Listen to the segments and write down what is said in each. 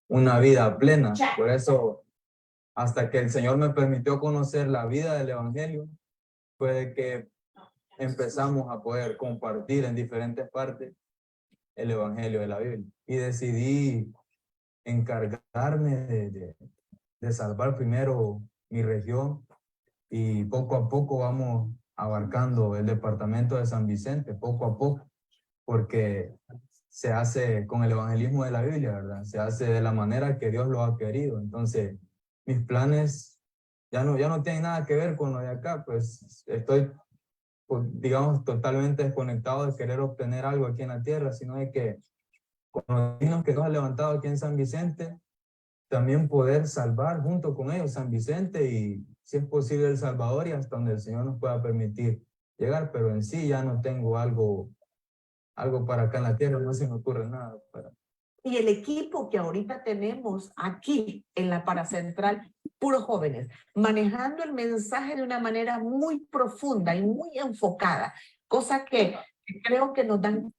una vida plena. Por eso, hasta que el Señor me permitió conocer la vida del Evangelio, fue que empezamos a poder compartir en diferentes partes el Evangelio de la Biblia. Y decidí encargarme de salvar primero mi región, y poco a poco vamos abarcando el departamento de San Vicente, poco a poco, porque se hace con el evangelismo de la Biblia, ¿verdad? Se hace de la manera que Dios lo ha querido. Entonces, mis planes ya no tienen nada que ver con lo de acá, pues estoy, pues, digamos, totalmente desconectado de querer obtener algo aquí en la tierra, sino de que con los niños que nos ha levantado aquí en San Vicente, también poder salvar junto con ellos San Vicente y, si es posible, El Salvador, y hasta donde el Señor nos pueda permitir llegar. Pero en sí ya no tengo algo para acá en la tierra, no se me ocurre nada. Y el equipo que ahorita tenemos aquí en la Paracentral, puros jóvenes, manejando el mensaje de una manera muy profunda y muy enfocada, cosa que creo que nos dan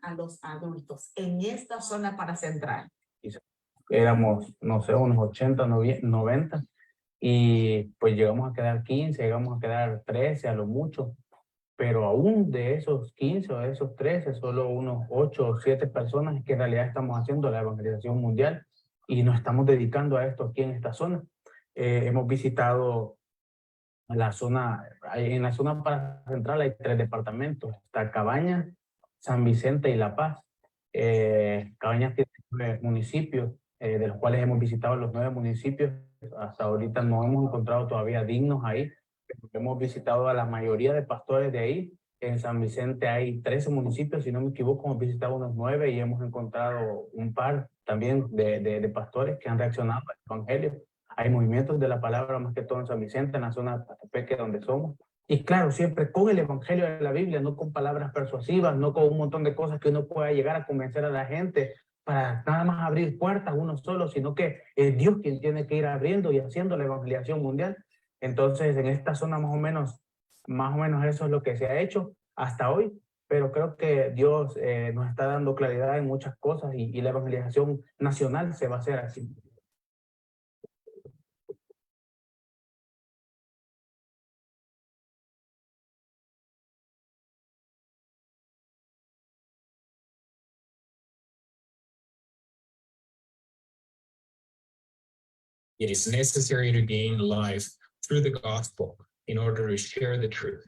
a los adultos en esta zona Paracentral. Éramos, no sé, unos 80, 90, y pues llegamos a quedar 15, llegamos a quedar 13 a lo mucho, pero aún de esos 15 o de esos 13, solo unos 8 o 7 personas que en realidad estamos haciendo la evangelización mundial y nos estamos dedicando a esto aquí en esta zona. Hemos visitado la zona, en la zona central hay 3 departamentos, está Cabañas, San Vicente y La Paz. Cabañas tiene 9 municipios, de los cuales hemos visitado los 9 municipios. Hasta ahorita no hemos encontrado todavía dignos ahí. Hemos visitado a la mayoría de pastores de ahí. En San Vicente hay 13 municipios, si no me equivoco, hemos visitado unos 9 y hemos encontrado un par también de pastores que han reaccionado al evangelio. Hay movimientos de la palabra más que todo en San Vicente, en la zona de Patepeque donde somos. Y claro, siempre con el evangelio de la Biblia, no con palabras persuasivas, no con un montón de cosas que uno pueda llegar a convencer a la gente para nada más abrir puertas uno solo, sino que es Dios quien tiene que ir abriendo y haciendo la evangelización mundial. Entonces, en esta zona más o menos eso es lo que se ha hecho hasta hoy, pero creo que Dios nos está dando claridad en muchas cosas y la evangelización nacional se va a hacer así. It is necessary to gain life through the gospel in order to share the truth.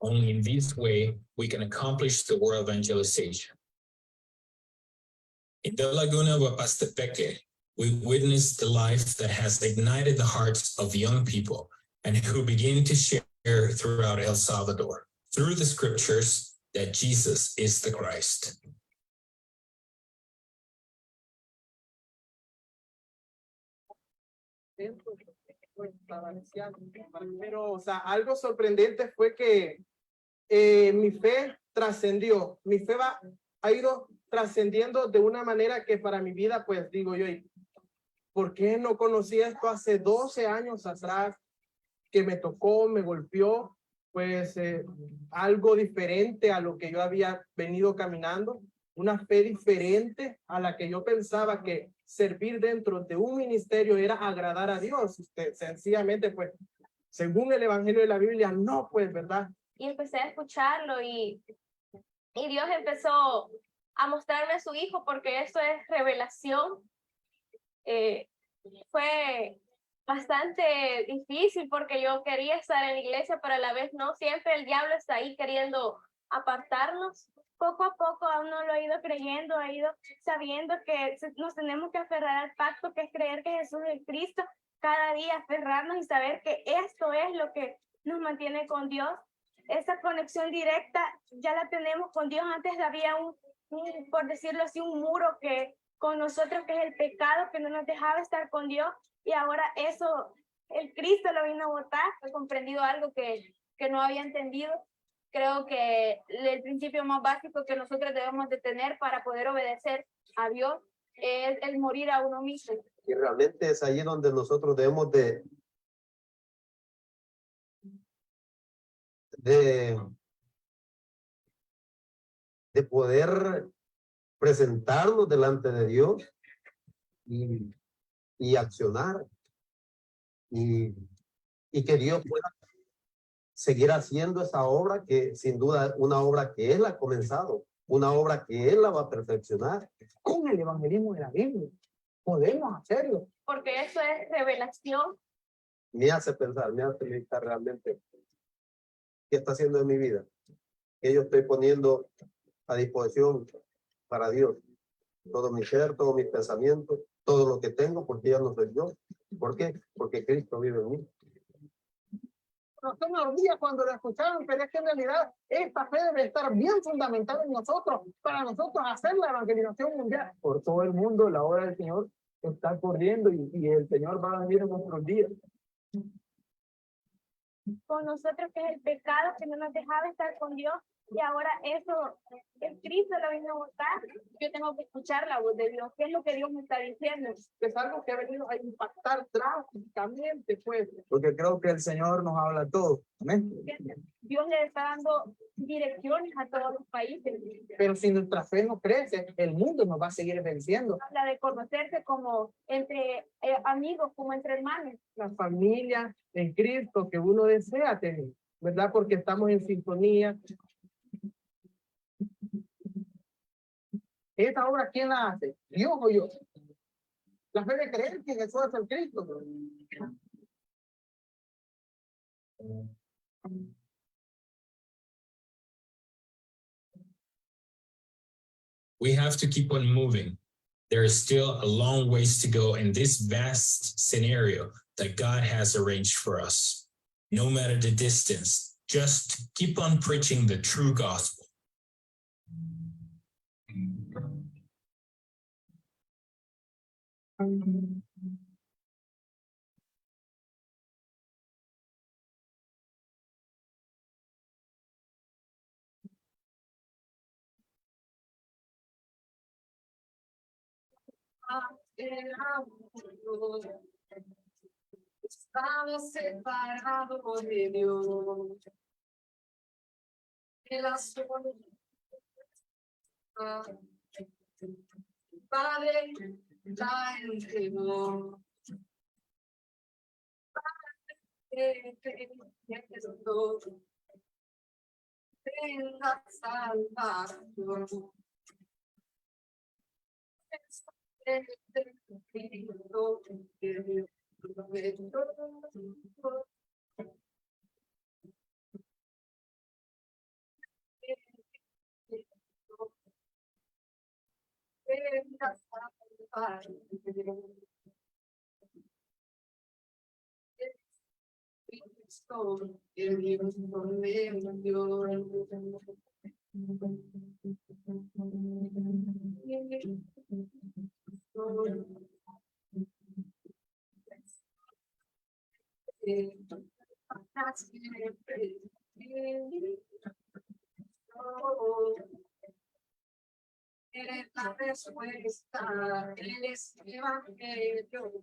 Only in this way we can accomplish the world evangelization. In the Laguna of Apastepeque, we witnessed the life that has ignited the hearts of young people and who begin to share throughout El Salvador, through the scriptures, that Jesus is the Christ. Pero, o sea, algo sorprendente fue que mi fe trascendió. Mi fe ha ido trascendiendo de una manera que para mi vida, pues digo yo, ¿por qué no conocí esto hace 12 años atrás? Que me tocó, me golpeó, pues algo diferente a lo que yo había venido caminando, una fe diferente a la que yo pensaba que servir dentro de un ministerio era agradar a Dios. Sencillamente, pues, según el Evangelio de la Biblia, no, pues, ¿verdad? Y empecé a escucharlo y Dios empezó a mostrarme a su hijo, porque esto es revelación. Fue bastante difícil porque yo quería estar en la iglesia, pero a la vez no. Siempre el diablo está ahí queriendo apartarnos. Poco a poco a uno lo ha ido creyendo, ha ido sabiendo que nos tenemos que aferrar al pacto, que es creer que Jesús es Cristo, cada día aferrarnos y saber que esto es lo que nos mantiene con Dios. Esa conexión directa ya la tenemos con Dios. Antes había por decirlo así, un muro que con nosotros, que es el pecado, que no nos dejaba estar con Dios, y ahora eso, el Cristo lo vino a botar. He comprendido algo que no había entendido. Creo que el principio más básico que nosotros debemos de tener para poder obedecer a Dios es el morir a uno mismo. Y realmente es allí donde nosotros debemos de poder presentarnos delante de Dios y accionar y que Dios pueda seguir haciendo esa obra que sin duda una obra que Él ha comenzado, una obra que Él la va a perfeccionar. Con el evangelismo de la Biblia podemos hacerlo. Porque eso es revelación. Me hace pensar, me hace meditar realmente qué está haciendo en mi vida, que yo estoy poniendo a disposición para Dios. Todo mi ser, todos mis pensamientos, todo lo que tengo, porque ya no soy yo. ¿Por qué? Porque Cristo vive en mí. No son los días cuando lo escucharon, pero es que en realidad esta fe debe estar bien fundamentada en nosotros, para nosotros hacer la evangelización mundial. Por todo el mundo, la obra del Señor está corriendo y el Señor va a venir en nuestros días. Con nosotros que es el pecado que no nos dejaba estar con Dios y ahora eso, el Cristo lo vino a buscar. Yo tengo que escuchar la voz de Dios. ¿Qué es lo que Dios me está diciendo? Es algo que ha venido a impactar drásticamente, pues. Porque creo que el Señor nos habla a todos. Amén. Dios le está dando direcciones a todos los países. Pero si nuestra fe no crece, el mundo nos va a seguir venciendo. Habla de conocerse como entre amigos, como entre hermanos. La familia en Cristo que uno desea tener, ¿verdad? Porque estamos en sintonía. ¿Esta obra quién la hace? ¿Dios o yo? La fe de creer que Jesús es el Cristo. We have to keep on moving. There is still a long ways to go in this vast scenario that God has arranged for us. No matter the distance, just keep on preaching the true gospel. Estaba separado de Dios. El azul. Padre, la entregó. Padre, tenga salvación. Eres la respuesta, eres el evangelio.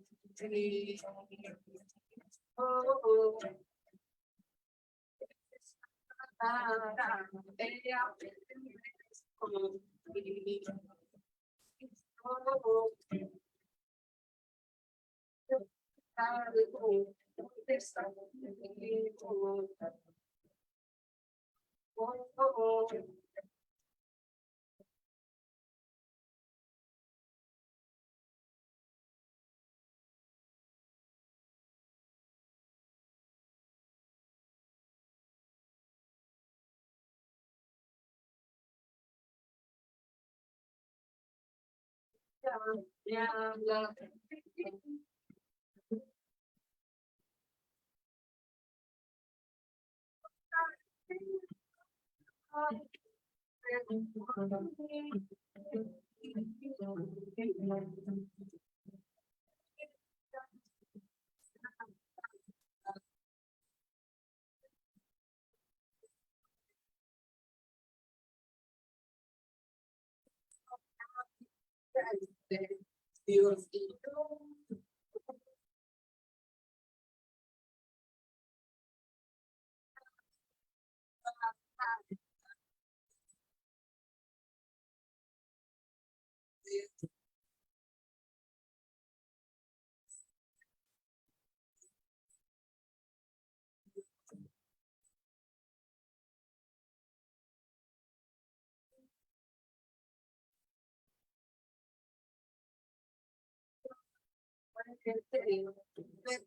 Dios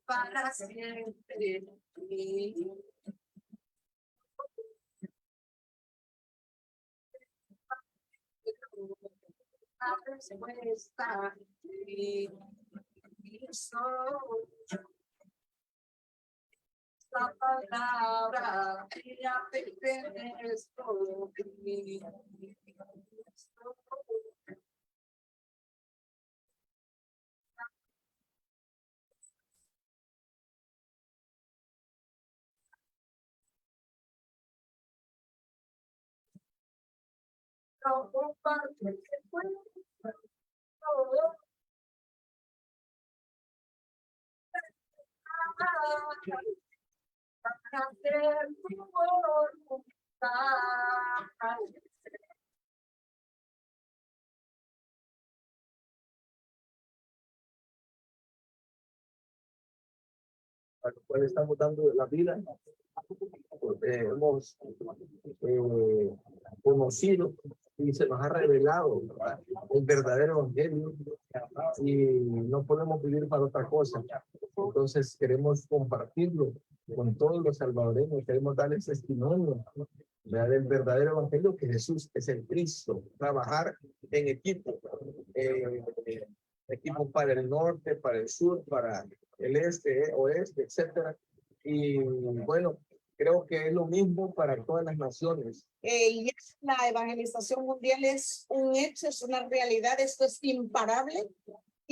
para siempre. La respuesta la palabra y la pertenezco. A lo cual estamos dando la vida, hemos conocido y se nos ha revelado el verdadero evangelio y no podemos vivir para otra cosa. Entonces queremos compartirlo con todos los salvadoreños, queremos darles testimonio del verdadero evangelio, que Jesús es el Cristo. Trabajar en equipo, equipo para el norte, para el sur, para el este, oeste, etcétera. Y bueno, creo que es lo mismo para todas las naciones. La evangelización mundial es un hecho, es una realidad, esto es imparable.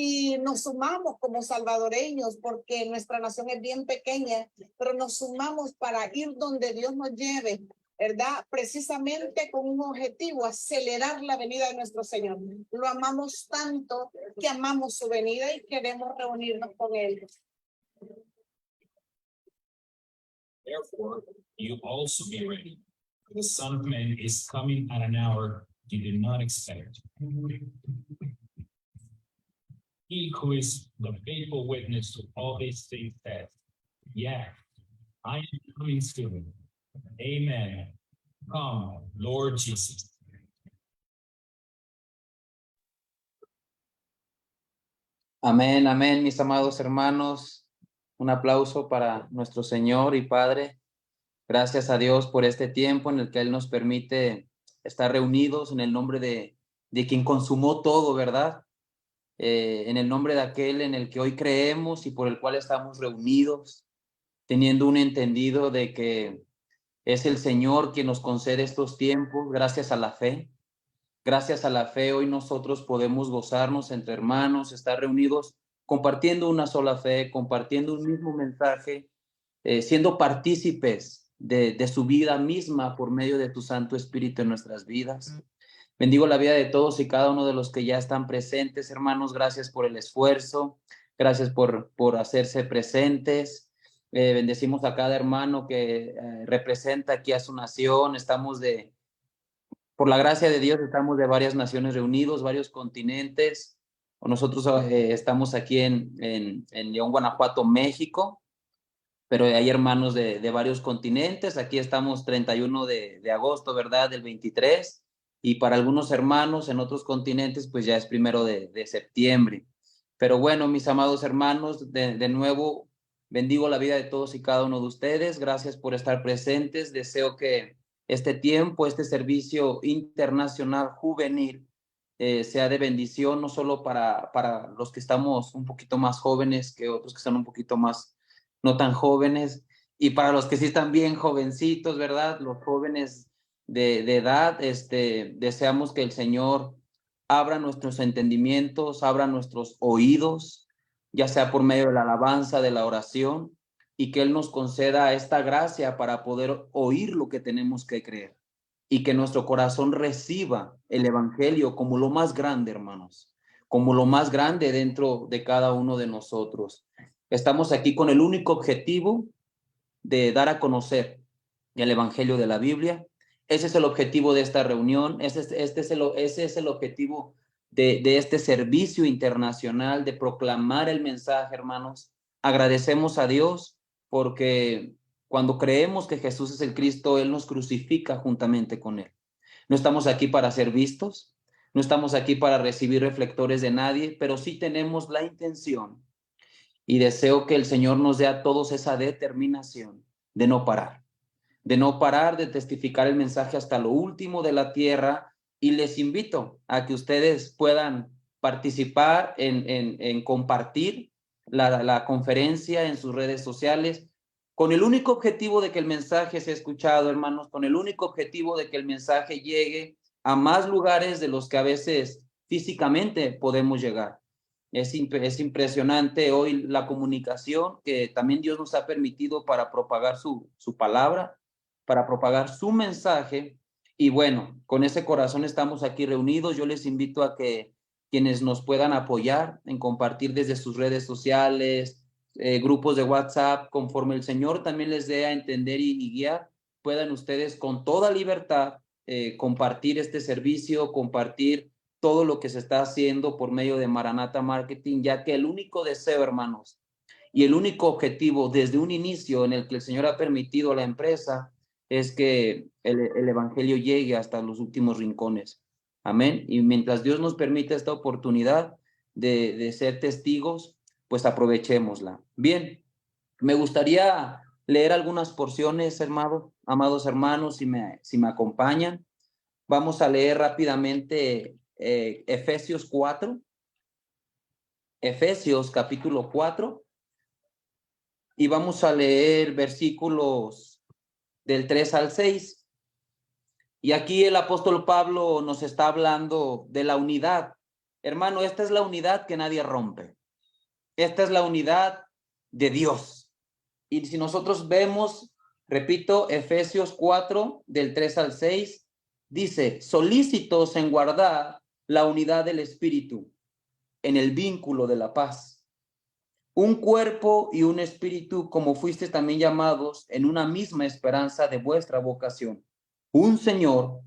Y nos sumamos como salvadoreños porque nuestra nación es bien pequeña, pero nos sumamos para ir donde Dios nos lleve, ¿verdad? Precisamente con un objetivo, acelerar la venida de nuestro Señor. Lo amamos tanto que amamos su venida y queremos reunirnos con Él. Therefore, you also be ready. The Son of Man is coming at an hour you did not expect. He who is the faithful witness to all these things says, yeah, I am coming soon. Amen. Come, Lord Jesus. Amén, amén, mis amados hermanos. Un aplauso para nuestro Señor y Padre. Gracias a Dios por este tiempo en el que Él nos permite estar reunidos en el nombre de quien consumó todo, ¿verdad? En el nombre de aquel en el que hoy creemos y por el cual estamos reunidos, teniendo un entendido de que es el Señor quien nos concede estos tiempos gracias a la fe. Gracias a la fe hoy nosotros podemos gozarnos entre hermanos, estar reunidos compartiendo una sola fe, compartiendo un mismo mensaje, siendo partícipes de su vida misma por medio de tu Santo Espíritu en nuestras vidas. Bendigo la vida de todos y cada uno de los que ya están presentes, hermanos. Gracias por el esfuerzo, gracias por hacerse presentes. Bendecimos a cada hermano que representa aquí a su nación. Por la gracia de Dios, estamos de varias naciones reunidos, varios continentes. Nosotros estamos aquí en León, Guanajuato, México, pero hay hermanos de varios continentes. Aquí estamos 31 de agosto, ¿verdad? Del 23. Y para algunos hermanos en otros continentes, pues ya es 1 de septiembre. Pero bueno, mis amados hermanos, de nuevo, bendigo la vida de todos y cada uno de ustedes. Gracias por estar presentes. Deseo que este tiempo, este servicio internacional juvenil, sea de bendición, no solo para los que estamos un poquito más jóvenes que otros que están un poquito más no tan jóvenes, y para los que sí están bien jovencitos, ¿verdad? Los jóvenes de edad, deseamos que el Señor abra nuestros entendimientos, abra nuestros oídos, ya sea por medio de la alabanza, de la oración, y que Él nos conceda esta gracia para poder oír lo que tenemos que creer, y que nuestro corazón reciba el evangelio como lo más grande, hermanos, como lo más grande dentro de cada uno de nosotros. Estamos aquí con el único objetivo de dar a conocer el evangelio de la Biblia. Ese es el objetivo de esta reunión, ese es el objetivo de este servicio internacional, de proclamar el mensaje, hermanos. Agradecemos a Dios porque cuando creemos que Jesús es el Cristo, Él nos crucifica juntamente con Él. No estamos aquí para ser vistos, no estamos aquí para recibir reflectores de nadie, pero sí tenemos la intención Y deseo que el Señor nos dé a todos esa determinación de no parar, de testificar el mensaje hasta lo último de la tierra. Y les invito a que ustedes puedan participar en compartir la conferencia en sus redes sociales, con el único objetivo de que el mensaje sea escuchado, hermanos, con el único objetivo de que el mensaje llegue a más lugares de los que a veces físicamente podemos llegar. Es impresionante hoy la comunicación que también Dios nos ha permitido para propagar su palabra, para propagar su mensaje. Y bueno, con ese corazón estamos aquí reunidos. Yo les invito a que quienes nos puedan apoyar en compartir desde sus redes sociales, grupos de WhatsApp, conforme el Señor también les dé a entender y guiar, puedan ustedes con toda libertad compartir este servicio, compartir todo lo que se está haciendo por medio de Maranatha Marketing, ya que el único deseo, hermanos, y el único objetivo desde un inicio en el que el Señor ha permitido a la empresa es que el evangelio llegue hasta los últimos rincones. Amén. Y mientras Dios nos permite esta oportunidad de ser testigos, pues aprovechémosla. Bien, me gustaría leer algunas porciones, amados hermanos, si me acompañan. Vamos a leer rápidamente Efesios 4, Efesios capítulo 4, y vamos a leer versículos del 3 al 6. Y aquí el apóstol Pablo nos está hablando de la unidad. Hermano, esta es la unidad que nadie rompe. Esta es la unidad de Dios. Y si nosotros vemos, repito, Efesios 4, del 3 al 6, dice, solícitos en guardar la unidad del Espíritu en el vínculo de la paz. Un cuerpo y un espíritu, como fuisteis también llamados en una misma esperanza de vuestra vocación. Un Señor,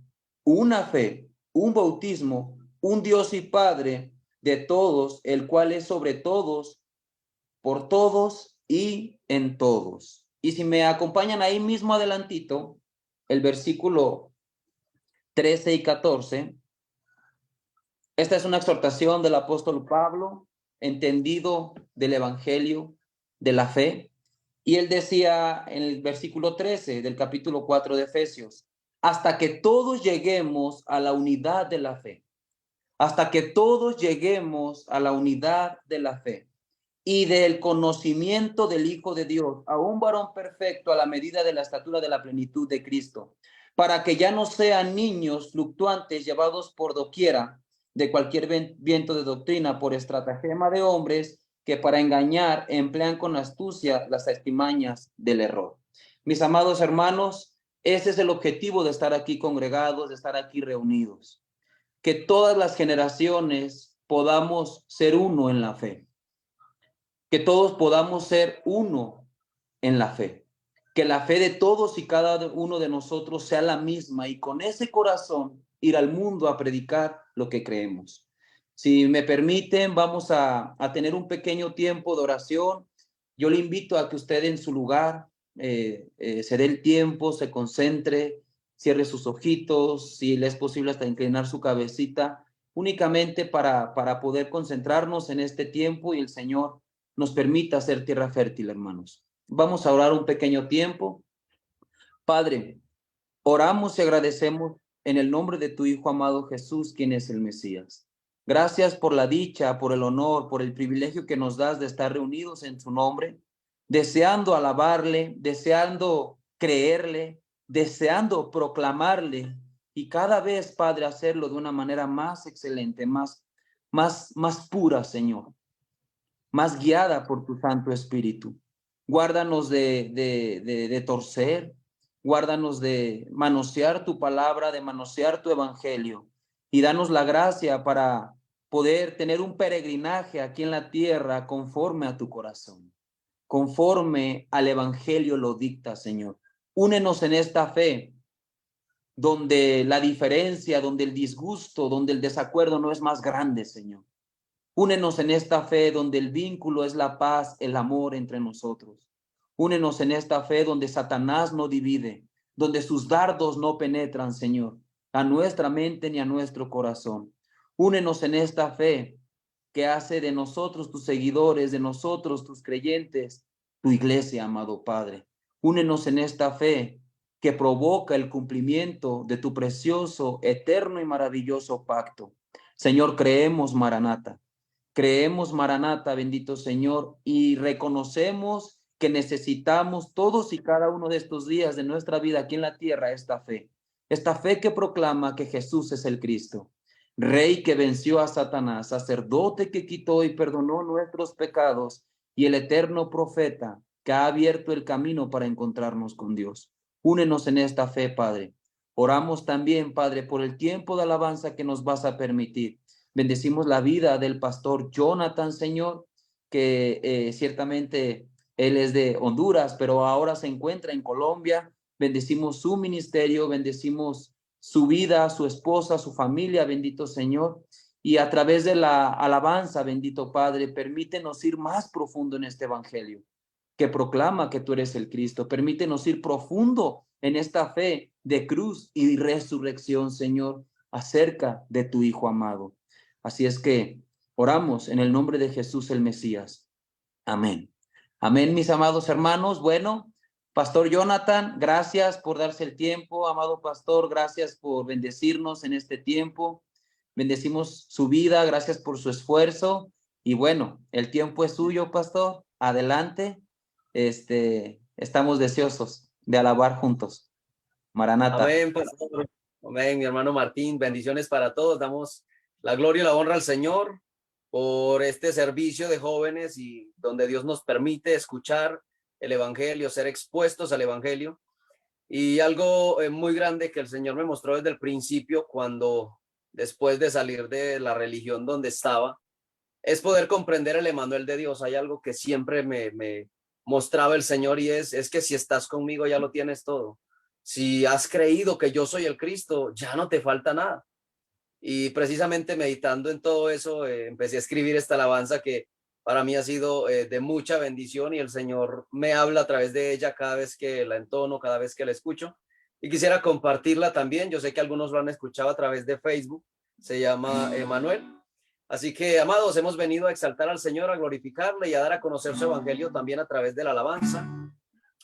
una fe, un bautismo, un Dios y Padre de todos, el cual es sobre todos, por todos y en todos. Y si me acompañan ahí mismo adelantito, el versículo 13 y 14, esta es una exhortación del apóstol Pablo, entendido del evangelio, de la fe. Y él decía en el versículo 13 del capítulo 4 de Efesios, hasta que todos lleguemos a la unidad de la fe, hasta que todos lleguemos a la unidad de la fe y del conocimiento del Hijo de Dios, a un varón perfecto a la medida de la estatura de la plenitud de Cristo, para que ya no sean niños fluctuantes llevados por doquiera de cualquier viento de doctrina por estratagema de hombres que para engañar emplean con astucia las artimañas del error. Mis amados hermanos, ese es el objetivo de estar aquí congregados, de estar aquí reunidos. Que todas las generaciones podamos ser uno en la fe. Que todos podamos ser uno en la fe. Que la fe de todos y cada uno de nosotros sea la misma y con ese corazón ir al mundo a predicar lo que creemos. Si me permiten, vamos a tener un pequeño tiempo de oración. Yo le invito a que usted en su lugar se dé el tiempo, se concentre, cierre sus ojitos, si le es posible hasta inclinar su cabecita, únicamente para poder concentrarnos en este tiempo y el Señor nos permita hacer tierra fértil, hermanos. Vamos a orar un pequeño tiempo. Padre, oramos y agradecemos en el nombre de tu Hijo amado Jesús, quien es el Mesías. Gracias por la dicha, por el honor, por el privilegio que nos das de estar reunidos en su nombre, deseando alabarle, deseando creerle, deseando proclamarle y cada vez, Padre, hacerlo de una manera más excelente, más pura, Señor, más guiada por tu Santo Espíritu. Guárdanos de torcer, guárdanos de manosear tu palabra, de manosear tu evangelio y danos la gracia para poder tener un peregrinaje aquí en la tierra conforme a tu corazón, conforme al evangelio lo dicta, Señor. Únenos en esta fe donde la diferencia, donde el disgusto, donde el desacuerdo no es más grande, Señor. Únenos en esta fe donde el vínculo es la paz, el amor entre nosotros. Únenos en esta fe donde Satanás no divide, donde sus dardos no penetran, Señor, a nuestra mente ni a nuestro corazón. Únenos en esta fe que hace de nosotros tus seguidores, de nosotros tus creyentes, tu iglesia, amado Padre. Únenos en esta fe que provoca el cumplimiento de tu precioso, eterno y maravilloso pacto. Señor, creemos, Maranata, bendito Señor, y reconocemos que necesitamos todos y cada uno de estos días de nuestra vida aquí en la tierra esta fe que proclama que Jesús es el Cristo, Rey que venció a Satanás, sacerdote que quitó y perdonó nuestros pecados, y el eterno profeta que ha abierto el camino para encontrarnos con Dios. Únenos en esta fe, Padre. Oramos también, Padre, por el tiempo de alabanza que nos vas a permitir. Bendecimos la vida del pastor Jonathan, Señor, que ciertamente él es de Honduras, pero ahora se encuentra en Colombia. Bendecimos su ministerio, bendecimos su vida, su esposa, su familia, bendito Señor. Y a través de la alabanza, bendito Padre, permítenos ir más profundo en este evangelio que proclama que tú eres el Cristo. Permítenos ir profundo en esta fe de cruz y resurrección, Señor, acerca de tu Hijo amado. Así es que oramos en el nombre de Jesús el Mesías. Amén. Amén, mis amados hermanos. Bueno, Pastor Jonathan, gracias por darse el tiempo. Amado pastor, gracias por bendecirnos en este tiempo. Bendecimos su vida, gracias por su esfuerzo. Y bueno, el tiempo es suyo, pastor. Adelante. Estamos deseosos de alabar juntos. Maranata. Amén, pastor. Amén, mi hermano Martín. Bendiciones para todos. Damos la gloria y la honra al Señor por este servicio de jóvenes y donde Dios nos permite escuchar el evangelio, ser expuestos al evangelio. Y algo muy grande que el Señor me mostró desde el principio, cuando después de salir de la religión donde estaba, es poder comprender el Emanuel de Dios. Hay algo que siempre me mostraba el Señor, y es que si estás conmigo ya lo tienes todo. Si has creído que yo soy el Cristo, ya no te falta nada. Y precisamente meditando en todo eso, empecé a escribir esta alabanza que para mí ha sido de mucha bendición, y el Señor me habla a través de ella cada vez que la entono, cada vez que la escucho. Y quisiera compartirla también. Yo sé que algunos lo han escuchado a través de Facebook. Se llama Emanuel. Así que, amados, hemos venido a exaltar al Señor, a glorificarle y a dar a conocer su evangelio también a través de la alabanza.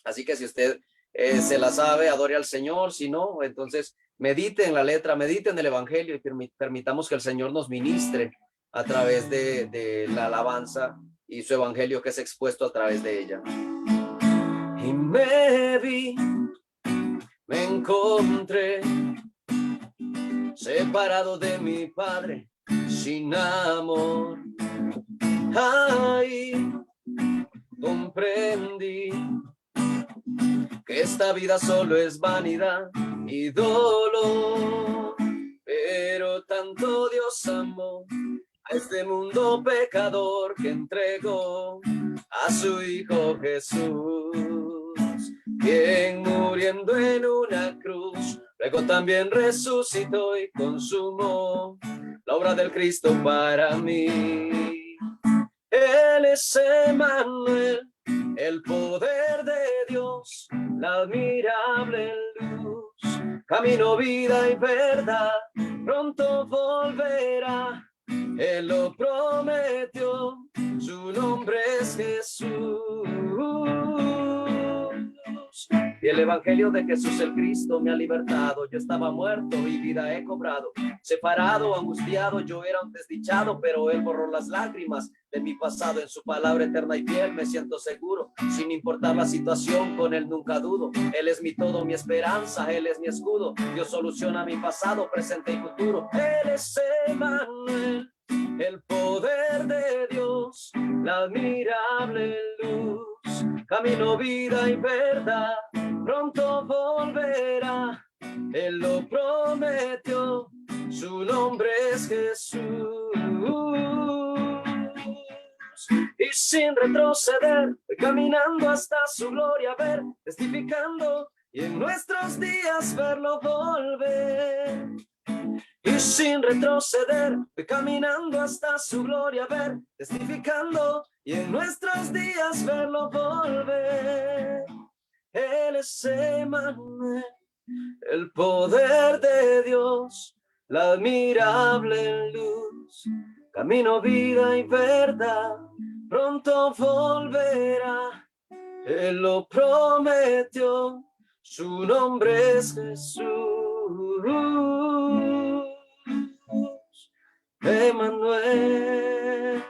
Así que si usted se la sabe, adore al Señor. Si no, entonces medite en la letra, medite en el evangelio y permitamos que el Señor nos ministre a través de la alabanza y su evangelio que es expuesto a través de ella. Y me vi, me encontré separado de mi Padre, sin amor. Ahí comprendí que esta vida solo es vanidad y dolor, pero tanto Dios amó a este mundo pecador que entregó a su Hijo Jesús, quien muriendo en una cruz luego también resucitó y consumó la obra del Cristo para mí. Él es Emanuel, el poder de Dios, la admirable luz, camino, vida y verdad, pronto volverá. Él lo prometió, su nombre es Jesús. Y el evangelio de Jesús el Cristo me ha libertado. Yo estaba muerto y vida he cobrado. Separado, angustiado, yo era un desdichado, pero Él borró las lágrimas de mi pasado. En su palabra eterna y fiel me siento seguro. Sin importar la situación, con Él nunca dudo. Él es mi todo, mi esperanza, Él es mi escudo. Dios soluciona mi pasado, presente y futuro. Él es Emanuel, el poder de Dios, la admirable luz, camino, vida y verdad, pronto volverá. Él lo prometió, su nombre es Jesús. Y sin retroceder, voy caminando hasta su gloria ver, testificando, y en nuestros días verlo volver. Y sin retroceder, voy caminando hasta su gloria ver, testificando, y en nuestros días verlo volver. Él es Emanuel, el poder de Dios, la admirable luz, camino, vida y verdad, pronto volverá. Él lo prometió, su nombre es Jesús, Emmanuel.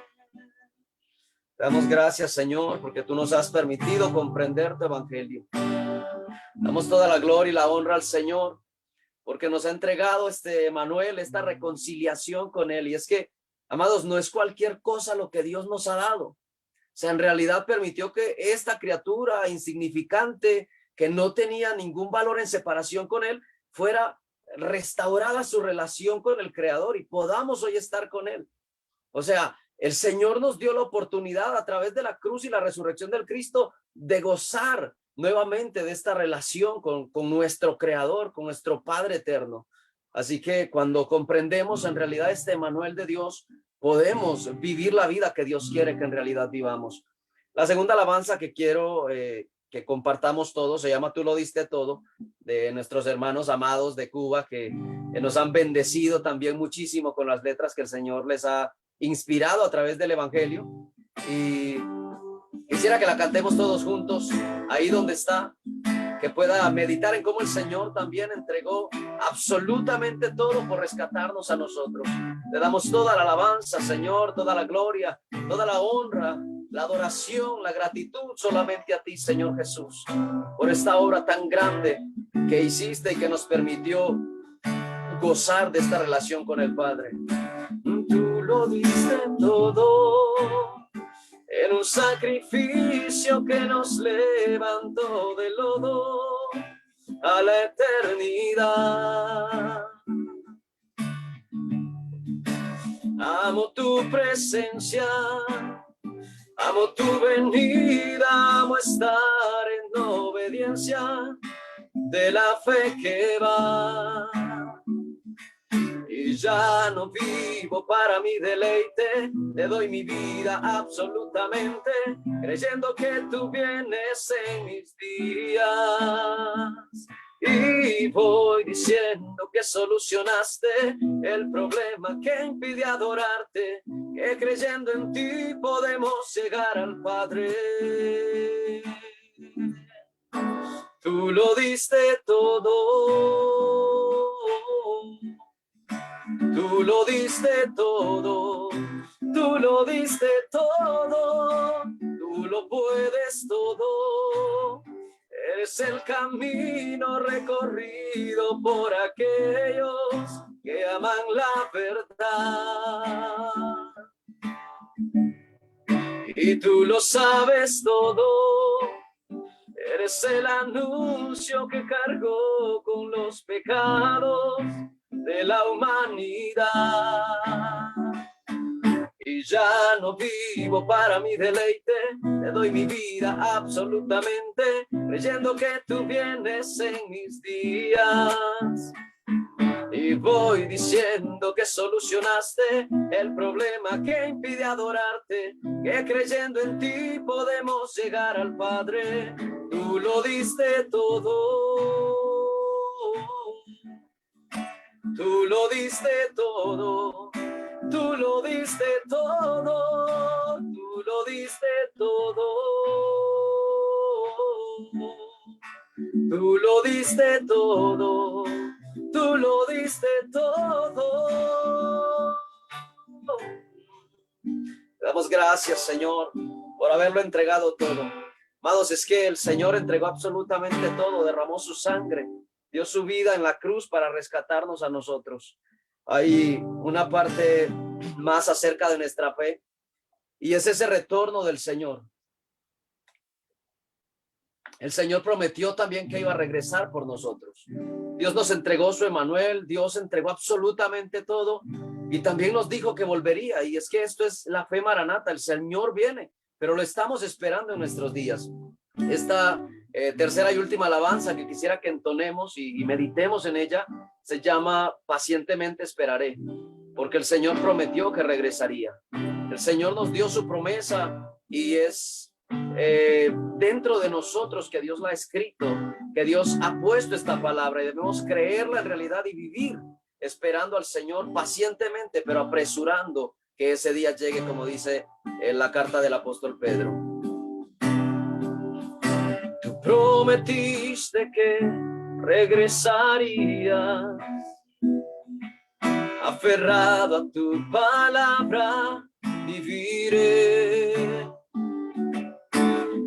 Damos gracias, Señor, porque tú nos has permitido comprender tu evangelio. Damos toda la gloria y la honra al Señor, porque nos ha entregado este Emmanuel, esta reconciliación con él. Y es que, amados, no es cualquier cosa lo que Dios nos ha dado. O sea, en realidad permitió que esta criatura insignificante, que no tenía ningún valor en separación con él, fuera restaurada su relación con el Creador y podamos hoy estar con él. O sea, el Señor nos dio la oportunidad a través de la cruz y la resurrección del Cristo de gozar nuevamente de esta relación con nuestro Creador, con nuestro Padre eterno. Así que cuando comprendemos en realidad este Emmanuel de Dios, podemos vivir la vida que Dios quiere que en realidad vivamos. La segunda alabanza que quiero que compartamos todos se llama Tú lo diste todo, de nuestros hermanos amados de Cuba que nos han bendecido también muchísimo con las letras que el Señor les ha inspirado a través del evangelio. Y quisiera que la cantemos todos juntos ahí donde está, que pueda meditar en cómo el Señor también entregó absolutamente todo por rescatarnos a nosotros. Le damos toda la alabanza, Señor, toda la gloria, toda la honra, la adoración, la gratitud solamente a ti, Señor Jesús, por esta obra tan grande que hiciste y que nos permitió gozar de esta relación con el Padre. Tú lo diste todo en un sacrificio que nos levantó del lodo a la eternidad. Amo tu presencia, amo tu venida, amo estar en obediencia de la fe que va. Y ya no vivo para mi deleite, te doy mi vida absolutamente, creyendo que tú vienes en mis días. Y voy diciendo que solucionaste el problema que impide adorarte, que creyendo en ti podemos llegar al Padre. Tú lo diste todo. Tú lo diste todo, tú lo diste todo, tú lo puedes todo. Eres el camino recorrido por aquellos que aman la verdad. Y tú lo sabes todo, eres el anuncio que cargó con los pecados de la humanidad. Y ya no vivo para mi deleite, te doy mi vida absolutamente, creyendo que tú vienes en mis días. Y voy diciendo que solucionaste el problema que impide adorarte, que creyendo en ti podemos llegar al Padre. Tú lo diste todo. Tú lo diste todo, tú lo diste todo, tú lo diste todo, tú lo diste todo, tú lo diste todo. Damos gracias, Señor, por haberlo entregado todo. Amados, es que el Señor entregó absolutamente todo, derramó su sangre, dio su vida en la cruz para rescatarnos a nosotros. Hay una parte más acerca de nuestra fe y es ese retorno del Señor. El Señor prometió también que iba a regresar por nosotros. Dios nos entregó su Emmanuel, Dios entregó absolutamente todo y también nos dijo que volvería. Y es que esto es la fe maranata, el Señor viene, pero lo estamos esperando en nuestros días. Esta tercera y última alabanza que quisiera que entonemos y meditemos en ella se llama Pacientemente esperaré, porque el Señor prometió que regresaría. El Señor nos dio su promesa y es dentro de nosotros que Dios la ha escrito, que Dios ha puesto esta palabra y debemos creerla en realidad y vivir esperando al Señor pacientemente, pero apresurando que ese día llegue, como dice en la carta del apóstol Pedro. Tú prometiste que regresarías, aferrado a tu palabra viviré.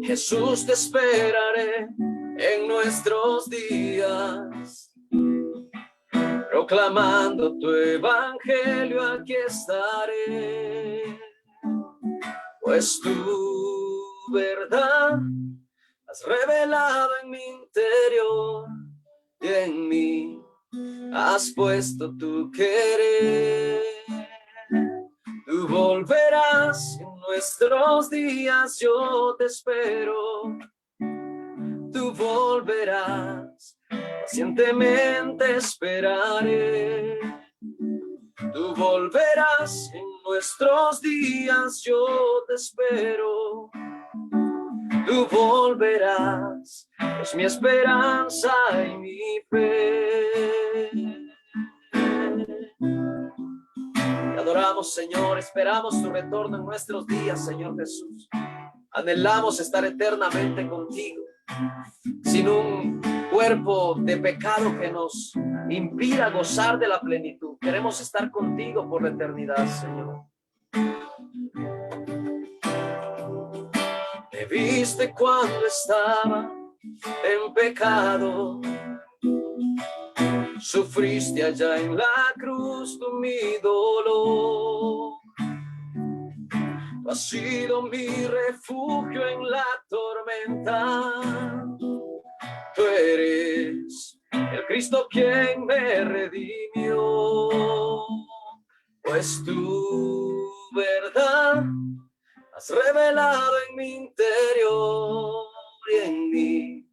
Jesús, te esperaré en nuestros días, proclamando tu evangelio, aquí estaré. Pues tu verdad has revelado en mi interior, y en mí has puesto tu querer. Tú volverás en nuestros días, yo te espero. Tú volverás, pacientemente esperaré. Tú volverás en nuestros días, yo te espero. Tú volverás, es mi esperanza y mi fe. Te adoramos, Señor, esperamos tu retorno en nuestros días, Señor Jesús. Anhelamos estar eternamente contigo, sin un cuerpo de pecado que nos impida gozar de la plenitud. Queremos estar contigo por la eternidad, Señor. Me viste cuando estaba en pecado, sufriste allá en la cruz tú mi dolor. Tú has sido mi refugio en la tormenta. Tú eres el Cristo quien me redimió. Pues tu verdad has revelado en mi interior, y en mí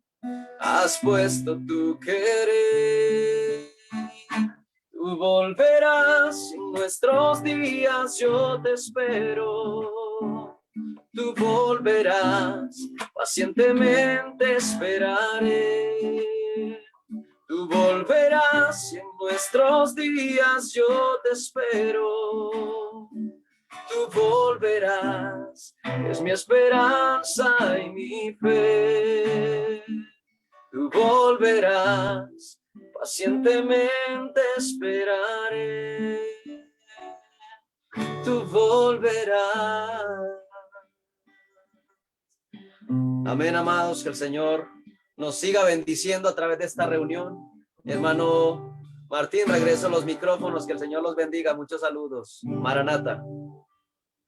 has puesto tu querer. Tú volverás en nuestros días, yo te espero. Tú volverás, pacientemente esperaré. Tú volverás en nuestros días, yo te espero. Tú volverás, es mi esperanza y mi fe. Tú volverás, pacientemente esperaré. Tú volverás. Amén, amados, que el Señor nos siga bendiciendo a través de esta reunión. Hermano Martín, regreso a los micrófonos, que el Señor los bendiga. Muchos saludos. Maranata.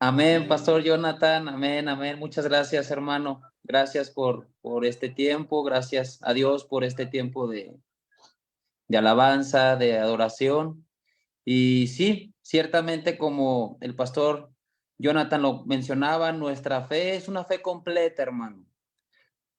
Amén, Pastor Jonathan, amén, amén. Muchas gracias, hermano. Gracias por este tiempo, gracias a Dios por este tiempo de alabanza, de adoración. Y sí, ciertamente como el Pastor Jonathan lo mencionaba, nuestra fe es una fe completa, hermano.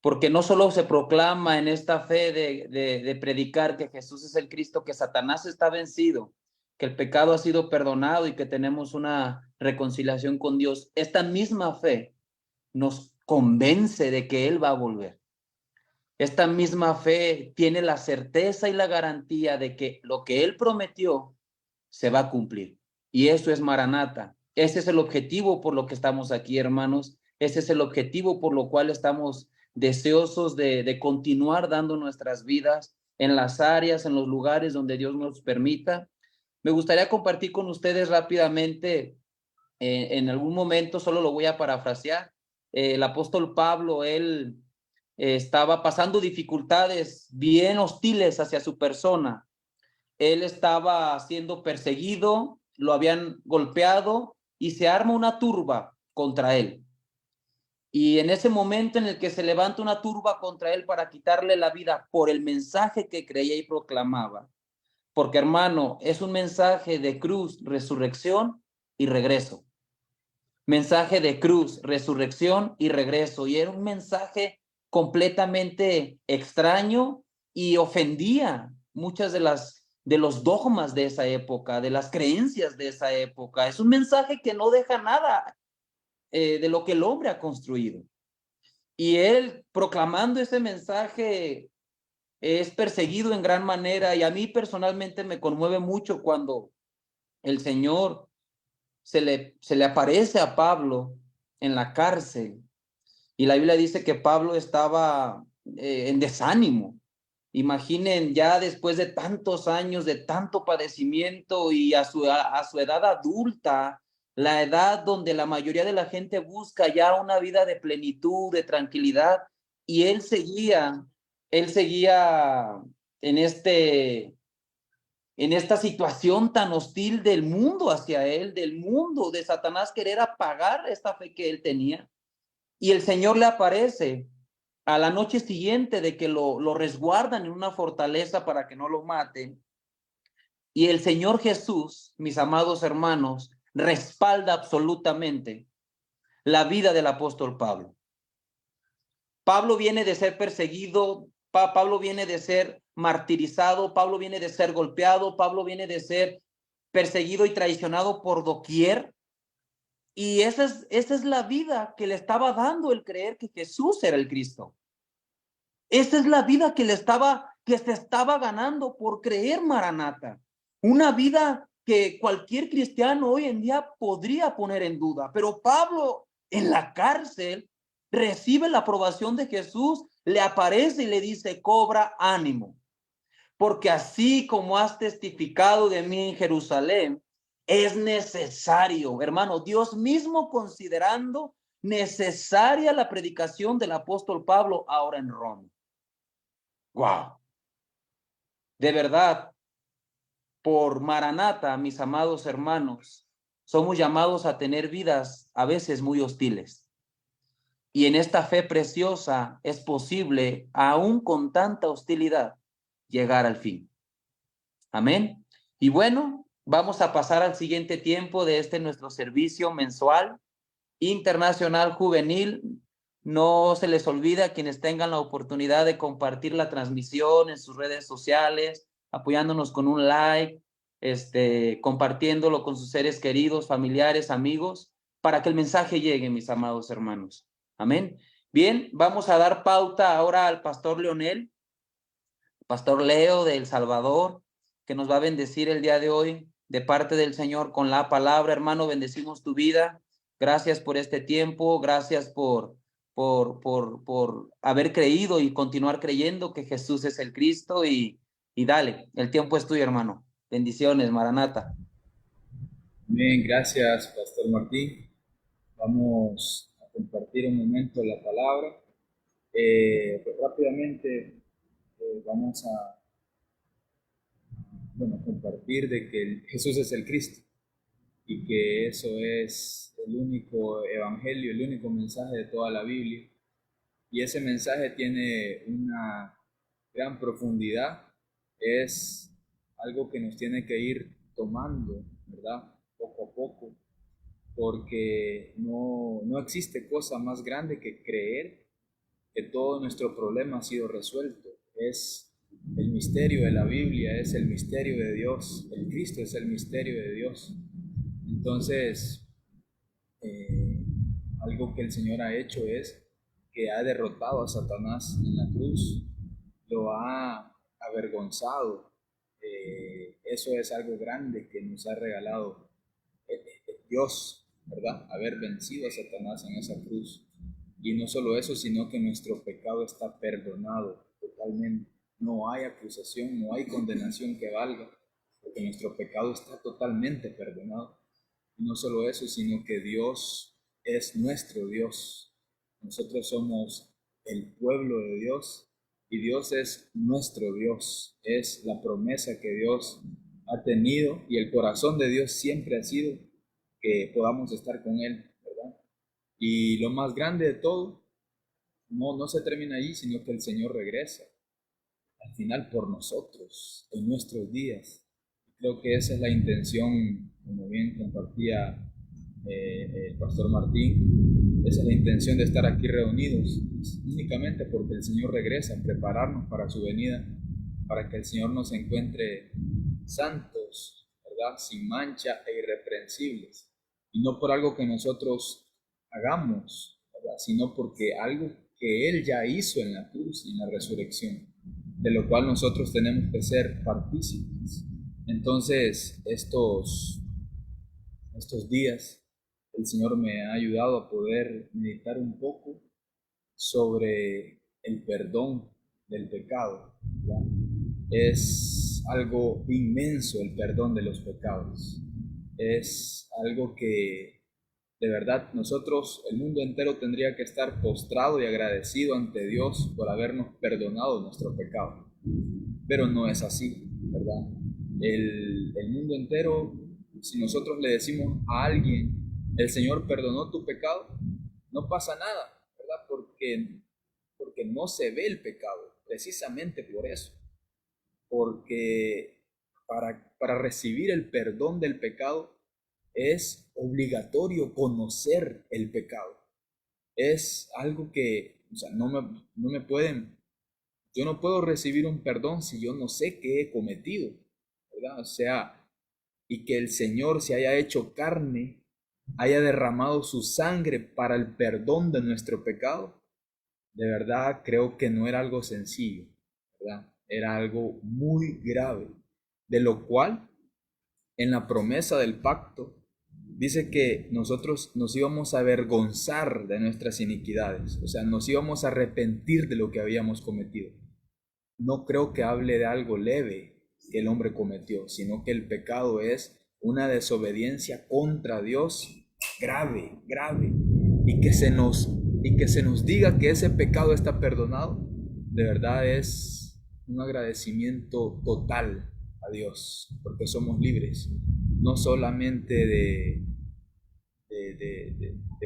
Porque no solo se proclama en esta fe de predicar que Jesús es el Cristo, que Satanás está vencido, que el pecado ha sido perdonado y que tenemos una reconciliación con Dios. Esta misma fe nos convence de que Él va a volver. Esta misma fe tiene la certeza y la garantía de que lo que Él prometió se va a cumplir. Y eso es Maranata. Ese es el objetivo por lo que estamos aquí, hermanos. Ese es el objetivo por lo cual estamos deseosos de continuar dando nuestras vidas en las áreas, en los lugares donde Dios nos permita. Me gustaría compartir con ustedes rápidamente, en algún momento, solo lo voy a parafrasear, el apóstol Pablo, él estaba pasando dificultades bien hostiles hacia su persona. Él estaba siendo perseguido, lo habían golpeado y se arma una turba contra él. Y en ese momento en el que se levanta una turba contra él para quitarle la vida por el mensaje que creía y proclamaba, porque, hermano, es un mensaje de cruz, resurrección y regreso. Mensaje de cruz, resurrección y regreso. Y era un mensaje completamente extraño y ofendía muchas de los dogmas de esa época, de las creencias de esa época. Es un mensaje que no deja nada de lo que el hombre ha construido. Y él, proclamando ese mensaje, es perseguido en gran manera, y a mí personalmente me conmueve mucho cuando el Señor se le aparece a Pablo en la cárcel. Y la Biblia dice que Pablo estaba en desánimo. Imaginen, ya después de tantos años, de tanto padecimiento y a su edad adulta, la edad donde la mayoría de la gente busca ya una vida de plenitud, de tranquilidad, y él seguía en esta situación tan hostil del mundo hacia él, del mundo, de Satanás querer apagar esta fe que él tenía. Y el Señor le aparece a la noche siguiente de que lo resguardan en una fortaleza para que no lo maten. Y el Señor Jesús, mis amados hermanos, respalda absolutamente la vida del apóstol Pablo. Pablo viene de ser perseguido, Pablo viene de ser martirizado, Pablo viene de ser golpeado, Pablo viene de ser perseguido y traicionado por doquier. Y esa es la vida que le estaba dando el creer que Jesús era el Cristo. Esa es la vida que se estaba ganando por creer Maranata. Una vida que cualquier cristiano hoy en día podría poner en duda. Pero Pablo en la cárcel recibe la aprobación de Jesús, le aparece y le dice: cobra ánimo, porque así como has testificado de mí en Jerusalén, es necesario, hermano, Dios mismo considerando necesaria la predicación del apóstol Pablo ahora en Roma. ¡Wow! De verdad, por Maranata, mis amados hermanos, somos llamados a tener vidas a veces muy hostiles. Y en esta fe preciosa es posible, aún con tanta hostilidad, llegar al fin. Amén. Y bueno, vamos a pasar al siguiente tiempo de nuestro servicio mensual internacional juvenil. No se les olvide a quienes tengan la oportunidad de compartir la transmisión en sus redes sociales, apoyándonos con un like, compartiéndolo con sus seres queridos, familiares, amigos, para que el mensaje llegue, mis amados hermanos. Amén. Bien, vamos a dar pauta ahora al pastor Leonel, pastor Leo de El Salvador, que nos va a bendecir el día de hoy de parte del Señor con la palabra. Hermano, bendecimos tu vida. Gracias por este tiempo. Gracias por haber creído y continuar creyendo que Jesús es el Cristo. Y dale, el tiempo es tuyo, hermano. Bendiciones, Maranata. Bien, gracias, Pastor Martín. Vamos a compartir un momento la palabra. Pues rápidamente vamos a compartir de que Jesús es el Cristo y que eso es el único evangelio, el único mensaje de toda la Biblia. Y ese mensaje tiene una gran profundidad, es algo que nos tiene que ir tomando, ¿verdad? Poco a poco, porque no existe cosa más grande que creer que todo nuestro problema ha sido resuelto. Es el misterio de la Biblia, es el misterio de Dios. El Cristo es el misterio de Dios. Entonces, algo que el Señor ha hecho es que ha derrotado a Satanás en la cruz, lo ha avergonzado. Eso es algo grande que nos ha regalado Dios, ¿verdad? Haber vencido a Satanás en esa cruz. Y no solo eso, sino que nuestro pecado está perdonado totalmente. No hay acusación, no hay condenación que valga, porque nuestro pecado está totalmente perdonado. Y no solo eso, sino que Dios es nuestro Dios. Nosotros somos el pueblo de Dios y Dios es nuestro Dios. Es la promesa que Dios ha tenido y el corazón de Dios siempre ha sido que podamos estar con Él, ¿verdad? Y lo más grande de todo, no se termina allí, sino que el Señor regresa al final por nosotros, en nuestros días. Creo que esa es la intención, como bien compartía el pastor Martín, esa es la intención de estar aquí reunidos, únicamente porque el Señor regresa, a prepararnos para su venida, para que el Señor nos encuentre santos, ¿verdad? Sin mancha e irreprensibles, y no por algo que nosotros hagamos, ¿verdad? Sino porque algo que Él ya hizo en la cruz y en la resurrección, de lo cual nosotros tenemos que ser partícipes. Entonces, estos estos días el Señor me ha ayudado a poder meditar un poco sobre el perdón del pecado, ¿verdad? Es algo inmenso el perdón de los pecados. Es algo que de verdad nosotros, el mundo entero tendría que estar postrado y agradecido ante Dios por habernos perdonado nuestro pecado. Pero no es así, ¿verdad? El mundo entero, si nosotros le decimos a alguien, el Señor perdonó tu pecado, no pasa nada, ¿verdad? Porque no se ve el pecado, precisamente por eso. Porque para recibir el perdón del pecado es obligatorio conocer el pecado. Es algo que, o sea, no me pueden, yo no puedo recibir un perdón si yo no sé qué he cometido, ¿verdad? O sea, y que el Señor se haya hecho carne, haya derramado su sangre para el perdón de nuestro pecado, de verdad creo que no era algo sencillo, ¿verdad? Era algo muy grave, de lo cual en la promesa del pacto dice que nosotros nos íbamos a avergonzar de nuestras iniquidades, o sea, nos íbamos a arrepentir de lo que habíamos cometido. No creo que hable de algo leve que el hombre cometió, sino que el pecado es una desobediencia contra Dios grave, grave, y que se nos diga que ese pecado está perdonado, de verdad es un agradecimiento total a Dios, porque somos libres, no solamente de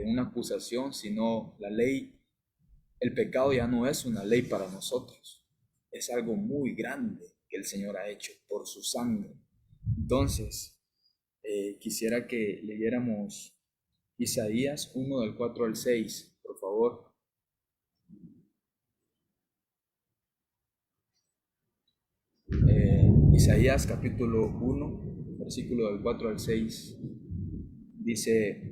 una acusación, sino la ley, el pecado ya no es una ley para nosotros, es algo muy grande que el Señor ha hecho por su sangre. Entonces, quisiera que leyéramos Isaías 1 del 4 al 6, por favor. Isaías capítulo 1, versículo del 4 al 6, dice: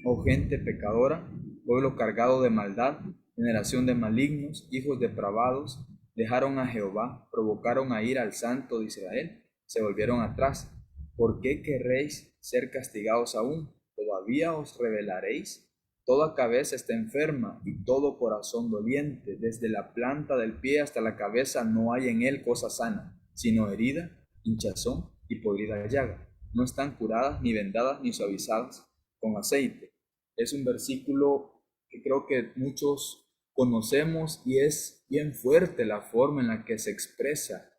Oh gente pecadora, pueblo cargado de maldad, generación de malignos, hijos depravados, dejaron a Jehová, provocaron a ir al Santo de Israel, se volvieron atrás. ¿Por qué querréis ser castigados aún? ¿Todavía os rebelaréis? Toda cabeza está enferma y todo corazón doliente, desde la planta del pie hasta la cabeza no hay en él cosa sana, sino herida, hinchazón y podrida llaga. No están curadas, ni vendadas, ni suavizadas con aceite. Es un versículo que creo que muchos conocemos y es bien fuerte la forma en la que se expresa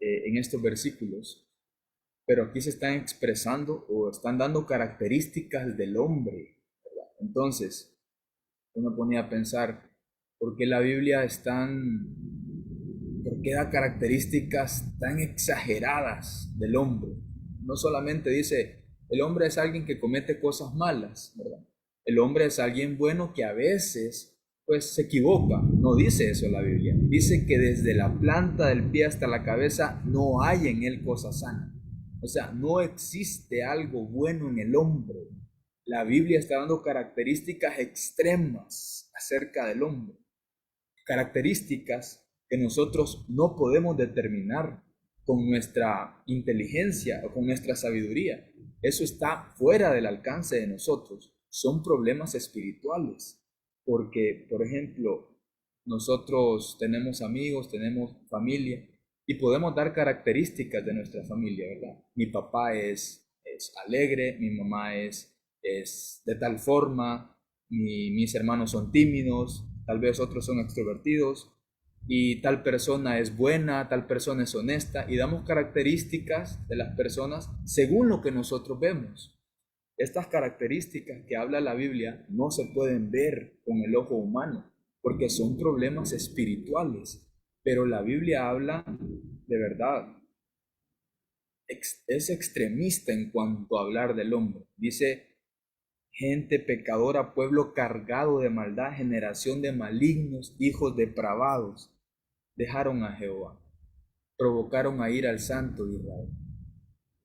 en estos versículos. Pero aquí se están expresando o están dando características del hombre, ¿verdad? Entonces, yo me ponía a pensar, ¿por qué la Biblia por qué da características tan exageradas del hombre? No solamente dice, el hombre es alguien que comete cosas malas, ¿verdad? El hombre es alguien bueno que a veces pues se equivoca. No dice eso la Biblia. Dice que desde la planta del pie hasta la cabeza no hay en él cosa sana. O sea, no existe algo bueno en el hombre. La Biblia está dando características extremas acerca del hombre. Características que nosotros no podemos determinar con nuestra inteligencia o con nuestra sabiduría. Eso está fuera del alcance de nosotros. Son problemas espirituales. Porque, por ejemplo, nosotros tenemos amigos, tenemos familia y podemos dar características de nuestra familia, ¿verdad? Mi papá es alegre, mi mamá es de tal forma, mis hermanos son tímidos, tal vez otros son extrovertidos, y tal persona es buena, tal persona es honesta, y damos características de las personas según lo que nosotros vemos. Estas características que habla la Biblia no se pueden ver con el ojo humano, porque son problemas espirituales, pero la Biblia habla de verdad. Es extremista en cuanto a hablar del hombre. Dice, gente pecadora, pueblo cargado de maldad, generación de malignos, hijos depravados, dejaron a Jehová, provocaron a ir al Santo de Israel.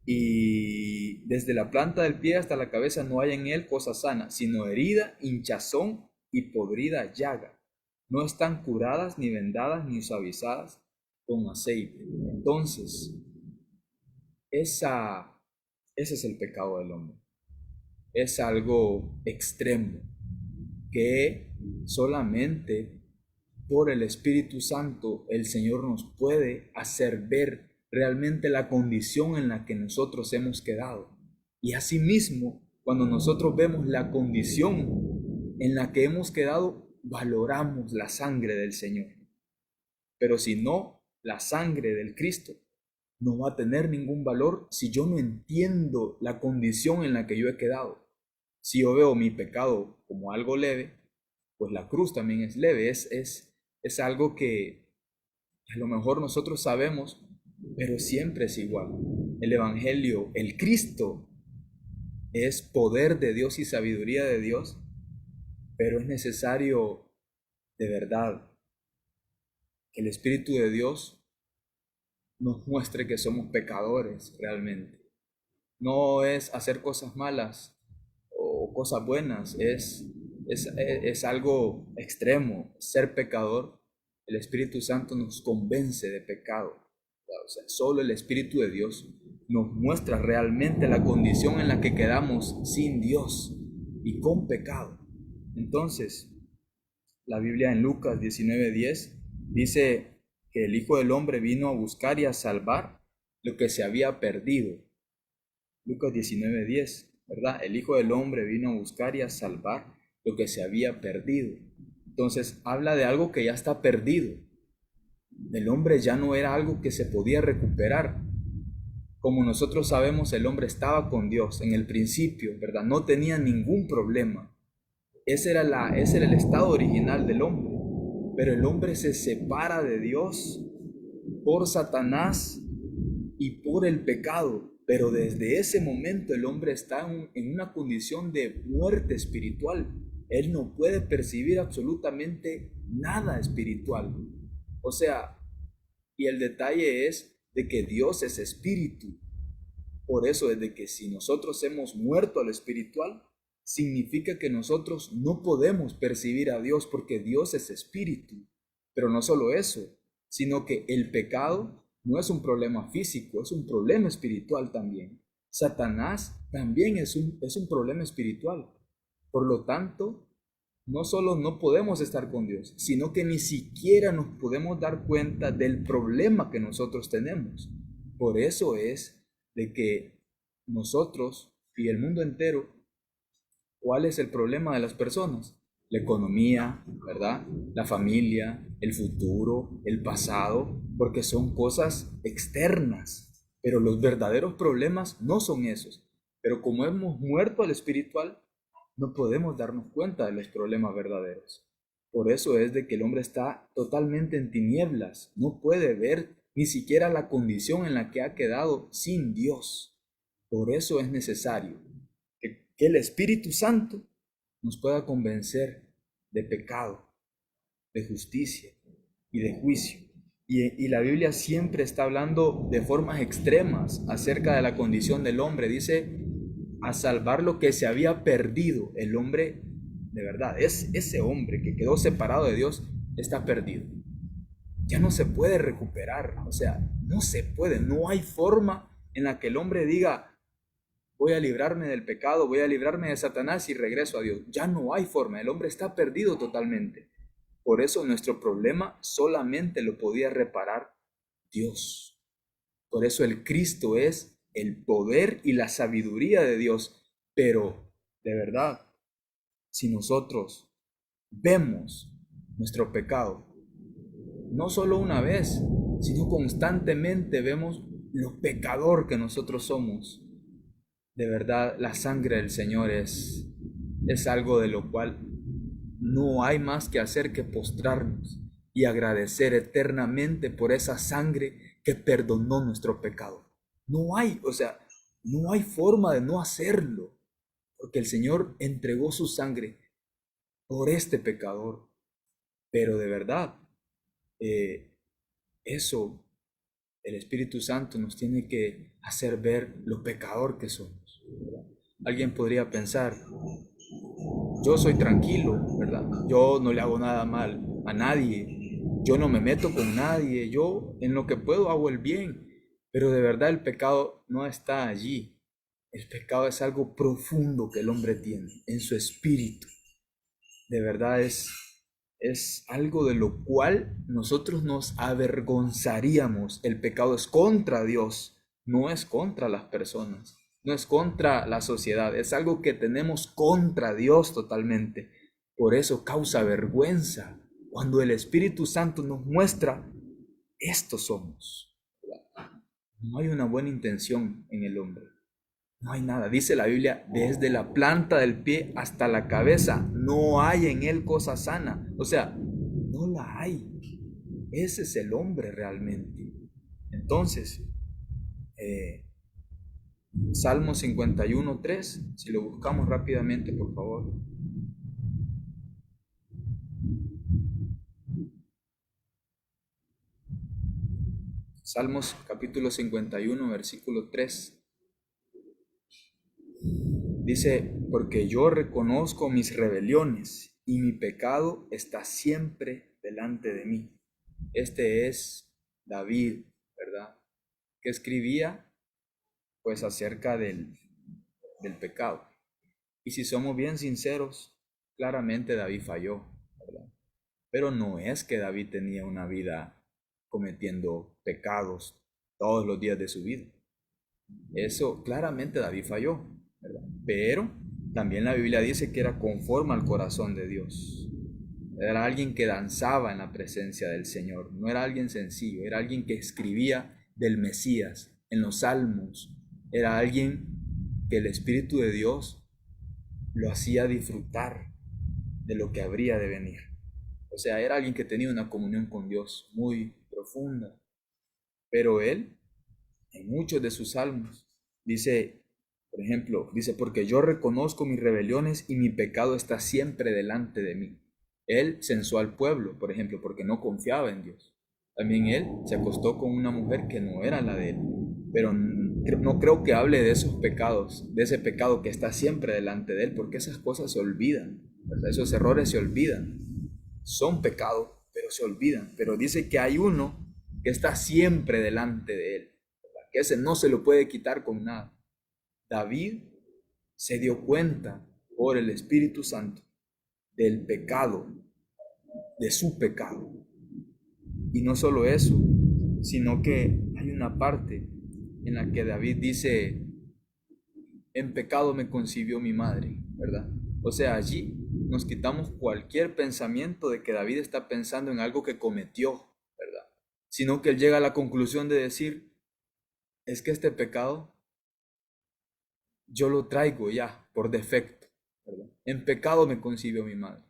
Y desde la planta del pie hasta la cabeza no hay en él cosa sana, sino herida, hinchazón y podrida llaga. No están curadas, ni vendadas, ni suavizadas con aceite. Entonces, esa Ese es el pecado del hombre. Es algo extremo que solamente por el Espíritu Santo el Señor nos puede hacer ver realmente la condición en la que nosotros hemos quedado. Y asimismo, cuando nosotros vemos la condición en la que hemos quedado, valoramos la sangre del Señor. Pero si no, la sangre del Cristo no va a tener ningún valor si yo no entiendo la condición en la que yo he quedado. Si yo veo mi pecado como algo leve, pues la cruz también es leve, es algo que a lo mejor nosotros sabemos, pero siempre es igual. El Evangelio, el Cristo, es poder de Dios y sabiduría de Dios, pero es necesario de verdad que el Espíritu de Dios nos muestre que somos pecadores realmente. No es hacer cosas malas o cosas buenas, es algo extremo. Ser pecador, el Espíritu Santo nos convence de pecado. O sea, solo el Espíritu de Dios nos muestra realmente la condición en la que quedamos sin Dios y con pecado. Entonces, la Biblia en Lucas 19:10 dice que el Hijo del Hombre vino a buscar y a salvar lo que se había perdido. Lucas 19:10, ¿verdad? El Hijo del Hombre vino a buscar y a salvar lo que se había perdido. Entonces, habla de algo que ya está perdido. El hombre ya no era algo que se podía recuperar. Como nosotros sabemos, el hombre estaba con Dios en el principio, ¿verdad? No tenía ningún problema. Ese era el estado original del hombre. Pero el hombre se separa de Dios por Satanás y por el pecado. Pero desde ese momento el hombre está en una condición de muerte espiritual. Él no puede percibir absolutamente nada espiritual. O sea, y el detalle es de que Dios es espíritu. Por eso, desde que si nosotros hemos muerto al espiritual, significa que nosotros no podemos percibir a Dios porque Dios es espíritu. Pero no solo eso, sino que el pecado no es un problema físico, es un problema espiritual también. Satanás también es un problema espiritual. Por lo tanto, no solo no podemos estar con Dios, sino que ni siquiera nos podemos dar cuenta del problema que nosotros tenemos. Por eso es de que nosotros y el mundo entero, ¿cuál es el problema de las personas? La economía, ¿verdad? La familia, el futuro, el pasado, porque son cosas externas. Pero los verdaderos problemas no son esos. Pero como hemos muerto al espiritual, no podemos darnos cuenta de los problemas verdaderos. Por eso es de que el hombre está totalmente en tinieblas, no puede ver ni siquiera la condición en la que ha quedado sin Dios. Por eso es necesario que el Espíritu Santo nos pueda convencer de pecado, de justicia y de juicio. Y la Biblia siempre está hablando de formas extremas acerca de la condición del hombre. Dice, a salvar lo que se había perdido. El hombre, de verdad, ese hombre que quedó separado de Dios, está perdido. Ya no se puede recuperar. O sea, no se puede. No hay forma en la que el hombre diga, voy a librarme del pecado, voy a librarme de Satanás y regreso a Dios. Ya no hay forma. El hombre está perdido totalmente. Por eso nuestro problema solamente lo podía reparar Dios. Por eso el Cristo es el poder y la sabiduría de Dios. Pero, de verdad, si nosotros vemos nuestro pecado, no solo una vez, sino constantemente vemos lo pecador que nosotros somos, de verdad, la sangre del Señor es algo de lo cual no hay más que hacer que postrarnos y agradecer eternamente por esa sangre que perdonó nuestro pecado. No hay, o sea, no hay forma de no hacerlo, porque el Señor entregó su sangre por este pecador. Pero de verdad, eso, el Espíritu Santo nos tiene que hacer ver lo pecador que somos, ¿verdad? Alguien podría pensar, yo soy tranquilo, ¿verdad? Yo no le hago nada mal a nadie, yo no me meto con nadie, yo en lo que puedo hago el bien. Pero de verdad el pecado no está allí. El pecado es algo profundo que el hombre tiene en su espíritu. De verdad es algo de lo cual nosotros nos avergonzaríamos. El pecado es contra Dios, no es contra las personas, no es contra la sociedad, es algo que tenemos contra Dios totalmente. Por eso causa vergüenza cuando el Espíritu Santo nos muestra, estos somos. No hay una buena intención en el hombre. No hay nada. Dice la Biblia, desde la planta del pie hasta la cabeza, no hay en él cosa sana. O sea, no la hay. Ese es el hombre realmente. Entonces, Salmo 51:3, si lo buscamos rápidamente, por favor. Salmos capítulo 51, versículo 3. Dice, porque yo reconozco mis rebeliones y mi pecado está siempre delante de mí. Este es David, ¿verdad? Que escribía pues acerca del pecado. Y si somos bien sinceros, claramente David falló, ¿verdad? Pero no es que David tenía una vida cometiendo pecados todos los días de su vida. Eso claramente David falló, ¿verdad? Pero también la Biblia dice que era conforme al corazón de Dios. Era alguien que danzaba en la presencia del Señor. No era alguien sencillo, era alguien que escribía del Mesías en los salmos. Era alguien que el Espíritu de Dios lo hacía disfrutar de lo que habría de venir. O sea, era alguien que tenía una comunión con Dios muy profunda. Pero él, en muchos de sus salmos, dice, por ejemplo, dice, porque yo reconozco mis rebeliones y mi pecado está siempre delante de mí. Él censó al pueblo, por ejemplo, porque no confiaba en Dios. También él se acostó con una mujer que no era la de él. Pero no creo que hable de esos pecados, de ese pecado que está siempre delante de él, porque esas cosas se olvidan, ¿verdad? Esos errores se olvidan. Son pecados, pero se olvidan. Pero dice que hay uno que está siempre delante de él, ¿verdad? Que ese no se lo puede quitar con nada. David se dio cuenta por el Espíritu Santo del pecado, de su pecado. Y no solo eso, sino que hay una parte en la que David dice, en pecado me concibió mi madre, ¿verdad? O sea, allí nos quitamos cualquier pensamiento de que David está pensando en algo que cometió, ¿verdad? Sino que él llega a la conclusión de decir, es que este pecado yo lo traigo ya por defecto, ¿verdad? En pecado me concibió mi madre.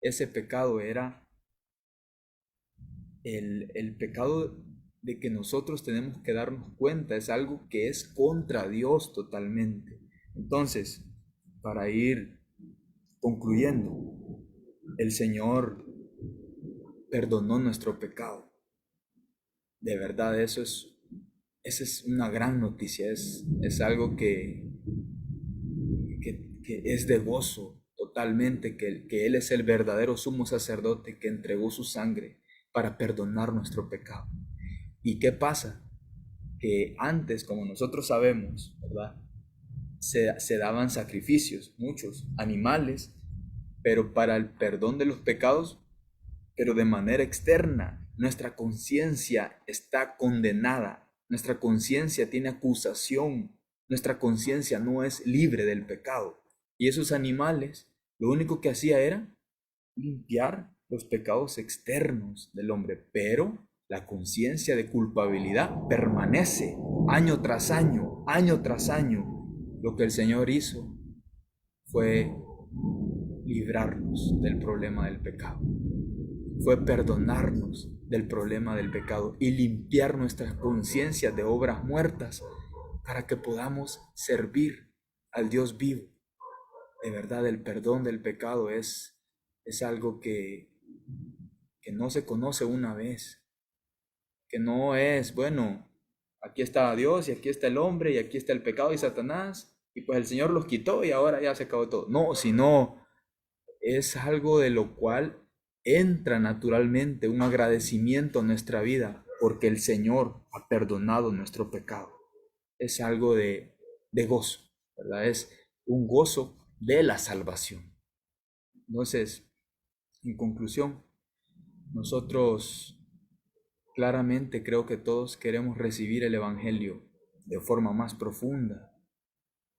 Ese pecado era el pecado de que nosotros tenemos que darnos cuenta, es algo que es contra Dios totalmente. Entonces, para ir concluyendo, el Señor perdonó nuestro pecado. De verdad, esa es una gran noticia, es algo que es de gozo totalmente, que Él es el verdadero sumo sacerdote que entregó su sangre para perdonar nuestro pecado. ¿Y qué pasa? Que antes, como nosotros sabemos, ¿verdad? Se daban sacrificios, muchos animales, pero para el perdón de los pecados, pero de manera externa. Nuestra conciencia está condenada, nuestra conciencia tiene acusación, nuestra conciencia no es libre del pecado. Y esos animales, lo único que hacía era limpiar los pecados externos del hombre, pero la conciencia de culpabilidad permanece año tras año, año tras año. Lo que el Señor hizo fue librarnos del problema del pecado, fue perdonarnos del problema del pecado y limpiar nuestras conciencias de obras muertas para que podamos servir al Dios vivo. De verdad, el perdón del pecado es algo que no se conoce una vez, que no es, bueno, aquí está Dios y aquí está el hombre y aquí está el pecado y Satanás y pues el Señor los quitó y ahora ya se acabó todo. No, sino es algo de lo cual entra naturalmente un agradecimiento en nuestra vida porque el Señor ha perdonado nuestro pecado. Es algo de gozo, ¿verdad? Es un gozo de la salvación. Entonces, en conclusión, nosotros claramente creo que todos queremos recibir el Evangelio de forma más profunda.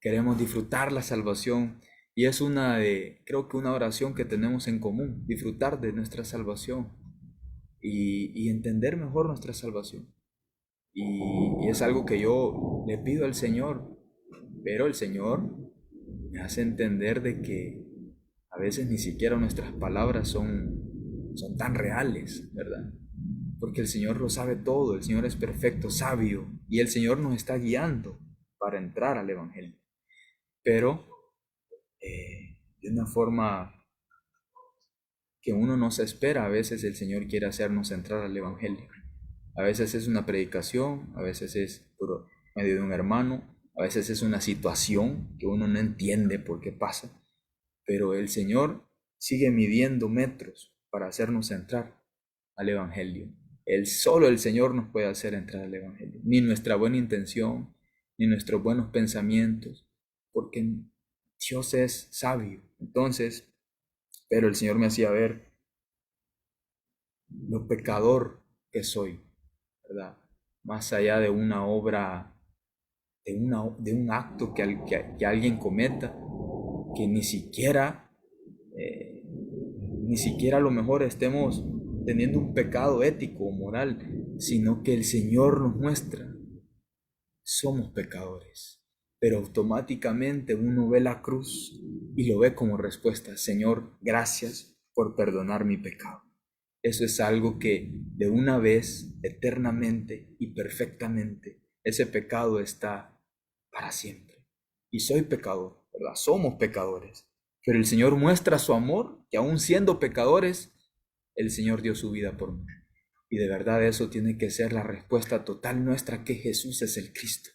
Queremos disfrutar la salvación y es creo que una oración que tenemos en común, disfrutar de nuestra salvación y entender mejor nuestra salvación. Y es algo que yo le pido al Señor, pero el Señor me hace entender de que a veces ni siquiera nuestras palabras son tan reales, ¿verdad? Porque el Señor lo sabe todo, el Señor es perfecto, sabio, y el Señor nos está guiando para entrar al Evangelio. Pero de una forma que uno no se espera, a veces el Señor quiere hacernos entrar al Evangelio. A veces es una predicación, a veces es por medio de un hermano, a veces es una situación que uno no entiende por qué pasa, pero el Señor sigue midiendo metros para hacernos entrar al Evangelio. Solo el Señor nos puede hacer entrar al Evangelio, ni nuestra buena intención, ni nuestros buenos pensamientos, porque Dios es sabio. Entonces, pero el Señor me hacía ver lo pecador que soy, ¿verdad? Más allá de una obra, de un acto que alguien cometa, que ni siquiera a lo mejor estemos teniendo un pecado ético o moral, sino que el Señor nos muestra, somos pecadores, pero automáticamente uno ve la cruz y lo ve como respuesta, Señor, gracias por perdonar mi pecado. Eso es algo que de una vez, eternamente y perfectamente, ese pecado está para siempre. Y soy pecador, ¿verdad? Somos pecadores. Pero el Señor muestra su amor, que aún siendo pecadores, el Señor dio su vida por mí. Y de verdad eso tiene que ser la respuesta total nuestra, que Jesús es el Cristo.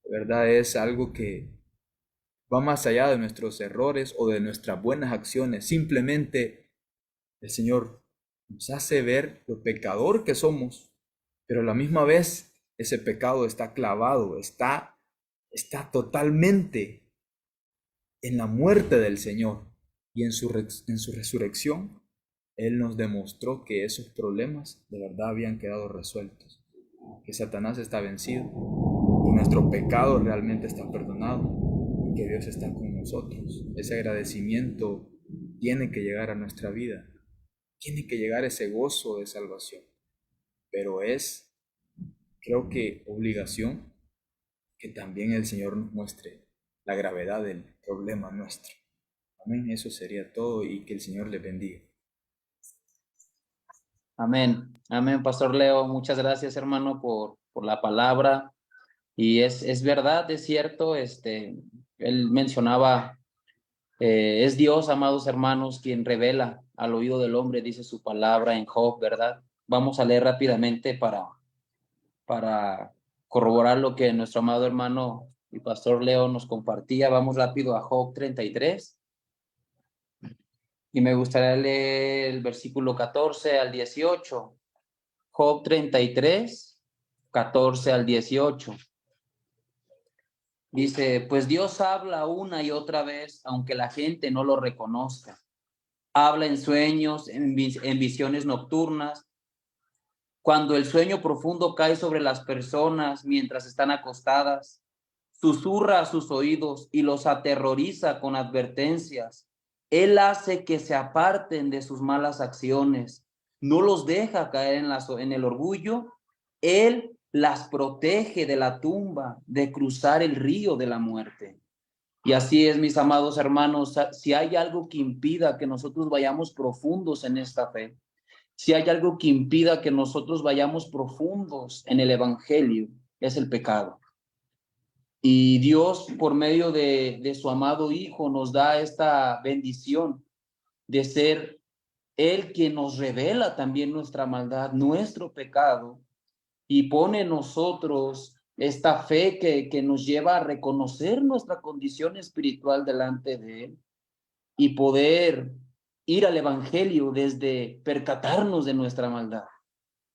De verdad es algo que va más allá de nuestros errores o de nuestras buenas acciones. Simplemente el Señor nos hace ver lo pecador que somos, pero a la misma vez ese pecado está clavado, está totalmente en la muerte del Señor, y en su resurrección Él nos demostró que esos problemas de verdad habían quedado resueltos, que Satanás está vencido, que nuestro pecado realmente está perdonado y que Dios está con nosotros. Ese agradecimiento tiene que llegar a nuestra vida, tiene que llegar ese gozo de salvación, pero creo que obligación que también el Señor nos muestre la gravedad del problema nuestro. Amén. Eso sería todo y que el Señor les bendiga. Amén. Amén, Pastor Leo. Muchas gracias, hermano, por la palabra. Y es verdad, es cierto. Él mencionaba, es Dios, amados hermanos, quien revela al oído del hombre, dice su palabra en Job, ¿verdad? Vamos a leer rápidamente para corroborar lo que nuestro amado hermano y Pastor Leo nos compartía. Vamos rápido a Job 33. Y me gustaría leer el versículo 14 al 18. Job 33, 14 al 18. Dice, pues Dios habla una y otra vez, aunque la gente no lo reconozca. Habla en sueños, en visiones nocturnas. Cuando el sueño profundo cae sobre las personas mientras están acostadas, susurra a sus oídos y los aterroriza con advertencias. Él hace que se aparten de sus malas acciones, no los deja caer en el orgullo. Él las protege de la tumba, de cruzar el río de la muerte. Y así es, mis amados hermanos, si hay algo que impida que nosotros vayamos profundos en esta fe, si hay algo que impida que nosotros vayamos profundos en el Evangelio, es el pecado. Y Dios, por medio de su amado Hijo, nos da esta bendición de ser Él quien nos revela también nuestra maldad, nuestro pecado, y pone en nosotros esta fe que nos lleva a reconocer nuestra condición espiritual delante de Él y poder ir al Evangelio desde percatarnos de nuestra maldad.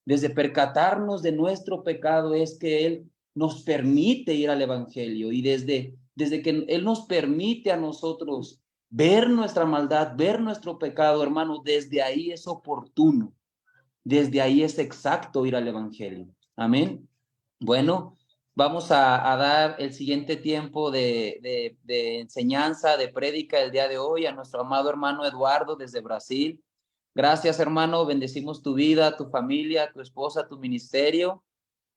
Desde percatarnos de nuestro pecado es que Él nos permite ir al Evangelio, y desde desde que Él nos permite a nosotros ver nuestra maldad, ver nuestro pecado, hermano, desde ahí es oportuno, desde ahí es exacto ir al Evangelio. Amén. Bueno, vamos a dar el siguiente tiempo de enseñanza, de prédica el día de hoy a nuestro amado hermano Eduardo desde Brasil. Gracias, hermano, bendecimos tu vida, tu familia, tu esposa, tu ministerio.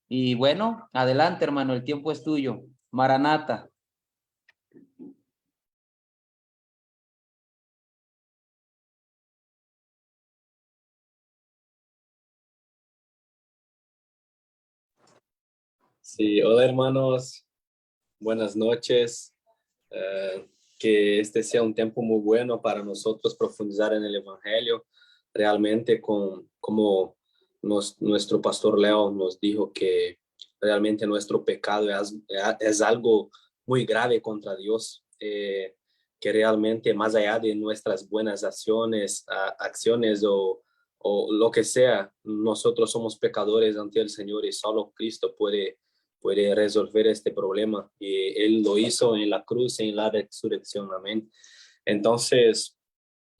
Y bueno, adelante, hermano, el tiempo es tuyo. Maranata. Sí, hola hermanos, buenas noches. Que este sea un tiempo muy bueno para nosotros profundizar en el Evangelio. Realmente como nuestro pastor Leo nos dijo que realmente nuestro pecado es algo muy grave contra Dios. Que realmente más allá de nuestras buenas acciones o lo que sea, nosotros somos pecadores ante el Señor y solo Cristo puede resolver este problema. Y Él lo hizo en la cruz y en la resurrección. Amén. Entonces,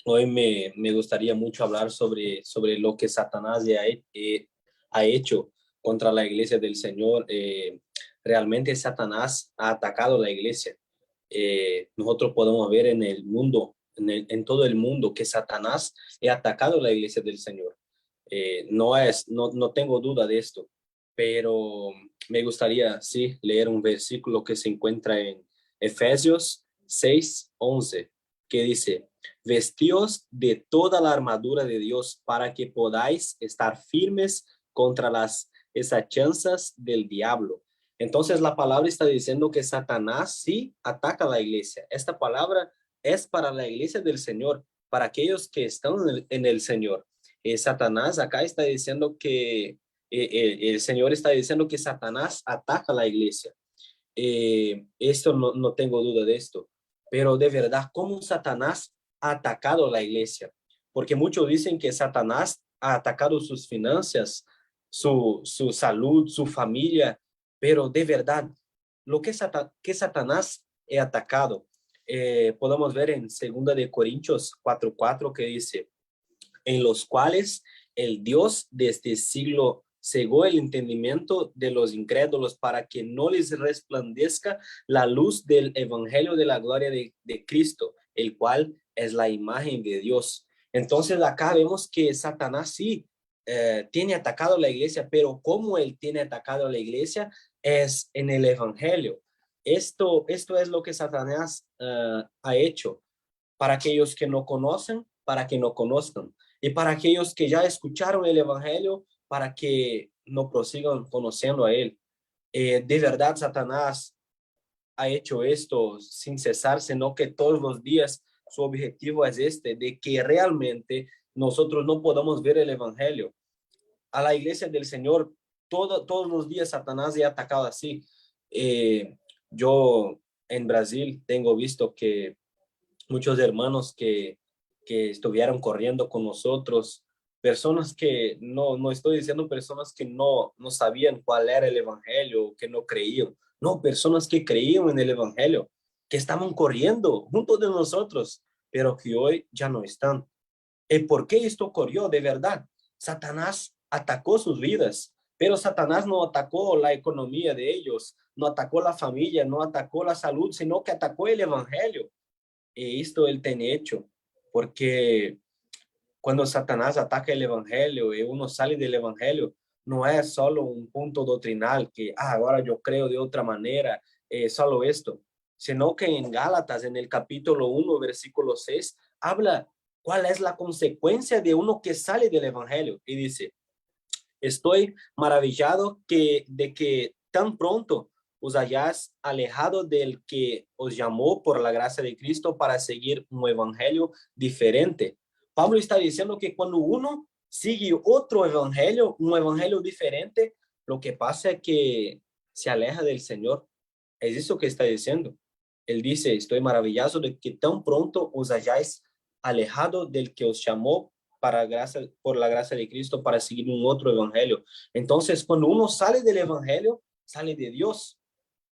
hoy me gustaría mucho hablar sobre lo que Satanás ha hecho contra la iglesia del Señor. Realmente Satanás ha atacado la iglesia. Nosotros podemos ver en el mundo, en todo el mundo, que Satanás ha atacado la iglesia del Señor. No tengo duda de esto, pero me gustaría, sí, leer un versículo que se encuentra en Efesios 6:11, que dice: vestíos de toda la armadura de Dios para que podáis estar firmes contra las acechanzas del diablo. Entonces la palabra está diciendo que Satanás sí ataca a la iglesia. Esta palabra es para la iglesia del Señor, para aquellos que están en el Señor. Satanás acá está diciendo que el Señor está diciendo que Satanás ataca a la iglesia. Esto no tengo duda de esto, pero de verdad, ¿cómo Satanás ha atacado a la iglesia? Porque muchos dicen que Satanás ha atacado sus finanzas, su salud, su familia, pero de verdad, lo que Satanás ha atacado, podemos ver en 2 de Corintios 4:4 que dice: en los cuales el Dios de este siglo cegó el entendimiento de los incrédulos para que no les resplandezca la luz del evangelio de la gloria de Cristo, el cual es la imagen de Dios. Entonces acá vemos que Satanás sí tiene atacado a la iglesia, pero cómo él tiene atacado a la iglesia es en el evangelio. Esto es lo que Satanás ha hecho para aquellos que no conocen, para que no conozcan. Y para aquellos que ya escucharon el evangelio, para que no prosigan conociendo a él. De verdad, Satanás ha hecho esto sin cesar, sino que todos los días su objetivo es de que realmente nosotros no podamos ver el evangelio. A la iglesia del Señor, todos los días Satanás ha atacado así. Yo en Brasil tengo visto que muchos hermanos que estuvieron corriendo con nosotros, personas que no estoy diciendo personas que no sabían cuál era el evangelio, que no creían, no, personas que creían en el evangelio, que estaban corriendo junto de nosotros, pero que hoy ya no están. ¿Y por qué esto ocurrió? De verdad, Satanás atacó sus vidas, pero Satanás no atacó la economía de ellos, no atacó la familia, no atacó la salud, sino que atacó el evangelio. Y esto él tiene hecho, porque cuando Satanás ataca el evangelio y uno sale del evangelio, no es solo un punto doctrinal que ahora yo creo de otra manera, solo esto, sino que en Gálatas, en el capítulo 1, versículo 6, habla cuál es la consecuencia de uno que sale del evangelio. Y dice: estoy maravillado de que tan pronto os hayáis alejado del que os llamó por la gracia de Cristo para seguir un evangelio diferente. Pablo está diciendo que cuando uno sigue otro evangelio, un evangelio diferente, lo que pasa es que se aleja del Señor. Es eso que está diciendo. Él dice: estoy maravillado de que tan pronto os hayáis alejado del que os llamó por la gracia de Cristo para seguir un otro evangelio. Entonces, cuando uno sale del evangelio, sale de Dios.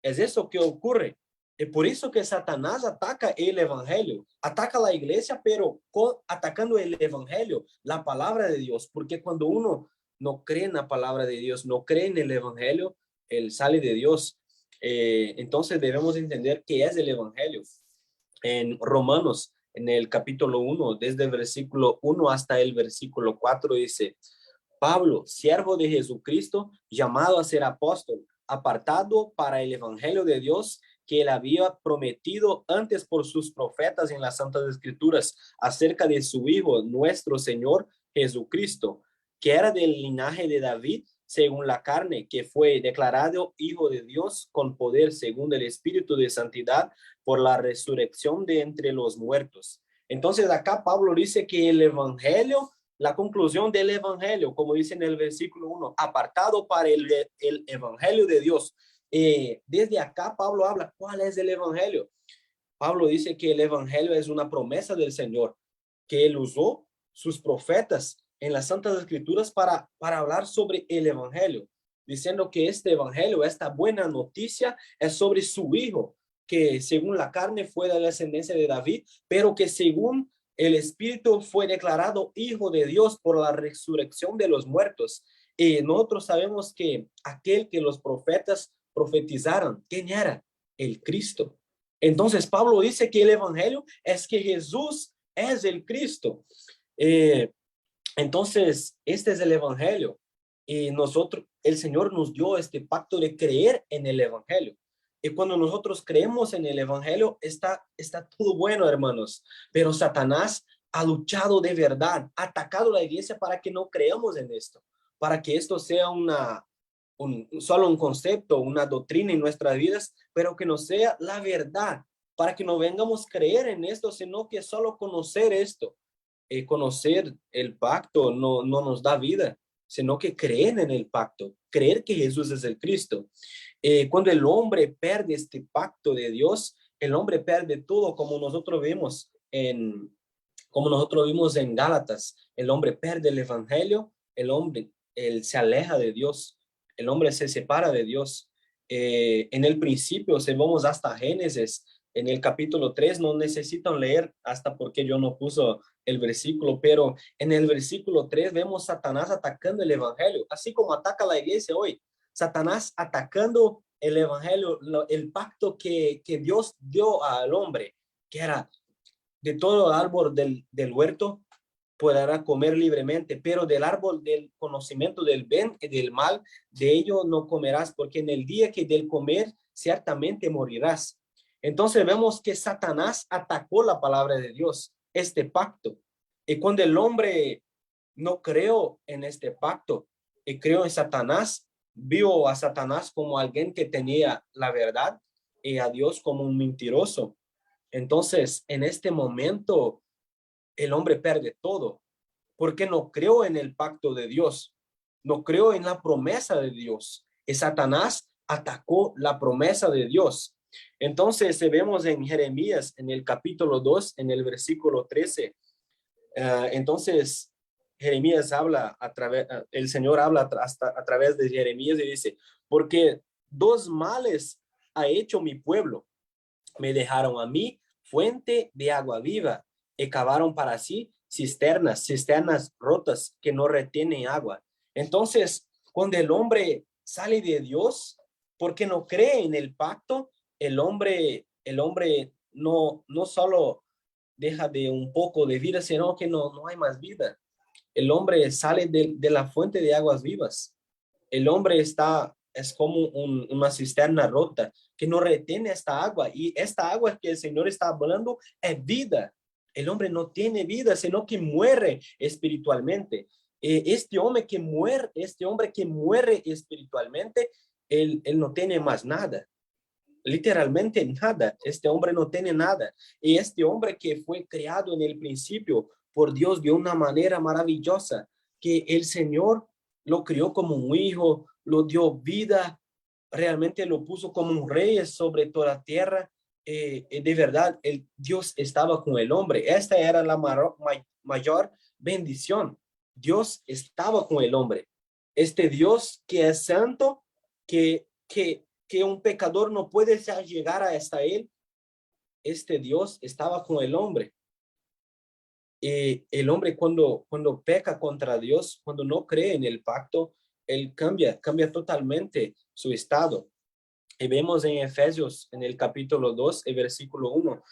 Es eso que ocurre. por eso que Satanás ataca el evangelio, ataca la iglesia, pero atacando el evangelio, la palabra de Dios, porque cuando uno no cree en la palabra de Dios, no cree en el evangelio, él sale de Dios. Entonces debemos entender qué es el evangelio. En Romanos, en el capítulo 1, desde el versículo 1 hasta el versículo 4, dice: Pablo, siervo de Jesucristo, llamado a ser apóstol, apartado para el evangelio de Dios, que él había prometido antes por sus profetas en las Santas Escrituras acerca de su Hijo, nuestro Señor Jesucristo, que era del linaje de David, según la carne, que fue declarado Hijo de Dios con poder según el Espíritu de Santidad por la resurrección de entre los muertos. Entonces acá Pablo dice que el evangelio, la conclusión del evangelio, como dice en el versículo 1, apartado para el evangelio de Dios. Desde acá Pablo habla, ¿cuál es el evangelio? Pablo dice que el evangelio es una promesa del Señor, que él usó sus profetas en las Santas Escrituras para hablar sobre el evangelio, diciendo que este evangelio, esta buena noticia, es sobre su Hijo, que según la carne fue de la descendencia de David, pero que según el Espíritu fue declarado Hijo de Dios por la resurrección de los muertos. Y nosotros sabemos que aquel que los profetas profetizaron, ¿quién era? El Cristo. Entonces Pablo dice que el evangelio es que Jesús es el Cristo. Entonces, este es el evangelio. Y nosotros, el Señor nos dio este pacto de creer en el evangelio. Y cuando nosotros creemos en el evangelio, está todo bueno, hermanos. Pero Satanás ha luchado de verdad, ha atacado a la iglesia para que no creamos en esto, para que esto sea solo un concepto, una doctrina en nuestras vidas, pero que no sea la verdad, para que no vengamos a creer en esto, sino que solo conocer esto. Conocer el pacto no nos da vida, sino que creer en el pacto, creer que Jesús es el Cristo. Cuando el hombre pierde este pacto de Dios, el hombre pierde todo, como nosotros vimos en Gálatas. El hombre pierde el evangelio, él se aleja de Dios, el hombre se separa de Dios. En el principio, si vamos hasta Génesis, en el capítulo 3, no necesitan leer hasta porque yo no puso el versículo, pero en el versículo 3 vemos Satanás atacando el evangelio, así como ataca la iglesia hoy. Satanás atacando el evangelio, el pacto que Dios dio al hombre, que era de todo árbol del huerto podrá comer libremente, pero del árbol del conocimiento del bien y del mal, de ello no comerás, porque en el día que del comer ciertamente morirás. Entonces vemos que Satanás atacó la palabra de Dios, este pacto. Y cuando el hombre no creó en este pacto y creó en Satanás, vio a Satanás como alguien que tenía la verdad y a Dios como un mentiroso. Entonces, en este momento, el hombre pierde todo, porque no creó en el pacto de Dios, no creó en la promesa de Dios. Y Satanás atacó la promesa de Dios. Entonces, vemos en Jeremías, en el capítulo 2, en el versículo 13. Entonces, Jeremías habla el Señor habla a través de Jeremías y dice: porque dos males ha hecho mi pueblo. Me dejaron a mí fuente de agua viva y cavaron para sí cisternas rotas que no retienen agua. Entonces, cuando el hombre sale de Dios, porque no cree en el pacto, el hombre no solo deja de un poco de vida, sino que no hay más vida. El hombre sale de la fuente de aguas vivas. El hombre es como una cisterna rota que no retiene esta agua, y esta agua que el Señor está hablando es vida. El hombre no tiene vida, sino que muere espiritualmente. Este hombre que muere espiritualmente, él no tiene más nada. Literalmente nada. Este hombre no tiene nada. Y este hombre que fue creado en el principio por Dios de una manera maravillosa, que el Señor lo crió como un hijo, lo dio vida, realmente lo puso como un rey sobre toda la tierra. De verdad, Dios estaba con el hombre. Esta era la mayor bendición. Dios estaba con el hombre. Este Dios que es santo, que que un pecador no puede llegar hasta él, este Dios estaba con el hombre. Y el hombre cuando peca contra Dios, cuando no cree en el pacto, él cambia totalmente su estado. Y vemos en Efesios, en el capítulo 2, el versículo 1,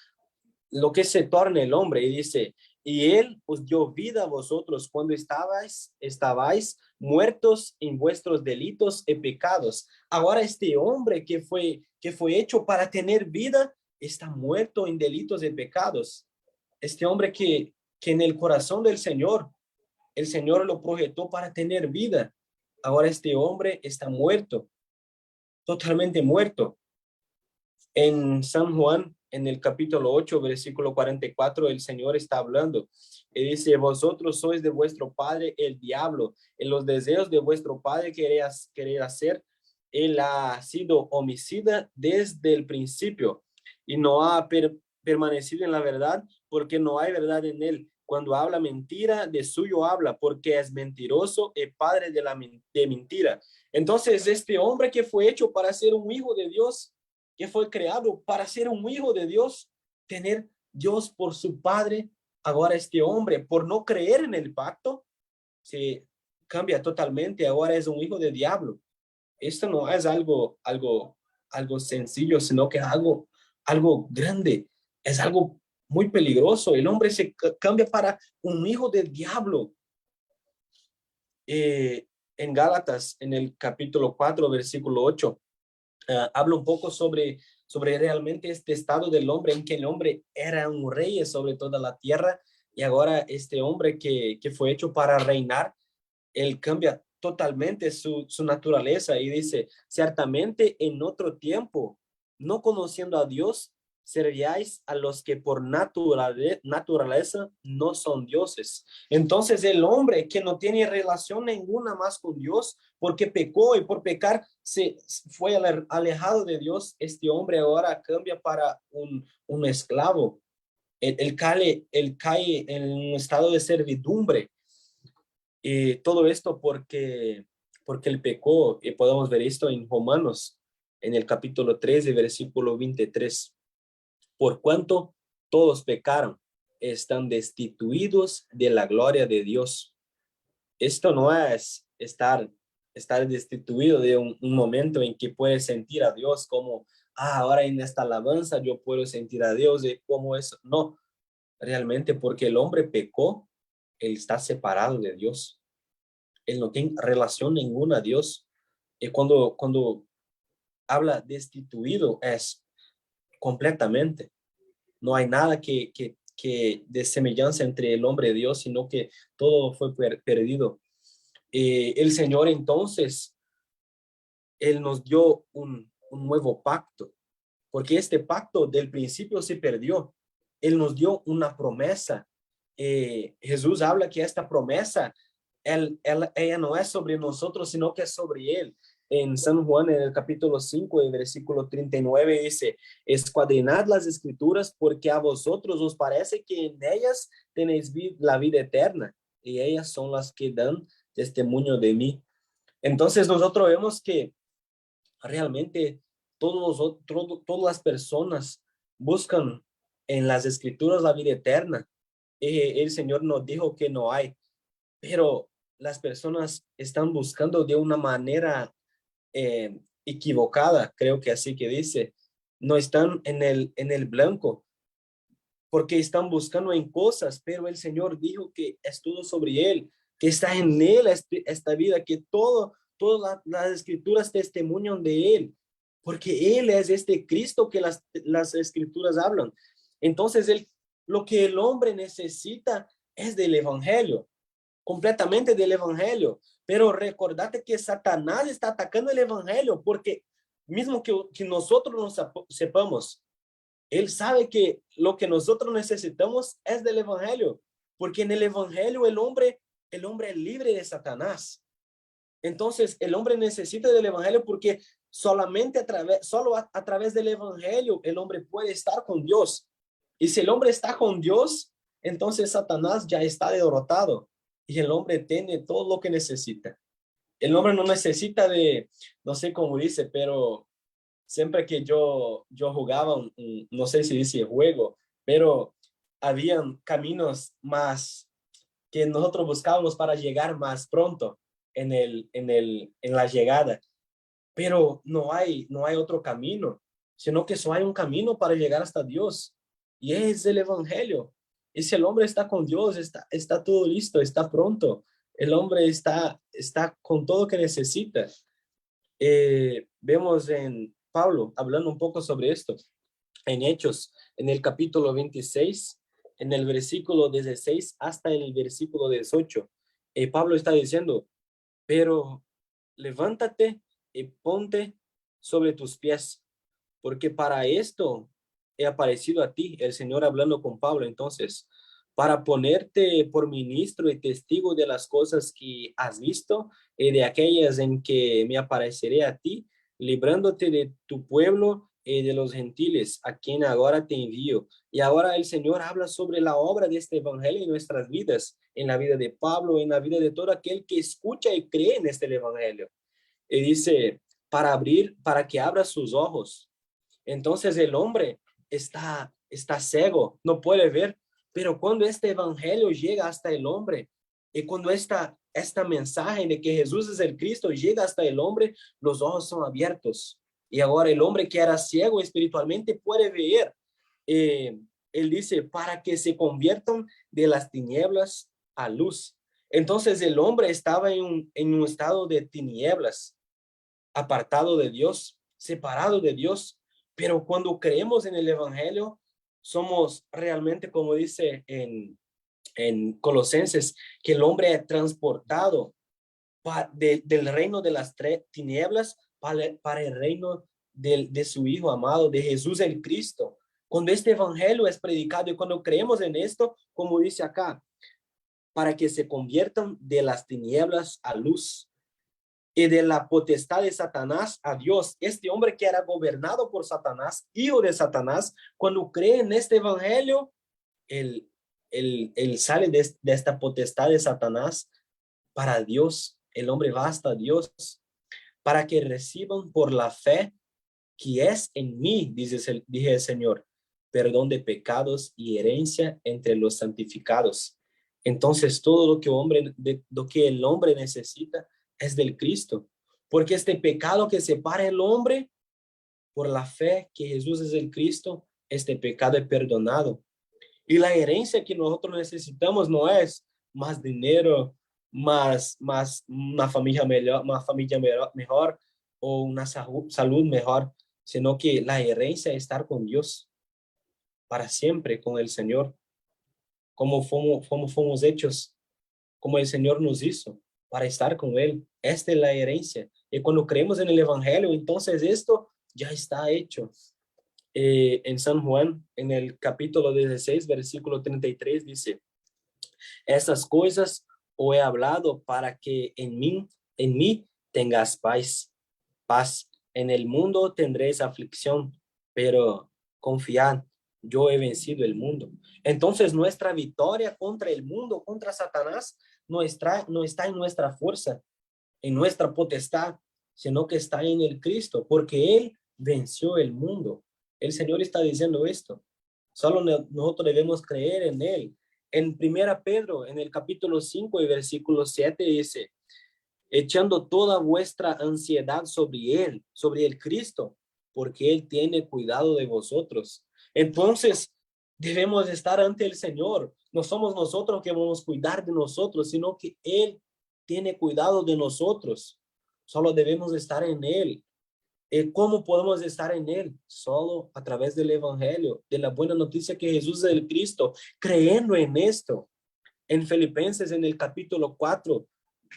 lo que se torna el hombre, y dice, y él os dio vida a vosotros cuando estabais muertos en vuestros delitos y pecados. Ahora este hombre que fue hecho para tener vida, está muerto en delitos y pecados. Este hombre que en el corazón del Señor, el Señor lo proyectó para tener vida. Ahora este hombre está muerto, totalmente muerto. En San Juan, en el capítulo 8, versículo 44, el Señor está hablando y dice, vosotros sois de vuestro padre el diablo, en los deseos de vuestro padre querer hacer. Él ha sido homicida desde el principio y no ha permanecido en la verdad, porque no hay verdad en él. Cuando habla mentira, de suyo habla, porque es mentiroso y padre de mentira. Entonces, este hombre que fue hecho para ser un hijo de Dios, que fue creado para ser un hijo de Dios, tener Dios por su padre, ahora este hombre, por no creer en el pacto, se cambia totalmente, ahora es un hijo del diablo. Esto no es algo sencillo, sino que es algo grande, es algo muy peligroso. El hombre se cambia para un hijo del diablo. En Gálatas, en el capítulo 4, versículo 8, habla un poco sobre realmente este estado del hombre, en que el hombre era un rey sobre toda la tierra, y ahora este hombre que fue hecho para reinar, él cambia totalmente su naturaleza y dice, ciertamente en otro tiempo, no conociendo a Dios, servíais a los que por naturaleza no son dioses. Entonces el hombre que no tiene relación ninguna más con Dios, porque pecó y por pecar se fue alejado de Dios, este hombre ahora cambia para un esclavo. Él cae en un estado de servidumbre. Y todo esto porque él pecó, y podemos ver esto en Romanos, en el capítulo 13, versículo 23. Por cuanto todos pecaron, están destituidos de la gloria de Dios. Esto no es estar destituido de un momento en que puedes sentir a Dios como, ahora en esta alabanza yo puedo sentir a Dios, y como eso. No, realmente porque el hombre pecó, él está separado de Dios. Él no tiene relación ninguna a Dios. Y cuando habla destituido es completamente. No hay nada que de semejanza entre el hombre y Dios, sino que todo fue perdido. El Señor entonces, Él nos dio un nuevo pacto, porque este pacto del principio se perdió. Él nos dio una promesa. Jesús habla que esta promesa, ella no es sobre nosotros, sino que es sobre Él. En San Juan, en el capítulo 5, el versículo 39, dice, escuadrinad las escrituras, porque a vosotros os parece que en ellas tenéis la vida eterna, y ellas son las que dan testimonio de mí. Entonces nosotros vemos que realmente todas las personas buscan en las escrituras la vida eterna. El Señor nos dijo que no hay, pero las personas están buscando de una manera equivocada, creo que así que dice, no están en el blanco, porque están buscando en cosas, pero el Señor dijo que es todo sobre Él, que está en Él esta vida, que todas las escrituras testimonian de Él, porque Él es este Cristo que las escrituras hablan. Entonces lo que el hombre necesita es del evangelio, completamente del evangelio. Pero recordate que Satanás está atacando el evangelio, porque mismo que nosotros no sepamos, él sabe que lo que nosotros necesitamos es del evangelio, porque en el evangelio el hombre es libre de Satanás. Entonces el hombre necesita del evangelio, porque solamente a través del evangelio el hombre puede estar con Dios. Y si el hombre está con Dios, entonces Satanás ya está derrotado y el hombre tiene todo lo que necesita. El hombre no necesita de, no sé cómo dice, pero siempre que yo jugaba, no sé si dice juego, pero habían caminos más que nosotros buscábamos para llegar más pronto en la llegada. Pero no hay otro camino, sino que solo hay un camino para llegar hasta Dios, y es el evangelio. Y si el hombre está con Dios, está todo listo, está pronto. El hombre está con todo que necesita. Vemos en Pablo hablando un poco sobre esto, en Hechos, en el capítulo 26, en el versículo 16 hasta el versículo 18. Pablo está diciendo, pero levántate y ponte sobre tus pies, porque para esto he aparecido a ti, el Señor hablando con Pablo entonces, para ponerte por ministro y testigo de las cosas que has visto y de aquellas en que me apareceré a ti, librándote de tu pueblo y de los gentiles, a quien ahora te envío. Y ahora el Señor habla sobre la obra de este evangelio en nuestras vidas, en la vida de Pablo, en la vida de todo aquel que escucha y cree en este evangelio. Y dice, para que abra sus ojos. Entonces el hombre está ciego, no puede ver, pero cuando este evangelio llega hasta el hombre, y cuando esta mensaje de que Jesús es el Cristo llega hasta el hombre, los ojos son abiertos. Y ahora el hombre que era ciego espiritualmente puede ver. Él dice, para que se conviertan de las tinieblas a luz. Entonces el hombre estaba en un estado de tinieblas, apartado de Dios, separado de Dios. Pero cuando creemos en el evangelio, somos realmente, como dice en Colosenses, que el hombre es transportado del reino de las tinieblas para el reino de su Hijo amado, de Jesús el Cristo. Cuando este evangelio es predicado y cuando creemos en esto, como dice acá, para que se conviertan de las tinieblas a luz y de la potestad de Satanás a Dios. Este hombre que era gobernado por Satanás, hijo de Satanás, cuando cree en este evangelio, él sale de esta potestad de Satanás para Dios. El hombre va hasta Dios para que reciban por la fe que es en mí, dije el Señor, perdón de pecados y herencia entre los santificados. Entonces todo lo que el hombre necesita es del Cristo, porque este pecado que separa el hombre, por la fe que Jesús es el Cristo, este pecado es perdonado. Y la herencia que nosotros necesitamos no es más dinero, más una familia mejor o una salud mejor, sino que la herencia es estar con Dios para siempre, con el Señor, como fuimos hechos, como el Señor nos hizo, para estar con Él. Esta es la herencia. Y cuando creemos en el evangelio, entonces esto ya está hecho. En San Juan, en el capítulo 16, versículo 33, dice, esas cosas os he hablado para que en mí tengas paz. En el mundo tendréis aflicción, pero confiad, yo he vencido el mundo. Entonces nuestra victoria contra el mundo, contra Satanás, no está en nuestra fuerza, en nuestra potestad, sino que está en el Cristo, porque Él venció el mundo. El Señor está diciendo esto. Solo nosotros debemos creer en Él. En 1 Pedro, en el capítulo 5 y versículo 7 dice, echando toda vuestra ansiedad sobre Él, sobre el Cristo, porque Él tiene cuidado de vosotros. Entonces, debemos estar ante el Señor. No somos nosotros que vamos a cuidar de nosotros, sino que Él tiene cuidado de nosotros. Solo debemos estar en Él. ¿Cómo podemos estar en Él? Solo a través del evangelio, de la buena noticia que Jesús es el Cristo, creyendo en esto. En Filipenses, en el capítulo 4,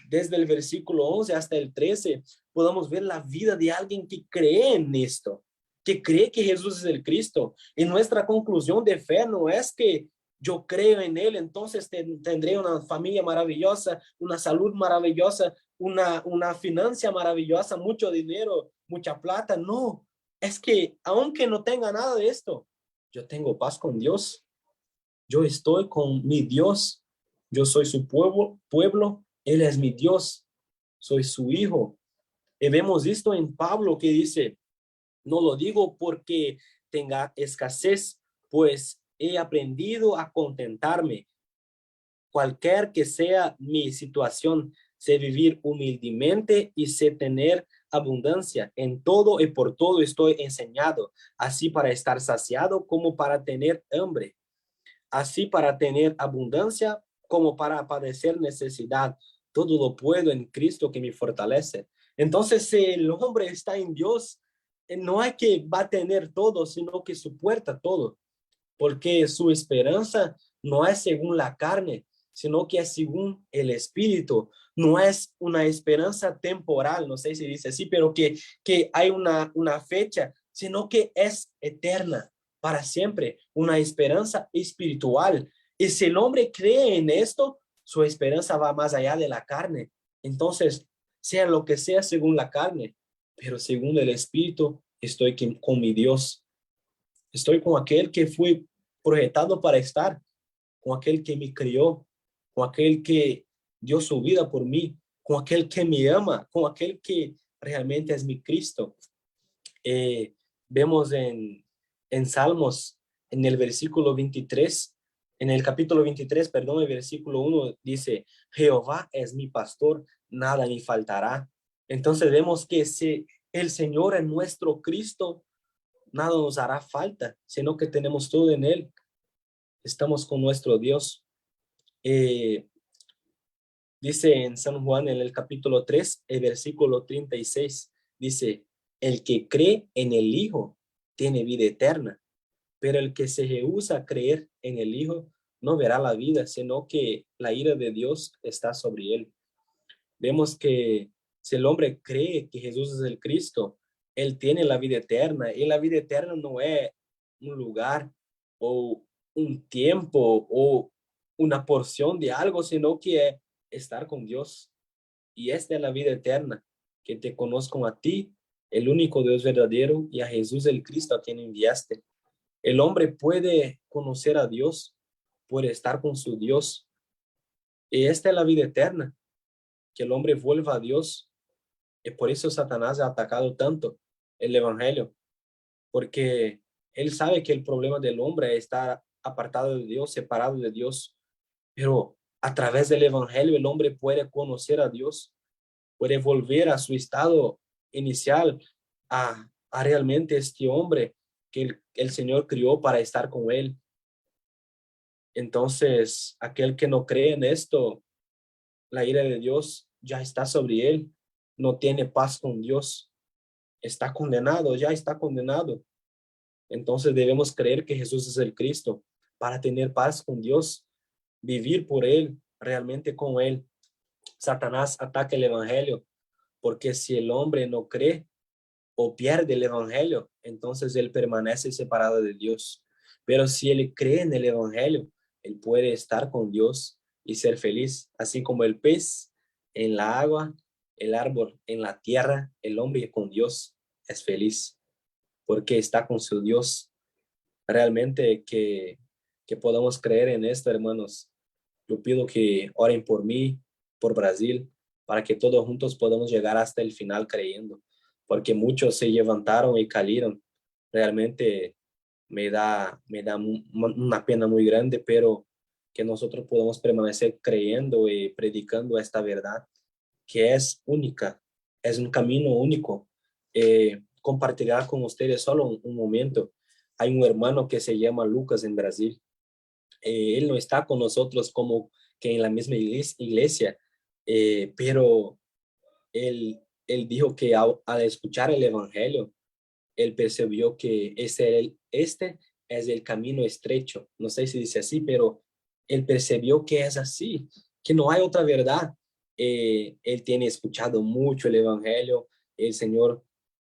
desde el versículo 11 hasta el 13, podemos ver la vida de alguien que cree en esto, que cree que Jesús es el Cristo. Y nuestra conclusión de fe no es que yo creo en Él, entonces tendré una familia maravillosa, una salud maravillosa, una financia maravillosa, mucho dinero, mucha plata. No, es que aunque no tenga nada de esto, yo tengo paz con Dios. Yo estoy con mi Dios. Yo soy su pueblo. Él es mi Dios. Soy su hijo. Y vemos esto en Pablo que dice, No lo digo porque tenga escasez, pues he aprendido a contentarme. Cualquier que sea mi situación, sé vivir humildemente y sé tener abundancia. En todo y por todo estoy enseñado, así para estar saciado como para tener hambre, así para tener abundancia como para padecer necesidad. Todo lo puedo en Cristo que me fortalece. Entonces, si el hombre está en Dios, no hay que va a tener todo, sino que soporta todo, porque su esperanza no es según la carne, sino que es según el Espíritu. No es una esperanza temporal, no sé si dice así, pero que hay una fecha, sino que es eterna, para siempre, una esperanza espiritual. Y si el hombre cree en esto, su esperanza va más allá de la carne. Entonces, sea lo que sea según la carne, pero según el Espíritu, estoy con mi Dios. Estoy con aquel que fue proyectado para estar, con aquel que me crió, con aquel que dio su vida por mí, con aquel que me ama, con aquel que realmente es mi Cristo. Vemos en Salmos, en el versículo 23, en el capítulo 23, perdón, el versículo 1 dice, Jehová es mi pastor, nada me faltará. Entonces vemos que si el Señor es nuestro Cristo, nada nos hará falta, sino que tenemos todo en Él. Estamos con nuestro Dios. Dice en San Juan, en el capítulo 3, el versículo 36, dice, el que cree en el Hijo tiene vida eterna, pero el que se rehúsa a creer en el Hijo no verá la vida, sino que la ira de Dios está sobre él. Vemos que si el hombre cree que Jesús es el Cristo, él tiene la vida eterna, y la vida eterna no es un lugar o un tiempo o una porción de algo, sino que es estar con Dios. Y esta es la vida eterna, que te conozcan a ti, el único Dios verdadero, y a Jesús el Cristo a quien enviaste. El hombre puede conocer a Dios, puede estar con su Dios. Y esta es la vida eterna, que el hombre vuelva a Dios. Y por eso Satanás ha atacado tanto el evangelio, porque él sabe que el problema del hombre está apartado de Dios, separado de Dios. Pero a través del evangelio el hombre puede conocer a Dios, puede volver a su estado inicial, a realmente este hombre que el Señor crió para estar con él. Entonces, aquel que no cree en esto, la ira de Dios ya está sobre él, no tiene paz con Dios, está condenado, ya está condenado. Entonces debemos creer que Jesús es el Cristo para tener paz con Dios, vivir por él, realmente con él. Satanás ataca el evangelio, porque si el hombre no cree o pierde el evangelio, entonces él permanece separado de Dios. Pero si él cree en el evangelio, él puede estar con Dios y ser feliz, así como el pez en la agua, el árbol en la tierra, el hombre con Dios es feliz porque está con su Dios. Realmente que podamos creer en esto, hermanos. Yo pido que oren por mí, por Brasil, para que todos juntos podamos llegar hasta el final creyendo, porque muchos se levantaron y cayeron. Realmente me da una pena muy grande, pero que nosotros podamos permanecer creyendo y predicando esta verdad, que es única, es un camino único. Compartirá con ustedes solo un momento. Hay un hermano que se llama Lucas en Brasil. Él no está con nosotros como que en la misma iglesia, pero él dijo que al escuchar el evangelio, él percibió que este es el camino estrecho. No sé si dice así, pero él percibió que es así, que no hay otra verdad. Él tiene escuchado mucho el evangelio, el Señor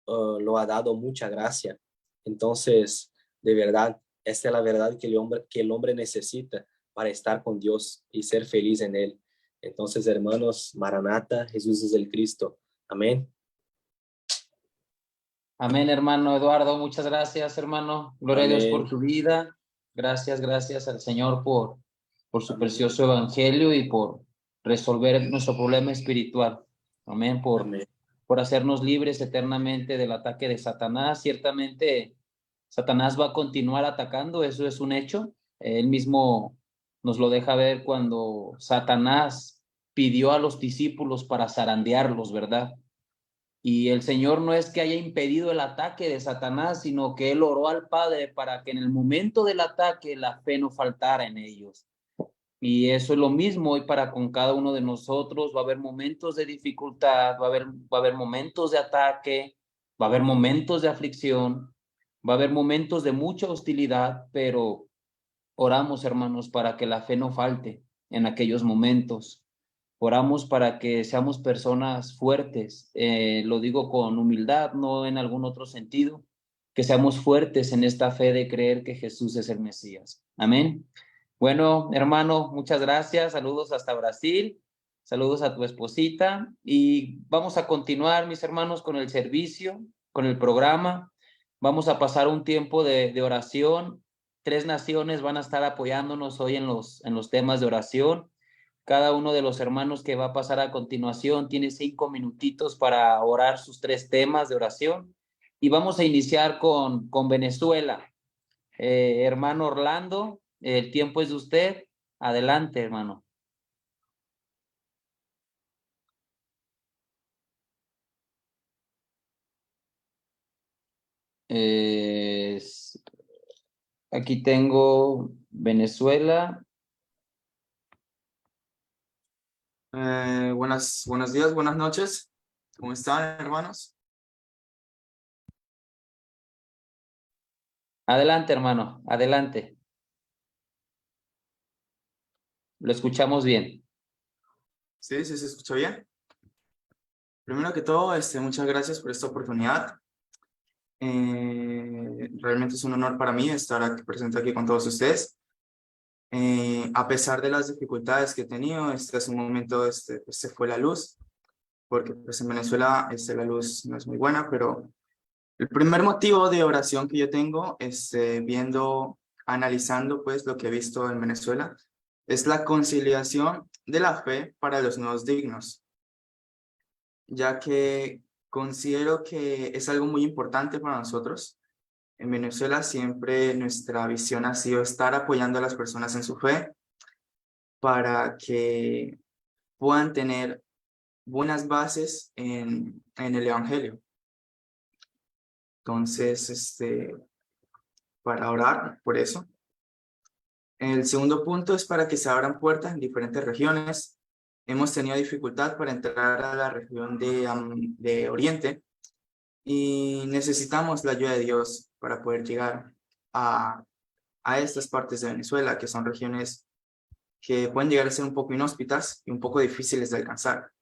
lo ha dado mucha gracia. Entonces, de verdad, esta es la verdad que el hombre necesita para estar con Dios y ser feliz en él. Entonces, hermanos, Maranata, Jesús es el Cristo. Amén. Amén, hermano Eduardo. Muchas gracias, hermano. Gloria Amén. a Dios por tu vida. Gracias al Señor por su precioso evangelio y por resolver nuestro problema espiritual. Amén. Por por hacernos libres eternamente del ataque de Satanás. Ciertamente, Satanás va a continuar atacando, eso es un hecho. Él mismo nos lo deja ver cuando Satanás pidió a los discípulos para zarandearlos, ¿verdad? Y el Señor no es que haya impedido el ataque de Satanás, sino que Él oró al Padre para que en el momento del ataque la fe no faltara en ellos. Y eso es lo mismo hoy para con cada uno de nosotros. Va a haber momentos de dificultad, va a haber momentos de ataque, va a haber momentos de aflicción, va a haber momentos de mucha hostilidad, pero oramos, hermanos, para que la fe no falte en aquellos momentos. Oramos para que seamos personas fuertes, lo digo con humildad, no en algún otro sentido, que seamos fuertes en esta fe de creer que Jesús es el Mesías. Amén. Bueno, hermano, muchas gracias. Saludos hasta Brasil. Saludos a tu esposita. Y vamos a continuar, mis hermanos, con el servicio, con el programa. Vamos a pasar un tiempo de oración. 3 naciones van a estar apoyándonos hoy en los temas de oración. Cada uno de los hermanos que va a pasar a continuación tiene 5 minutitos para orar sus 3 temas de oración. Y vamos a iniciar con Venezuela. Hermano Orlando, el tiempo es de usted. Adelante, hermano. Aquí tengo Venezuela. Buenos días, buenas noches. ¿Cómo están, hermanos? Adelante, hermano, adelante. Lo escuchamos bien. Sí, se escucha bien. Primero que todo, muchas gracias por esta oportunidad. Realmente es un honor para mí estar aquí, presente aquí con todos ustedes. A pesar de las dificultades que he tenido, este es un momento, pues, se fue la luz, porque pues en Venezuela la luz no es muy buena, pero el primer motivo de oración que yo tengo, analizando pues lo que he visto en Venezuela, es la conciliación de la fe para los nuevos dignos, ya que considero que es algo muy importante para nosotros. En Venezuela siempre nuestra visión ha sido estar apoyando a las personas en su fe para que puedan tener buenas bases en el Evangelio. Entonces, para orar por eso. El segundo punto es para que se abran puertas en diferentes regiones. Hemos tenido dificultad para entrar a la región de Oriente y necesitamos la ayuda de Dios para poder llegar a estas partes de Venezuela, que son regiones que pueden llegar a ser un poco inhóspitas y un poco difíciles de alcanzar.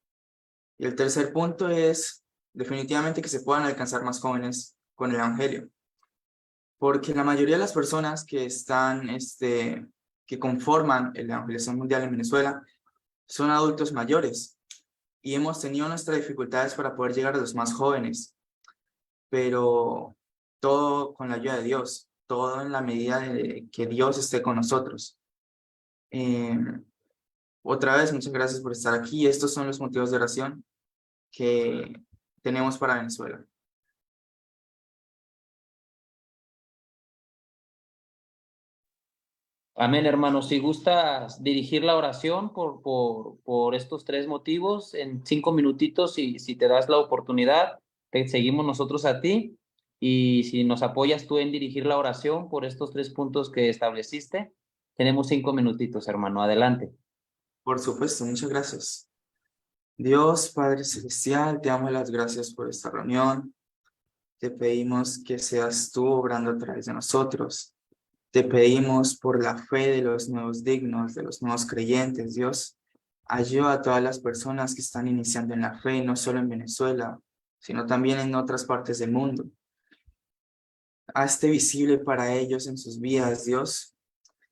Y el tercer punto es definitivamente que se puedan alcanzar más jóvenes con el Evangelio. Porque la mayoría de las personas que están, que conforman la evangelización mundial en Venezuela son adultos mayores y hemos tenido nuestras dificultades para poder llegar a los más jóvenes, pero todo con la ayuda de Dios, todo en la medida de que Dios esté con nosotros. Otra vez, muchas gracias por estar aquí. Estos son los motivos de oración que tenemos para Venezuela. Amén, hermano. Si gustas dirigir la oración por estos 3 motivos en 5 minutitos, si te das la oportunidad, te seguimos nosotros a ti. Y si nos apoyas tú en dirigir la oración por estos 3 puntos que estableciste, tenemos 5 minutitos, hermano. Adelante. Por supuesto, muchas gracias. Dios, Padre Celestial, te damos las gracias por esta reunión. Te pedimos que seas tú obrando a través de nosotros. Te pedimos por la fe de los nuevos dignos, de los nuevos creyentes, Dios. Ayuda a todas las personas que están iniciando en la fe, no solo en Venezuela, sino también en otras partes del mundo. Hazte visible para ellos en sus vidas, Dios,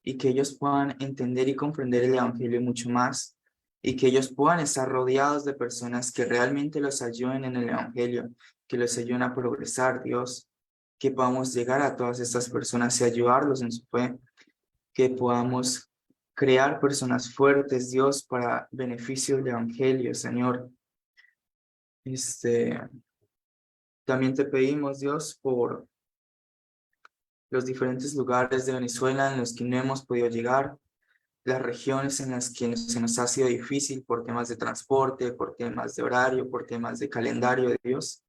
y que ellos puedan entender y comprender el Evangelio mucho más, y que ellos puedan estar rodeados de personas que realmente los ayuden en el Evangelio, que los ayuden a progresar, Dios. Que podamos llegar a todas estas personas y ayudarlos en su fe, que podamos crear personas fuertes, Dios, para beneficio del Evangelio, Señor. También te pedimos, Dios, por los diferentes lugares de Venezuela en los que no hemos podido llegar, las regiones en las que se nos ha sido difícil por temas de transporte, por temas de horario, por temas de calendario de Dios.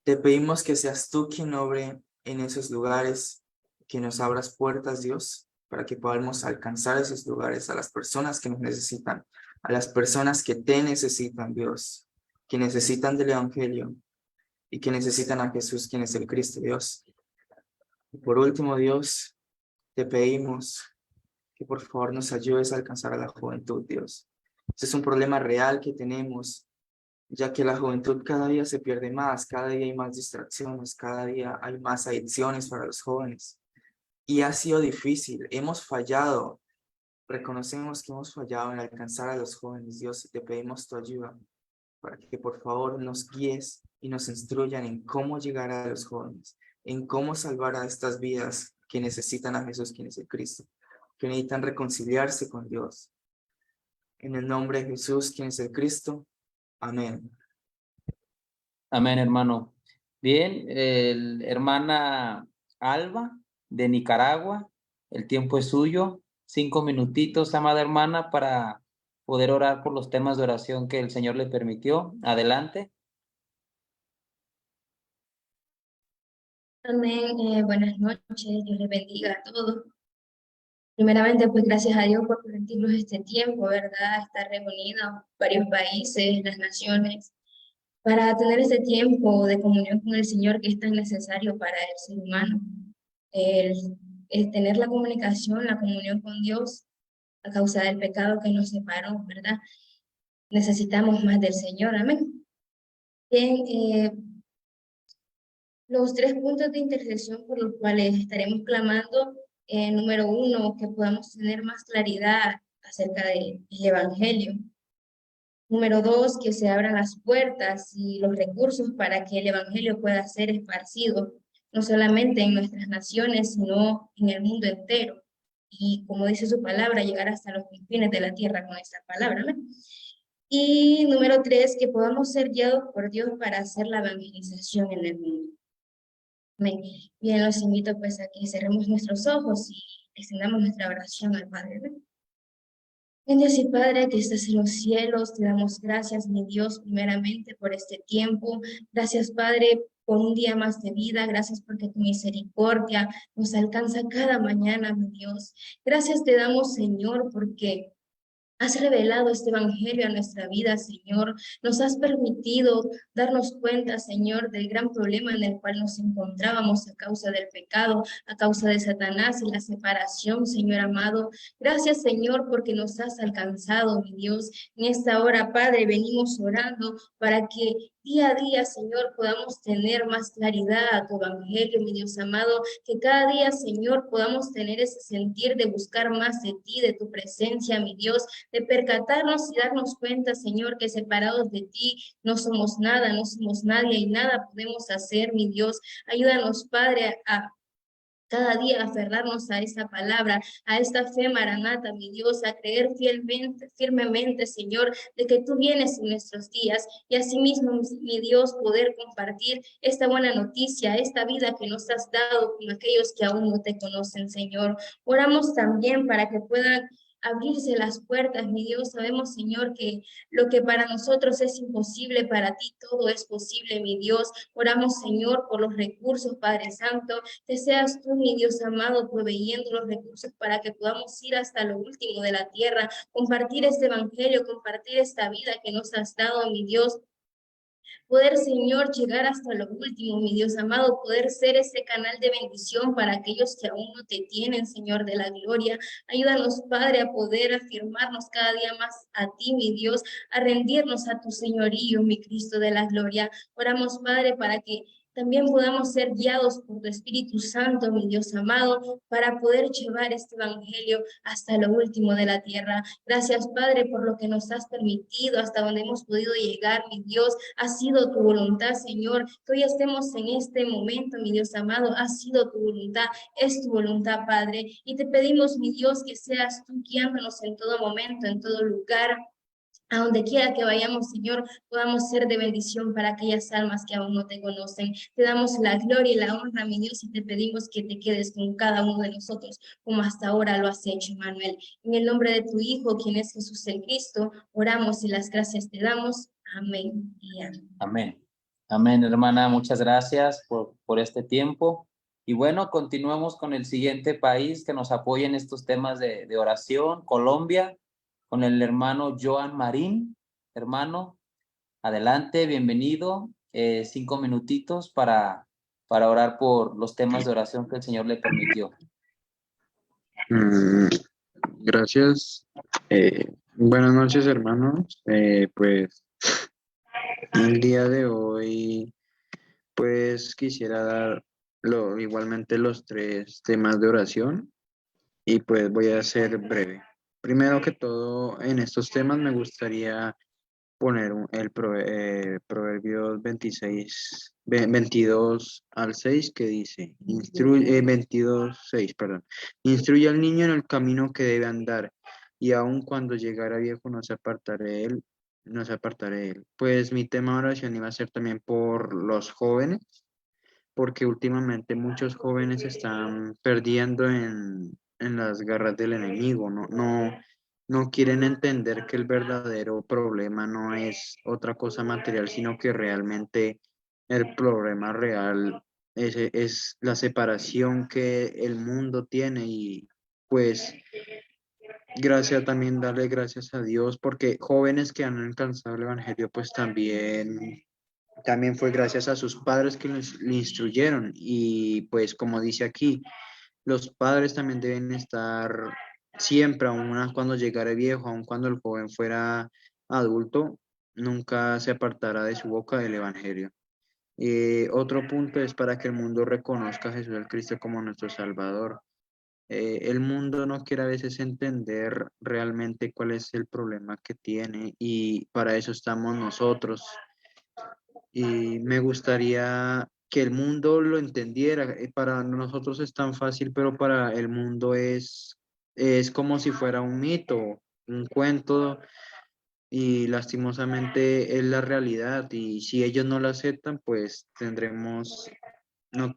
Te pedimos que seas tú quien obre en esos lugares, que nos abras puertas, Dios, para que podamos alcanzar esos lugares a las personas que nos necesitan, a las personas que te necesitan, Dios, que necesitan del Evangelio y que necesitan a Jesús, quien es el Cristo, Dios. Y por último, Dios, te pedimos que por favor nos ayudes a alcanzar a la juventud, Dios. Este es un problema real que tenemos, ya que la juventud cada día se pierde más, cada día hay más distracciones, cada día hay más adicciones para los jóvenes. Y ha sido difícil, hemos fallado, reconocemos que hemos fallado en alcanzar a los jóvenes, Dios, y te pedimos tu ayuda para que por favor nos guíes y nos instruyan en cómo llegar a los jóvenes, en cómo salvar a estas vidas que necesitan a Jesús, quien es el Cristo, que necesitan reconciliarse con Dios. En el nombre de Jesús, quien es el Cristo. Amén. Amén, hermano. Bien, hermana Alba de Nicaragua, el tiempo es suyo. 5 minutitos, amada hermana, para poder orar por los temas de oración que el Señor le permitió. Adelante. Amén. Buenas noches, Dios les bendiga a todos. Primeramente, pues gracias a Dios por permitirnos este tiempo, ¿verdad? Estar reunidos varios países, las naciones, para tener este tiempo de comunión con el Señor que es tan necesario para el ser humano. El tener la comunicación, la comunión con Dios a causa del pecado que nos separó, ¿verdad? Necesitamos más del Señor, amén. Bien, los 3 puntos de intercesión por los cuales estaremos clamando, número 1, que podamos tener más claridad acerca del Evangelio. Número 2, que se abran las puertas y los recursos para que el Evangelio pueda ser esparcido, no solamente en nuestras naciones, sino en el mundo entero. Y como dice su palabra, llegar hasta los confines de la tierra con esta palabra, ¿no? Y número 3, que podamos ser guiados por Dios para hacer la evangelización en el mundo. Amén. Bien, los invito pues a que cerremos nuestros ojos y extendamos nuestra oración al Padre, ¿no? Dios y Padre que estás en los cielos, te damos gracias, mi Dios, primeramente por este tiempo. Gracias, Padre, por un día más de vida. Gracias porque tu misericordia nos alcanza cada mañana, mi Dios. Gracias te damos, Señor, porque has revelado este evangelio a nuestra vida, Señor. Nos has permitido darnos cuenta, Señor, del gran problema en el cual nos encontrábamos a causa del pecado, a causa de Satanás y la separación, Señor amado. Gracias, Señor, porque nos has alcanzado, mi Dios. En esta hora, Padre, venimos orando para que día a día, Señor, podamos tener más claridad a tu evangelio, mi Dios amado, que cada día, Señor, podamos tener ese sentir de buscar más de ti, de tu presencia, mi Dios, de percatarnos y darnos cuenta, Señor, que separados de ti no somos nada, no somos nadie y nada podemos hacer, mi Dios. Ayúdanos, Padre, a cada día aferrarnos a esa palabra, a esta fe maranata, mi Dios, a creer firmemente, Señor, de que tú vienes en nuestros días y asimismo, mi Dios, poder compartir esta buena noticia, esta vida que nos has dado con aquellos que aún no te conocen, Señor. Oramos también para que puedan abrirse las puertas, mi Dios. Sabemos, Señor, que lo que para nosotros es imposible, para ti todo es posible, mi Dios. Oramos, Señor, por los recursos, Padre Santo, que seas tú, mi Dios amado, proveyendo los recursos para que podamos ir hasta lo último de la tierra, compartir este evangelio, compartir esta vida que nos has dado, mi Dios. Poder, Señor, llegar hasta lo último, mi Dios amado, poder ser ese canal de bendición para aquellos que aún no te tienen, Señor de la gloria. Ayúdanos, Padre, a poder afirmarnos cada día más a ti, mi Dios, a rendirnos a tu señorío, mi Cristo de la gloria. Oramos, Padre, para que también podamos ser guiados por tu Espíritu Santo, mi Dios amado, para poder llevar este evangelio hasta lo último de la tierra. Gracias, Padre, por lo que nos has permitido, hasta donde hemos podido llegar, mi Dios. Ha sido tu voluntad, Señor, que hoy estemos en este momento, mi Dios amado. Ha sido tu voluntad, es tu voluntad, Padre. Y te pedimos, mi Dios, que seas tú guiándonos en todo momento, en todo lugar. A donde quiera que vayamos, Señor, podamos ser de bendición para aquellas almas que aún no te conocen. Te damos la gloria y la honra, mi Dios, y te pedimos que te quedes con cada uno de nosotros, como hasta ahora lo has hecho, Manuel. En el nombre de tu Hijo, quien es Jesús el Cristo, oramos y las gracias te damos. Amén y amén. Amén. Amén, hermana. Muchas gracias por este tiempo. Y bueno, continuemos con el siguiente país que nos apoya en estos temas de oración, Colombia, con el hermano Joan Marín. Hermano, adelante, bienvenido. 5 minutitos para orar por los temas de oración que el Señor le permitió. Gracias. Buenas noches, hermanos. Pues el día de hoy, pues quisiera dar igualmente los 3 temas de oración y pues voy a ser breve. Primero que todo, en estos temas me gustaría poner Proverbios 22 al 6 que dice, 22, 6, perdón, instruye al niño en el camino que debe andar y aun cuando llegara viejo no se apartará de él. Pues mi tema de oración iba a ser también por los jóvenes, porque últimamente muchos jóvenes están perdiendo en las garras del enemigo, no quieren entender que el verdadero problema no es otra cosa material, sino que realmente el problema real es la separación que el mundo tiene y pues darle gracias a Dios porque jóvenes que han alcanzado el evangelio pues también fue gracias a sus padres que le instruyeron y pues como dice aquí, los padres también deben estar siempre, aun cuando llegara viejo, aun cuando el joven fuera adulto, nunca se apartará de su boca del evangelio. Otro punto es para que el mundo reconozca a Jesús el Cristo como nuestro Salvador. El mundo no quiere a veces entender realmente cuál es el problema que tiene y para eso estamos nosotros. Y me gustaría que el mundo lo entendiera. Para nosotros es tan fácil, pero para el mundo es como si fuera un mito, un cuento, y lastimosamente es la realidad. Y si ellos no lo aceptan, pues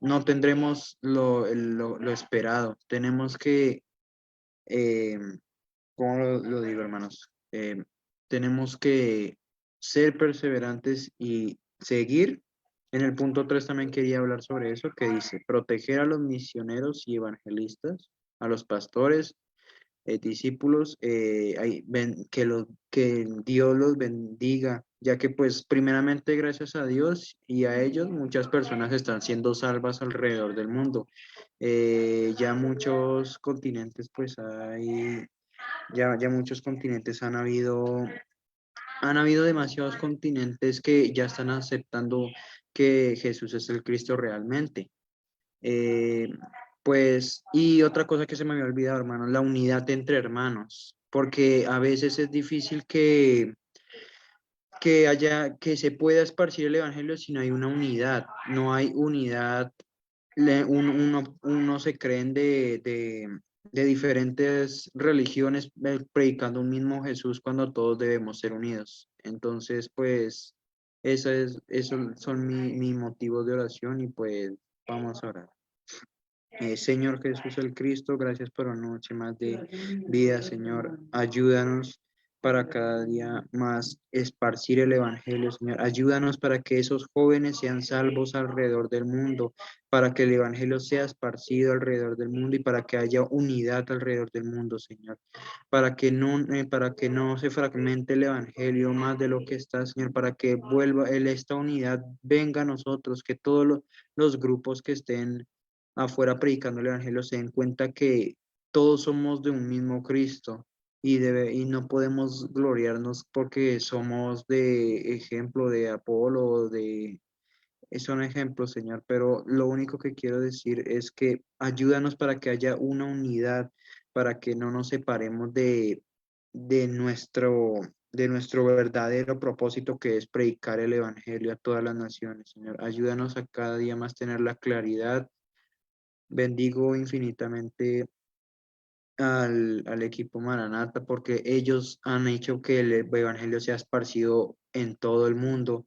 no tendremos lo esperado. Tenemos que, eh, ¿cómo lo digo, hermanos? Tenemos que ser perseverantes y seguir. En el punto 3 también quería hablar sobre eso, que dice, proteger a los misioneros y evangelistas, a los pastores, discípulos, que Dios los bendiga, ya que pues primeramente gracias a Dios y a ellos muchas personas están siendo salvas alrededor del mundo. Ya muchos continentes pues ya muchos continentes han habido demasiados continentes que ya están aceptando que Jesús es el Cristo realmente. Pues, y otra cosa que se me había olvidado, hermanos, la unidad entre hermanos, porque a veces es difícil que se pueda esparcir el evangelio si no hay una unidad, no hay unidad, uno se creen de diferentes religiones predicando un mismo Jesús cuando todos debemos ser unidos. Entonces, pues, esos son mi motivo de oración y pues vamos a orar. Señor Jesús el Cristo, gracias por una noche más de vida, Señor. Ayúdanos para cada día más esparcir el Evangelio, Señor. Ayúdanos para que esos jóvenes sean salvos alrededor del mundo, para que el Evangelio sea esparcido alrededor del mundo y para que haya unidad alrededor del mundo, Señor. Para que no se fragmente el Evangelio más de lo que está, Señor, para que esta unidad venga a nosotros, que todos los grupos que estén afuera predicando el Evangelio se den cuenta que todos somos de un mismo Cristo y no podemos gloriarnos porque somos de ejemplo de Apolo, son ejemplos, Señor, pero lo único que quiero decir es que ayúdanos para que haya una unidad, para que no nos separemos de nuestro verdadero propósito que es predicar el Evangelio a todas las naciones, Señor. Ayúdanos a cada día más tener la claridad. Bendigo infinitamente al equipo Maranata, porque ellos han hecho que el evangelio sea esparcido en todo el mundo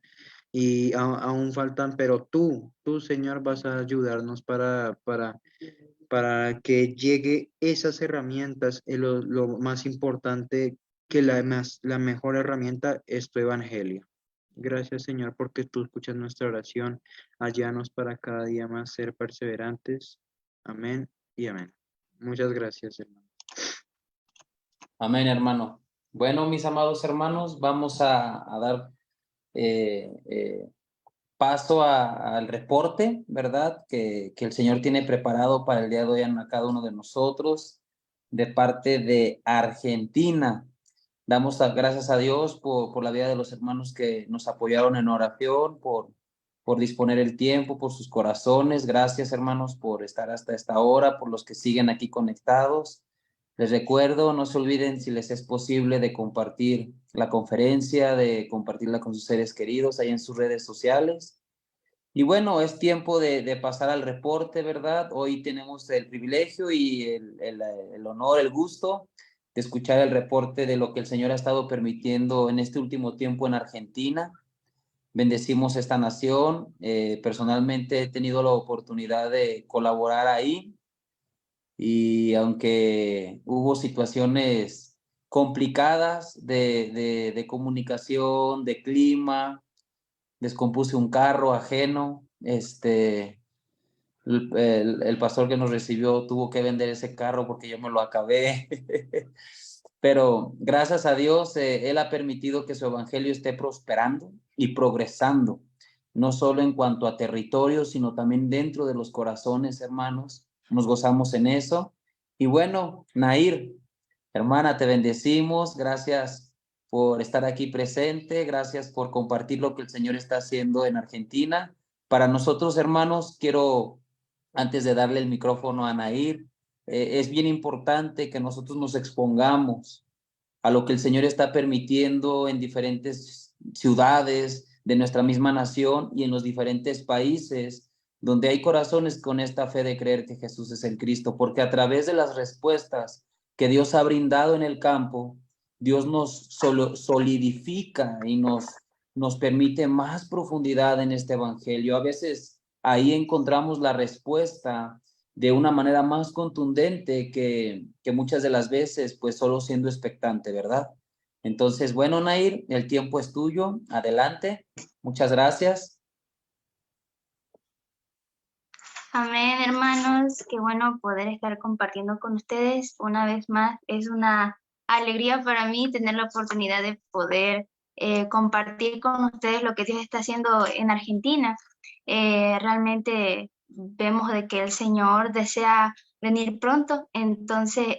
y aún faltan, pero tú, Señor, vas a ayudarnos para que llegue esas herramientas. Lo más importante, que la mejor herramienta es tu evangelio. Gracias, Señor, porque tú escuchas nuestra oración. Ayúdanos para cada día más ser perseverantes. Amén y amén. Muchas gracias, hermano. Amén, hermano. Bueno, mis amados hermanos, vamos a dar paso al reporte, ¿verdad? Que el Señor tiene preparado para el día de hoy a cada uno de nosotros, de parte de Argentina. Damos gracias a Dios por la vida de los hermanos que nos apoyaron en oración, por disponer el tiempo, por sus corazones. Gracias, hermanos, por estar hasta esta hora, por los que siguen aquí conectados. Les recuerdo, no se olviden, si les es posible, de compartir la conferencia, de compartirla con sus seres queridos ahí en sus redes sociales. Y bueno, es tiempo de pasar al reporte, ¿verdad? Hoy tenemos el privilegio y el honor, el gusto de escuchar el reporte de lo que el Señor ha estado permitiendo en este último tiempo en Argentina. Bendecimos esta nación. Personalmente he tenido la oportunidad de colaborar ahí. Y aunque hubo situaciones complicadas de comunicación, de clima, descompuse un carro ajeno, el pastor que nos recibió tuvo que vender ese carro porque yo me lo acabé. Pero gracias a Dios, Él ha permitido que su evangelio esté prosperando y progresando, no solo en cuanto a territorio, sino también dentro de los corazones, hermanos. Nos gozamos en eso. Y bueno, Nair, hermana, te bendecimos. Gracias por estar aquí presente. Gracias por compartir lo que el Señor está haciendo en Argentina. Para nosotros, hermanos, quiero, antes de darle el micrófono a Nair, es bien importante que nosotros nos expongamos a lo que el Señor está permitiendo en diferentes ciudades de nuestra misma nación y en los diferentes países donde hay corazones con esta fe de creer que Jesús es el Cristo, porque a través de las respuestas que Dios ha brindado en el campo, Dios nos solidifica y nos permite más profundidad en este evangelio. A veces ahí encontramos la respuesta de una manera más contundente que muchas de las veces, pues solo siendo expectante, ¿verdad? Entonces, bueno, Nair, el tiempo es tuyo. Adelante. Muchas gracias. Amén, hermanos. Qué bueno poder estar compartiendo con ustedes una vez más. Es una alegría para mí tener la oportunidad de poder compartir con ustedes lo que Dios está haciendo en Argentina. Realmente vemos de que el Señor desea venir pronto, entonces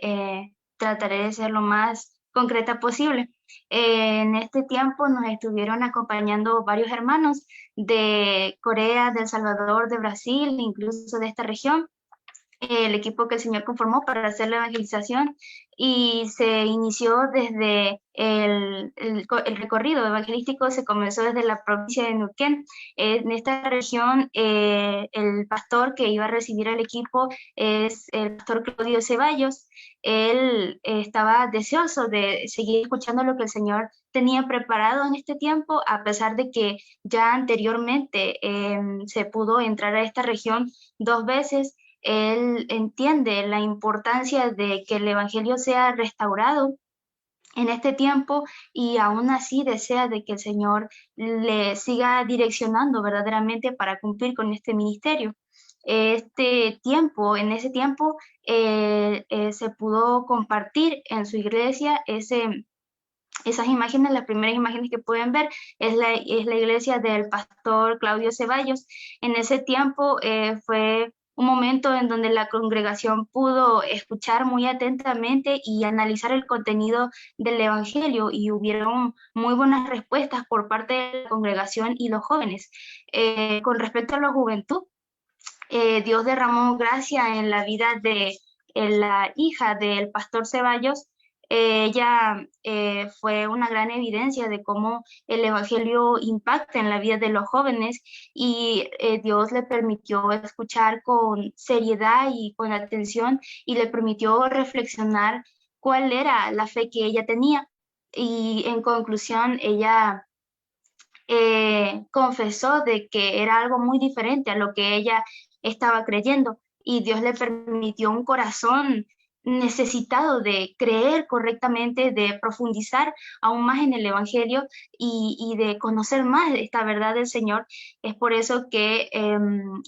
trataré de ser lo más concreta posible. En este tiempo nos estuvieron acompañando varios hermanos de Corea, de El Salvador, de Brasil, incluso de esta región, el equipo que el Señor conformó para hacer la evangelización, y se inició desde el recorrido evangelístico, se comenzó desde la provincia de Neuquén. En esta región, el pastor que iba a recibir al equipo es el pastor Claudio Ceballos. Él estaba deseoso de seguir escuchando lo que el Señor tenía preparado en este tiempo, a pesar de que ya anteriormente se pudo entrar a esta región 2 veces. Él entiende la importancia de que el evangelio sea restaurado en este tiempo, y aún así desea de que el Señor le siga direccionando verdaderamente para cumplir con este ministerio. En ese tiempo se pudo compartir en su iglesia esas imágenes. Las primeras imágenes que pueden ver es la iglesia del pastor Claudio Ceballos. En ese tiempo fue un momento en donde la congregación pudo escuchar muy atentamente y analizar el contenido del evangelio, y hubieron muy buenas respuestas por parte de la congregación y los jóvenes. Con respecto a la juventud, Dios derramó gracia en la vida de la hija del pastor Ceballos, Ella fue una gran evidencia de cómo el Evangelio impacta en la vida de los jóvenes y Dios le permitió escuchar con seriedad y con atención y le permitió reflexionar cuál era la fe que ella tenía. Y en conclusión, ella confesó de que era algo muy diferente a lo que ella estaba creyendo y Dios le permitió un corazón necesitado de creer correctamente, de profundizar aún más en el Evangelio y de conocer más esta verdad del Señor. Es por eso que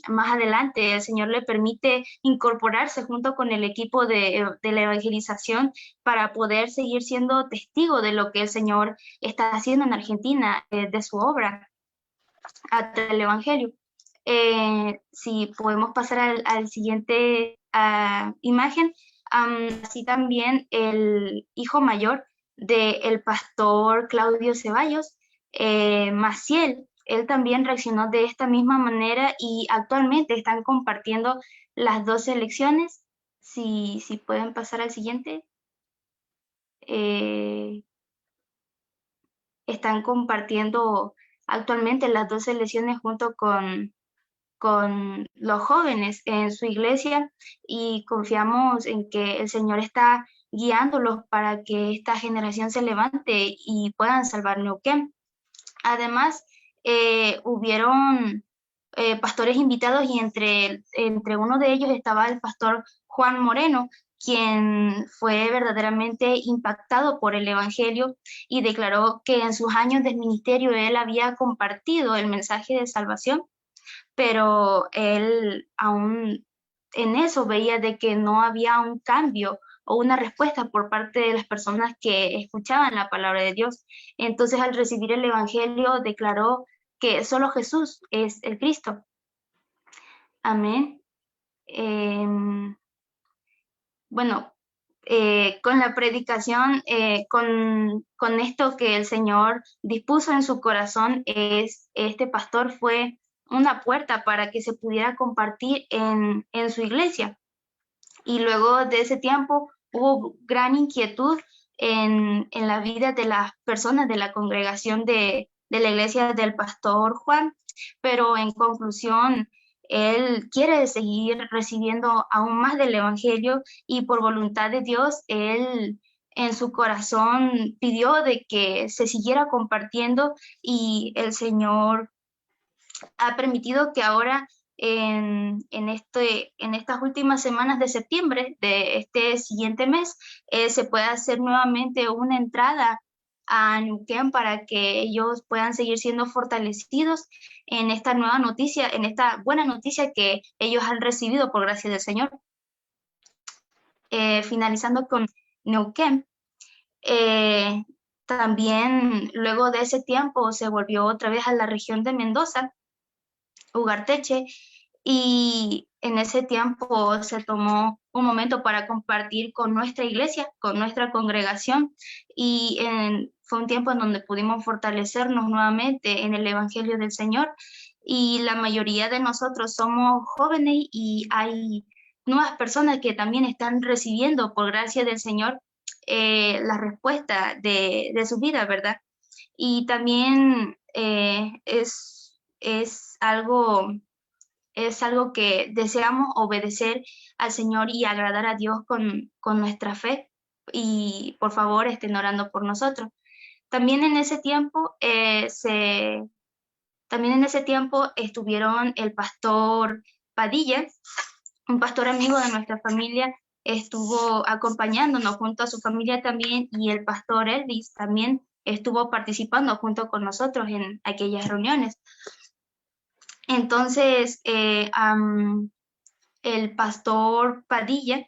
más adelante el Señor le permite incorporarse junto con el equipo de la evangelización para poder seguir siendo testigo de lo que el Señor está haciendo en Argentina, de su obra, hasta el Evangelio. Si podemos pasar al siguiente imagen, así también el hijo mayor del pastor Claudio Ceballos, Maciel, él también reaccionó de esta misma manera y actualmente están compartiendo las dos elecciones. Si pueden pasar al siguiente. Están compartiendo actualmente las dos elecciones junto con los jóvenes en su iglesia y confiamos en que el Señor está guiándolos para que esta generación se levante y puedan salvar Neuquén. Además, hubieron pastores invitados y entre uno de ellos estaba el pastor Juan Moreno, quien fue verdaderamente impactado por el Evangelio y declaró que en sus años de ministerio él había compartido el mensaje de salvación, pero él aún en eso veía de que no había un cambio o una respuesta por parte de las personas que escuchaban la palabra de Dios. Entonces, al recibir el Evangelio, declaró que solo Jesús es el Cristo. Amén. Bueno, con la predicación, con esto que el Señor dispuso en su corazón, este pastor fue una puerta para que se pudiera compartir en su iglesia. Y luego de ese tiempo hubo gran inquietud en la vida de las personas de la congregación de la iglesia del pastor Juan, pero en conclusión, él quiere seguir recibiendo aún más del Evangelio y por voluntad de Dios, él en su corazón pidió de que se siguiera compartiendo y el Señor ha permitido que ahora en estas últimas semanas de septiembre de este siguiente mes se pueda hacer nuevamente una entrada a Neuquén para que ellos puedan seguir siendo fortalecidos en esta nueva noticia, en esta buena noticia que ellos han recibido por gracia del Señor. Finalizando con Neuquén, también luego de ese tiempo se volvió otra vez a la región de Mendoza, Ugarteche, y en ese tiempo se tomó un momento para compartir con nuestra iglesia, con nuestra congregación, y fue un tiempo en donde pudimos fortalecernos nuevamente en el Evangelio del Señor, y la mayoría de nosotros somos jóvenes y hay nuevas personas que también están recibiendo por gracia del Señor la respuesta de su vida, ¿verdad? Y también es algo que deseamos obedecer al Señor y agradar a Dios con nuestra fe, y por favor estén orando por nosotros. También en ese tiempo estuvieron el pastor Padilla, un pastor amigo de nuestra familia, estuvo acompañándonos junto a su familia también, y el pastor Elvis también estuvo participando junto con nosotros en aquellas reuniones. Entonces, el pastor Padilla,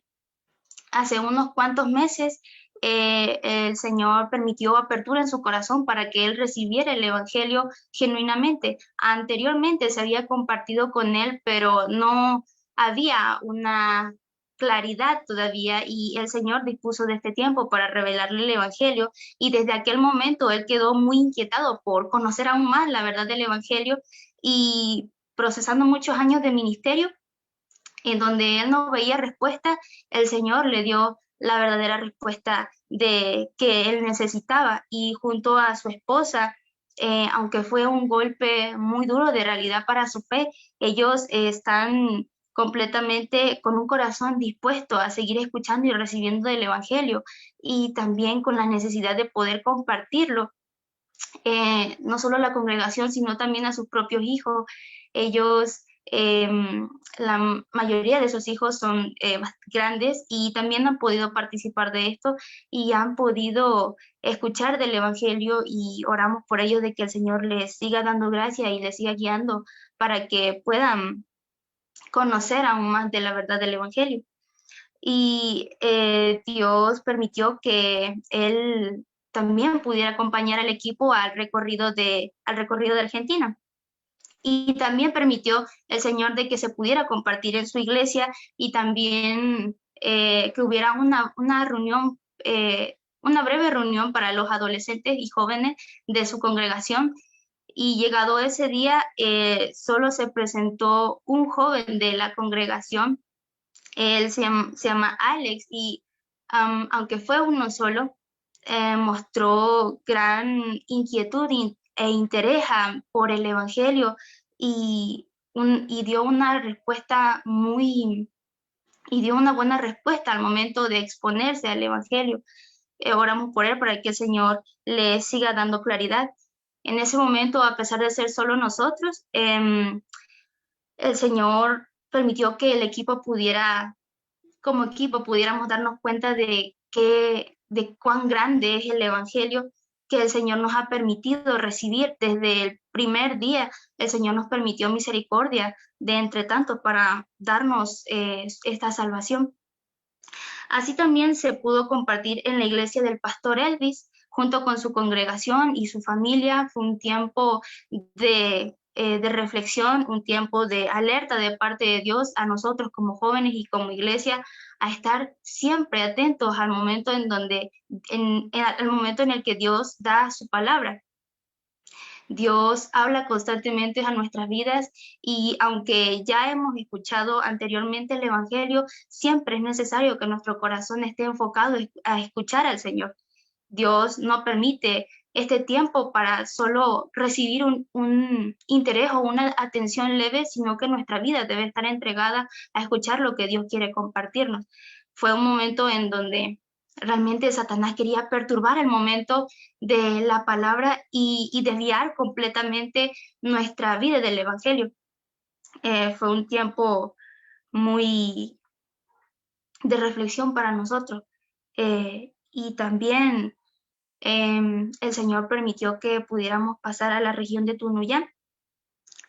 hace unos cuantos meses, el Señor permitió apertura en su corazón para que él recibiera el Evangelio genuinamente. Anteriormente se había compartido con él, pero no había una claridad todavía, y el Señor dispuso de este tiempo para revelarle el Evangelio, y desde aquel momento él quedó muy inquietado por conocer aún más la verdad del Evangelio, y procesando muchos años de ministerio en donde él no veía respuesta, el Señor le dio la verdadera respuesta de que él necesitaba. Y junto a su esposa, aunque fue un golpe muy duro de realidad para su fe, ellos están completamente con un corazón dispuesto a seguir escuchando y recibiendo el Evangelio, y también con la necesidad de poder compartirlo, no solo a la congregación, sino también a sus propios hijos. Ellos, la mayoría de sus hijos son grandes y también han podido participar de esto y han podido escuchar del Evangelio, y oramos por ellos de que el Señor les siga dando gracia y les siga guiando para que puedan conocer aún más de la verdad del Evangelio. Y Dios permitió que él también pudiera acompañar al equipo al recorrido de Argentina. Y también permitió el Señor de que se pudiera compartir en su iglesia, y también que hubiera una reunión, una breve reunión para los adolescentes y jóvenes de su congregación. Y llegado ese día, solo se presentó un joven de la congregación. Él se llama Alex, y aunque fue uno solo, mostró gran inquietud e interés por el Evangelio, y dio una respuesta y dio una buena respuesta al momento de exponerse al Evangelio. Oramos por él para que el Señor le siga dando claridad. En ese momento, a pesar de ser solo nosotros, el Señor permitió que el equipo como equipo pudiéramos darnos cuenta de cuán grande es el Evangelio que el Señor nos ha permitido recibir desde el primer día. El Señor nos permitió misericordia de entre tanto para darnos esta salvación. Así también se pudo compartir en la iglesia del pastor Elvis, junto con su congregación y su familia. Fue un tiempo de reflexión, un tiempo de alerta de parte de Dios a nosotros como jóvenes y como iglesia, a estar siempre atentos al momento al momento en el que Dios da su palabra. Dios habla constantemente a nuestras vidas, y aunque ya hemos escuchado anteriormente el Evangelio, siempre es necesario que nuestro corazón esté enfocado a escuchar al Señor. Dios no permite este tiempo para solo recibir un interés o una atención leve, sino que nuestra vida debe estar entregada a escuchar lo que Dios quiere compartirnos. Fue un momento en donde realmente Satanás quería perturbar el momento de la palabra y desviar completamente nuestra vida del Evangelio. Fue un tiempo muy de reflexión para nosotros, y también el Señor permitió que pudiéramos pasar a la región de Tunuyán.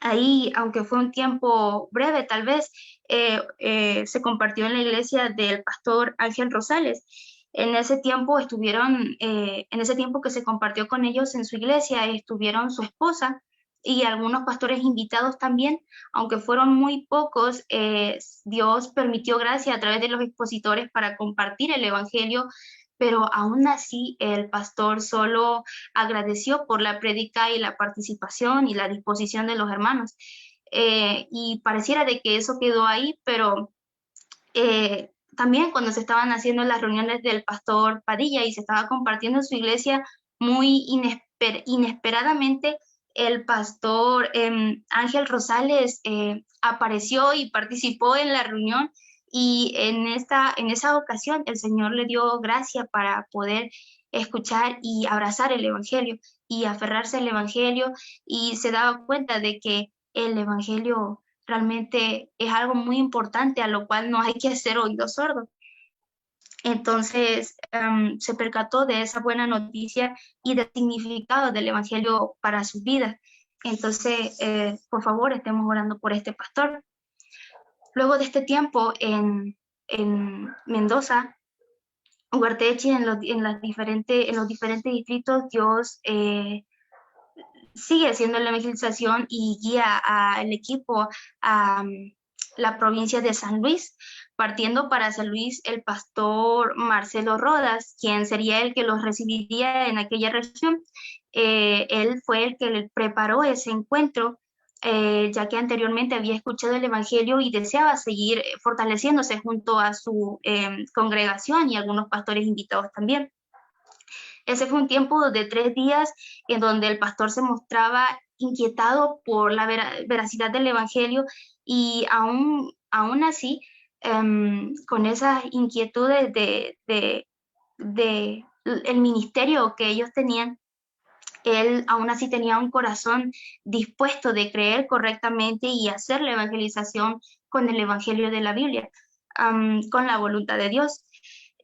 Ahí, aunque fue un tiempo breve, tal vez, se compartió en la iglesia del pastor Ángel Rosales. En ese tiempo que se compartió con ellos en su iglesia, estuvieron su esposa y algunos pastores invitados también. Aunque fueron muy pocos, Dios permitió gracia a través de los expositores para compartir el Evangelio, pero aún así el pastor solo agradeció por la prédica y la participación y la disposición de los hermanos. Y pareciera de que eso quedó ahí, pero también cuando se estaban haciendo las reuniones del pastor Padilla y se estaba compartiendo en su iglesia, muy inesperadamente, el pastor Ángel Rosales apareció y participó en la reunión. Y en esa ocasión el Señor le dio gracia para poder escuchar y abrazar el Evangelio y aferrarse al Evangelio, y se daba cuenta de que el Evangelio realmente es algo muy importante, a lo cual no hay que hacer oídos sordos. Entonces se percató de esa buena noticia y del significado del Evangelio para sus vidas. Entonces, por favor, estemos orando por este pastor. Luego de este tiempo en Mendoza, Ugarteche, en los diferentes distritos, Dios sigue haciendo la evangelización y guía al equipo a la provincia de San Luis, partiendo para San Luis el pastor Marcelo Rodas, quien sería el que los recibiría en aquella región. Él fue el que le preparó ese encuentro ya que anteriormente había escuchado el Evangelio y deseaba seguir fortaleciéndose junto a su congregación y algunos pastores invitados también. Ese fue un tiempo de 3 días en donde el pastor se mostraba inquietado por la veracidad del Evangelio y aún así, con esas inquietudes de el ministerio que ellos tenían, él aún así tenía un corazón dispuesto de creer correctamente y hacer la evangelización con el Evangelio de la Biblia, con la voluntad de Dios.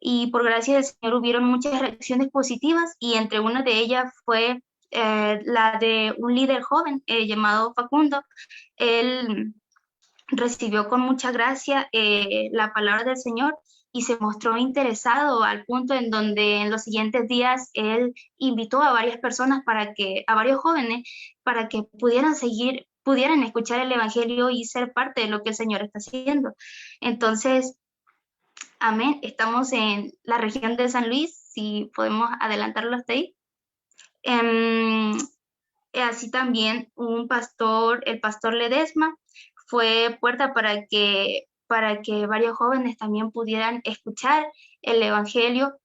Y por gracia del Señor hubieron muchas reacciones positivas y entre una de ellas fue la de un líder joven llamado Facundo. Él recibió con mucha gracia la palabra del Señor y se mostró interesado al punto en donde en los siguientes días él invitó a varias personas a varios jóvenes, para que pudieran escuchar el Evangelio y ser parte de lo que el Señor está haciendo. Entonces, amén, estamos en la región de San Luis, si podemos adelantarlo hasta ahí. Así también el pastor Ledesma, fue puerta para que varios jóvenes también pudieran escuchar el Evangelio,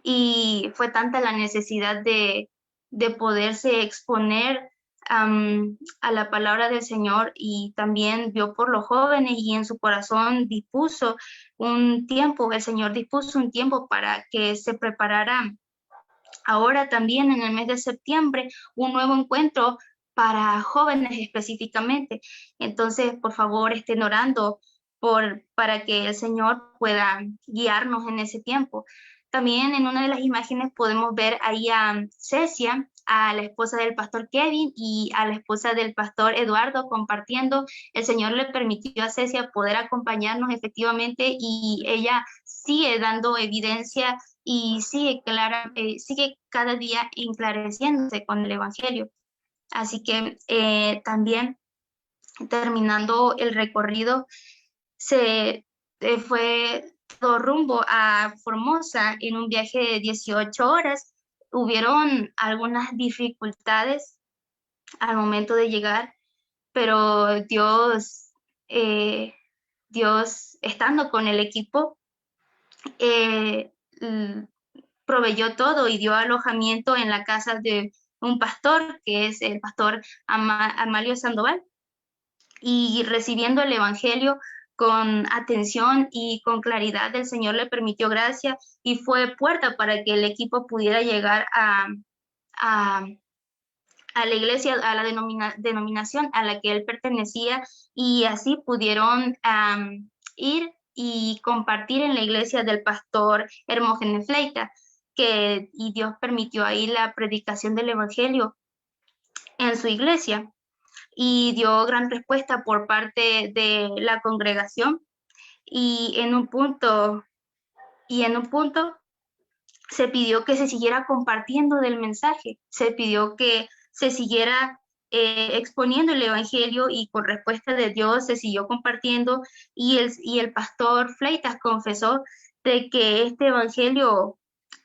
y fue tanta la necesidad de poderse exponer a la palabra del Señor, y también vio por los jóvenes y en su corazón el Señor dispuso un tiempo para que se preparara ahora también en el mes de septiembre un nuevo encuentro para jóvenes específicamente. Entonces, por favor, estén orando para que el Señor pueda guiarnos en ese tiempo. También en una de las imágenes podemos ver ahí a Cecia, a la esposa del pastor Kevin y a la esposa del pastor Eduardo compartiendo. El Señor le permitió a Cecia poder acompañarnos efectivamente, y ella sigue dando evidencia y sigue cada día enclareciéndose con el Evangelio. Así que también terminando el recorrido, se fue todo rumbo a Formosa en un viaje de 18 horas. Hubieron algunas dificultades al momento de llegar, pero Dios estando con el equipo, proveyó todo y dio alojamiento en la casa de un pastor, que es el pastor Amalio Sandoval, y recibiendo el Evangelio con atención y con claridad, el Señor le permitió gracia y fue puerta para que el equipo pudiera llegar a la iglesia, a la denominación a la que él pertenecía, y así pudieron ir y compartir en la iglesia del pastor Hermógenes Fleita, y Dios permitió ahí la predicación del Evangelio en su iglesia, y dio gran respuesta por parte de la congregación, y en un punto se pidió que se siguiera compartiendo del mensaje, se pidió que se siguiera exponiendo el Evangelio, y con respuesta de Dios se siguió compartiendo, y el pastor Fleitas confesó de que este Evangelio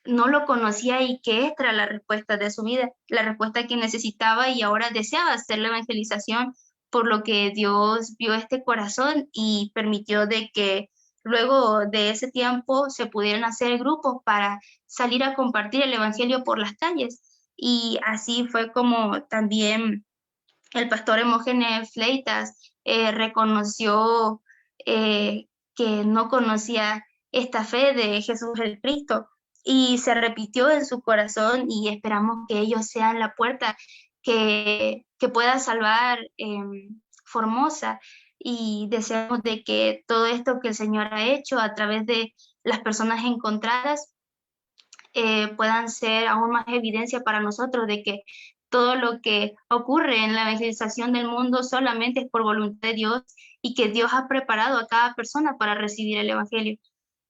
no lo conocía y que esta era la respuesta de su vida, la respuesta que necesitaba, y ahora deseaba hacer la evangelización, por lo que Dios vio este corazón y permitió de que luego de ese tiempo se pudieran hacer grupos para salir a compartir el Evangelio por las calles. Y así fue como también el pastor Hermógenes Fleitas reconoció que no conocía esta fe de Jesús el Cristo, y se repitió en su corazón, y esperamos que ellos sean la puerta que pueda salvar Formosa, y deseamos de que todo esto que el Señor ha hecho a través de las personas encontradas puedan ser aún más evidencia para nosotros de que todo lo que ocurre en la evangelización del mundo solamente es por voluntad de Dios, y que Dios ha preparado a cada persona para recibir el Evangelio.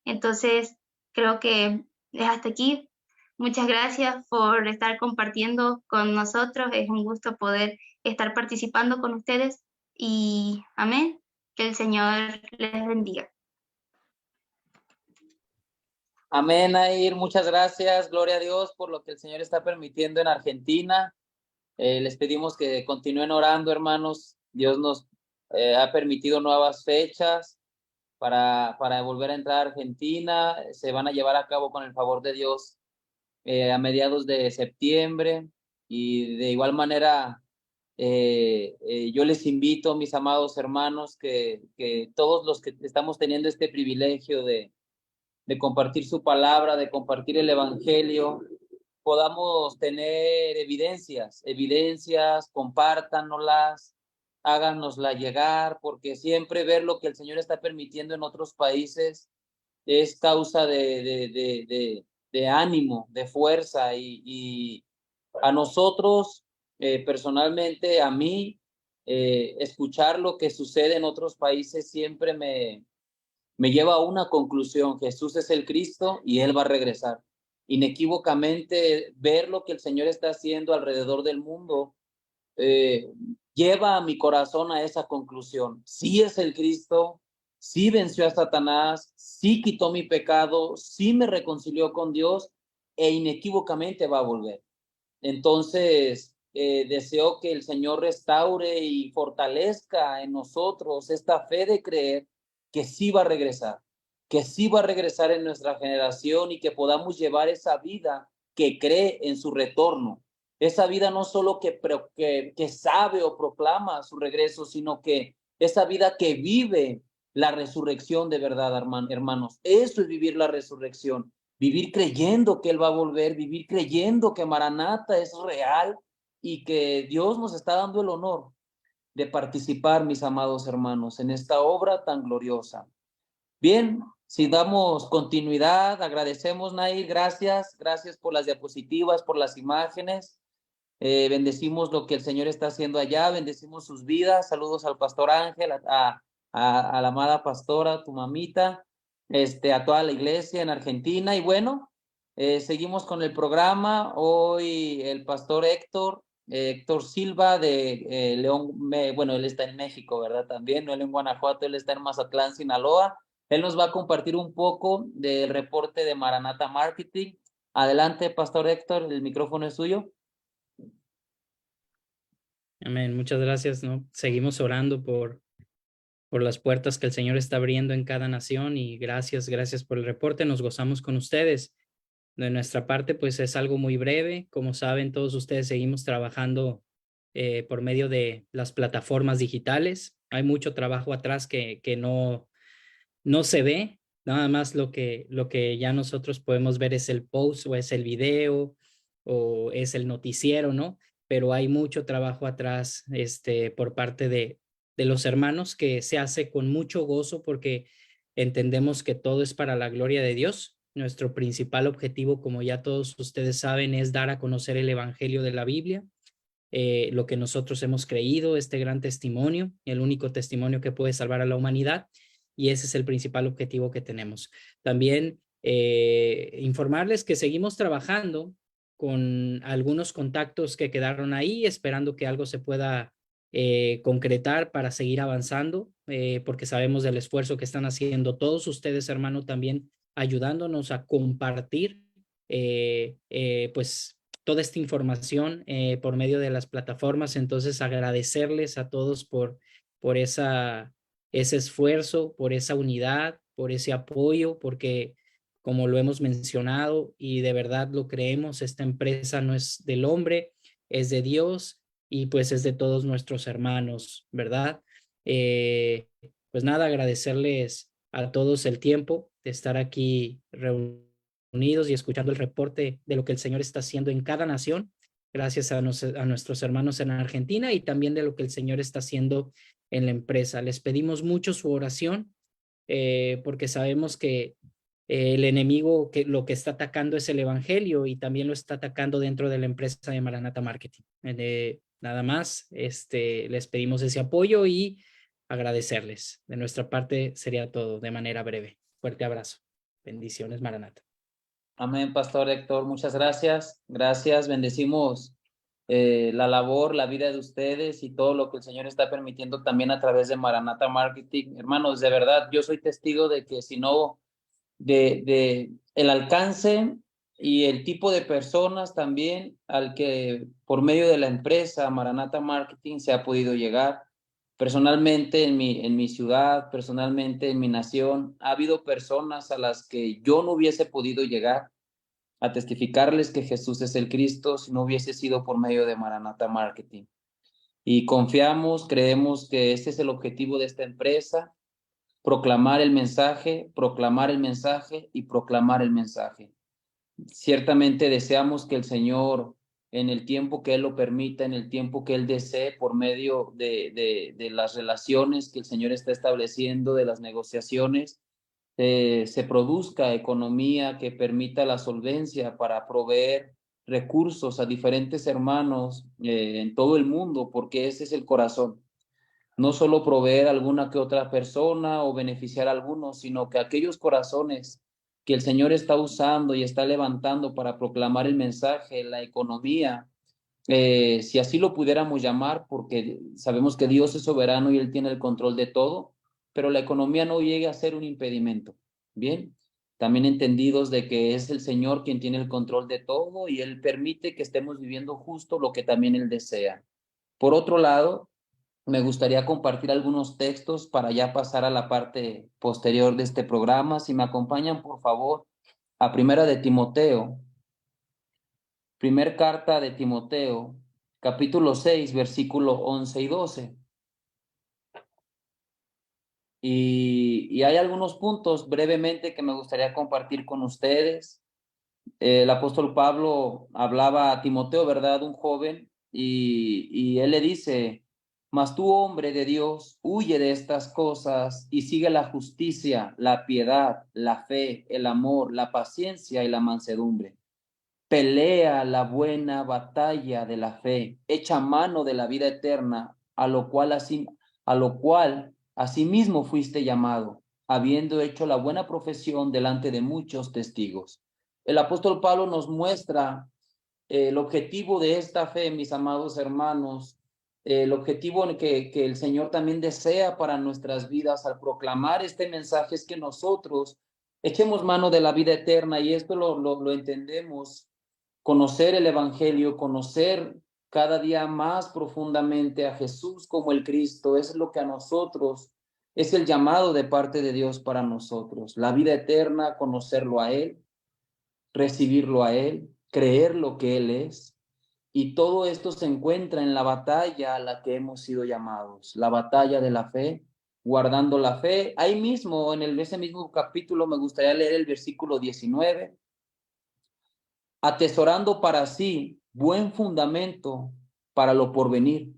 Entonces, creo que es hasta aquí. Muchas gracias por estar compartiendo con nosotros. Es un gusto poder estar participando con ustedes, y amén. Que el Señor les bendiga. Amén, Nair. Muchas gracias. Gloria a Dios por lo que el Señor está permitiendo en Argentina. Les pedimos que continúen orando, hermanos. Dios nos ha permitido nuevas fechas para volver a entrar a Argentina. Se van a llevar a cabo con el favor de Dios a mediados de septiembre. Y de igual manera, yo les invito, mis amados hermanos, que todos los que estamos teniendo este privilegio de compartir su palabra, de compartir el evangelio, podamos tener evidencias, compártanoslas, háganosla llegar, porque siempre ver lo que el Señor está permitiendo en otros países es causa de ánimo, de fuerza, y a nosotros, personalmente, a mí, escuchar lo que sucede en otros países siempre me lleva a una conclusión: Jesús es el Cristo y Él va a regresar. Inequívocamente, ver lo que el Señor está haciendo alrededor del mundo lleva a mi corazón a esa conclusión. Sí es el Cristo, sí venció a Satanás, sí quitó mi pecado, sí me reconcilió con Dios, e inequívocamente va a volver. Entonces, deseo que el Señor restaure y fortalezca en nosotros esta fe de creer que sí va a regresar, en nuestra generación, y que podamos llevar esa vida que cree en su retorno. Esa vida no solo que sabe o proclama su regreso, sino que esa vida que vive la resurrección de verdad, hermanos. Eso es vivir la resurrección, vivir creyendo que Él va a volver, vivir creyendo que Maranata es real y que Dios nos está dando el honor de participar, mis amados hermanos, en esta obra tan gloriosa. Bien, si damos continuidad, agradecemos, Nair, gracias por las diapositivas, por las imágenes. Bendecimos lo que el Señor está haciendo allá, bendecimos sus vidas. Saludos al pastor Ángel, a la amada pastora, tu mamita, a toda la iglesia en Argentina. Y bueno, seguimos con el programa. Hoy el pastor Héctor Silva de León, bueno, él está en México, ¿verdad? También, no él en Guanajuato, él está en Mazatlán, Sinaloa. Él nos va a compartir un poco del reporte de Maranata Marketing. Adelante, pastor Héctor, el micrófono es suyo. Amén, muchas gracias, ¿no? Seguimos orando por las puertas que el Señor está abriendo en cada nación, y gracias por el reporte, nos gozamos con ustedes. De nuestra parte, pues es algo muy breve. Como saben todos ustedes, seguimos trabajando por medio de las plataformas digitales. Hay mucho trabajo atrás que no se ve, nada más lo que ya nosotros podemos ver es el post, o es el video, o es el noticiero, ¿no? Pero hay mucho trabajo atrás por parte de los hermanos, que se hace con mucho gozo, porque entendemos que todo es para la gloria de Dios. Nuestro principal objetivo, como ya todos ustedes saben, es dar a conocer el evangelio de la Biblia, lo que nosotros hemos creído, este gran testimonio, el único testimonio que puede salvar a la humanidad, y ese es el principal objetivo que tenemos. También informarles que seguimos trabajando con algunos contactos que quedaron ahí, esperando que algo se pueda concretar para seguir avanzando, porque sabemos del esfuerzo que están haciendo todos ustedes, hermano, también ayudándonos a compartir pues toda esta información por medio de las plataformas. Entonces, agradecerles a todos por ese esfuerzo, por esa unidad, por ese apoyo, porque como lo hemos mencionado y de verdad lo creemos, esta empresa no es del hombre, es de Dios, y pues es de todos nuestros hermanos, ¿verdad? Pues nada, agradecerles a todos el tiempo de estar aquí reunidos y escuchando el reporte de lo que el Señor está haciendo en cada nación, gracias a nuestros hermanos en Argentina, y también de lo que el Señor está haciendo en la empresa. Les pedimos mucho su oración, porque sabemos que el enemigo lo que está atacando es el evangelio, y también lo está atacando dentro de la empresa de Maranata Marketing. Nada más, les pedimos ese apoyo y agradecerles. De nuestra parte sería todo de manera breve. Fuerte abrazo. Bendiciones, Maranata. Amén, pastor Héctor, muchas gracias. Gracias, bendecimos la labor, la vida de ustedes y todo lo que el Señor está permitiendo también a través de Maranata Marketing. Hermanos, de verdad, yo soy testigo de que si no, el alcance y el tipo de personas también al que por medio de la empresa Maranatha Marketing se ha podido llegar. Personalmente en mi ciudad, personalmente en mi nación, ha habido personas a las que yo no hubiese podido llegar a testificarles que Jesús es el Cristo si no hubiese sido por medio de Maranatha Marketing. Y confiamos, creemos que este es el objetivo de esta empresa, proclamar el mensaje y proclamar el mensaje. Ciertamente deseamos que el Señor, en el tiempo que Él lo permita, en el tiempo que Él desee, por medio de las relaciones que el Señor está estableciendo, de las negociaciones, se produzca economía que permita la solvencia para proveer recursos a diferentes hermanos en todo el mundo, porque ese es el corazón. No solo proveer a alguna que otra persona o beneficiar a algunos, sino que aquellos corazones que el Señor está usando y está levantando para proclamar el mensaje, la economía, si así lo pudiéramos llamar, porque sabemos que Dios es soberano y Él tiene el control de todo, pero la economía no llegue a ser un impedimento. Bien, también entendidos de que es el Señor quien tiene el control de todo y Él permite que estemos viviendo justo lo que también Él desea. Por otro lado, me gustaría compartir algunos textos para ya pasar a la parte posterior de este programa. Si me acompañan, por favor, a Primera de Timoteo, primer carta de Timoteo, capítulo 6, versículo 11 y 12. Y hay algunos puntos brevemente que me gustaría compartir con ustedes. El apóstol Pablo hablaba a Timoteo, ¿verdad? Un joven, y él le dice: mas tú, hombre de Dios, huye de estas cosas y sigue la justicia, la piedad, la fe, el amor, la paciencia y la mansedumbre. Pelea la buena batalla de la fe, echa mano de la vida eterna, a lo cual asimismo fuiste llamado, habiendo hecho la buena profesión delante de muchos testigos. El apóstol Pablo nos muestra el objetivo de esta fe, mis amados hermanos, el objetivo que el Señor también desea para nuestras vidas al proclamar este mensaje es que nosotros echemos mano de la vida eterna, y esto lo entendemos. Conocer el Evangelio, conocer cada día más profundamente a Jesús como el Cristo, es lo que a nosotros es el llamado de parte de Dios para nosotros. La vida eterna, conocerlo a Él, recibirlo a Él, creer lo que Él es. Y todo esto se encuentra en la batalla a la que hemos sido llamados, la batalla de la fe, guardando la fe. Ahí mismo, en ese mismo capítulo, me gustaría leer el versículo 19. Atesorando para sí buen fundamento para lo porvenir,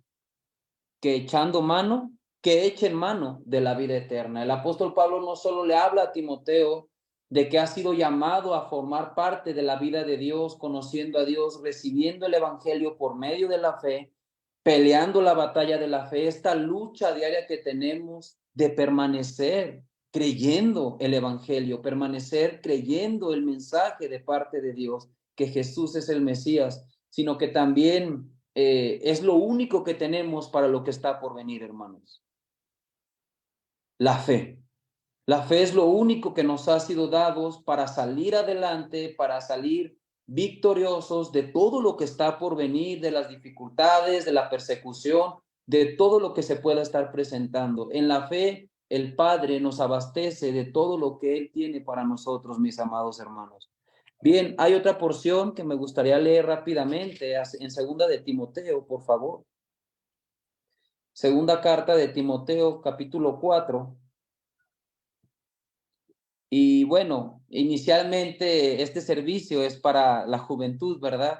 que echen mano de la vida eterna. El apóstol Pablo no solo le habla a Timoteo de que ha sido llamado a formar parte de la vida de Dios, conociendo a Dios, recibiendo el Evangelio por medio de la fe, peleando la batalla de la fe, esta lucha diaria que tenemos de permanecer creyendo el Evangelio, permanecer creyendo el mensaje de parte de Dios, que Jesús es el Mesías, sino que también es lo único que tenemos para lo que está por venir, hermanos. La fe. La fe es lo único que nos ha sido dado para salir adelante, para salir victoriosos de todo lo que está por venir, de las dificultades, de la persecución, de todo lo que se pueda estar presentando. En la fe, el Padre nos abastece de todo lo que Él tiene para nosotros, mis amados hermanos. Bien, hay otra porción que me gustaría leer rápidamente en segunda de Timoteo, por favor. Segunda carta de Timoteo, capítulo 4. Y bueno, inicialmente este servicio es para la juventud, ¿verdad?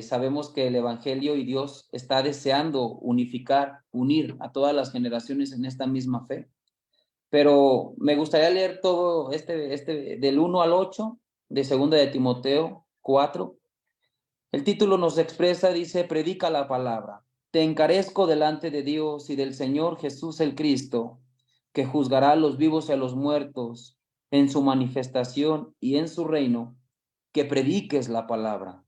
Sabemos que el Evangelio y Dios está deseando unir a todas las generaciones en esta misma fe. Pero me gustaría leer todo del 1 al 8 de segunda de Timoteo 4. El título nos expresa, dice: predica la palabra. Te encarezco delante de Dios y del Señor Jesús el Cristo, que juzgará a los vivos y a los muertos en su manifestación y en su reino, que prediques la palabra,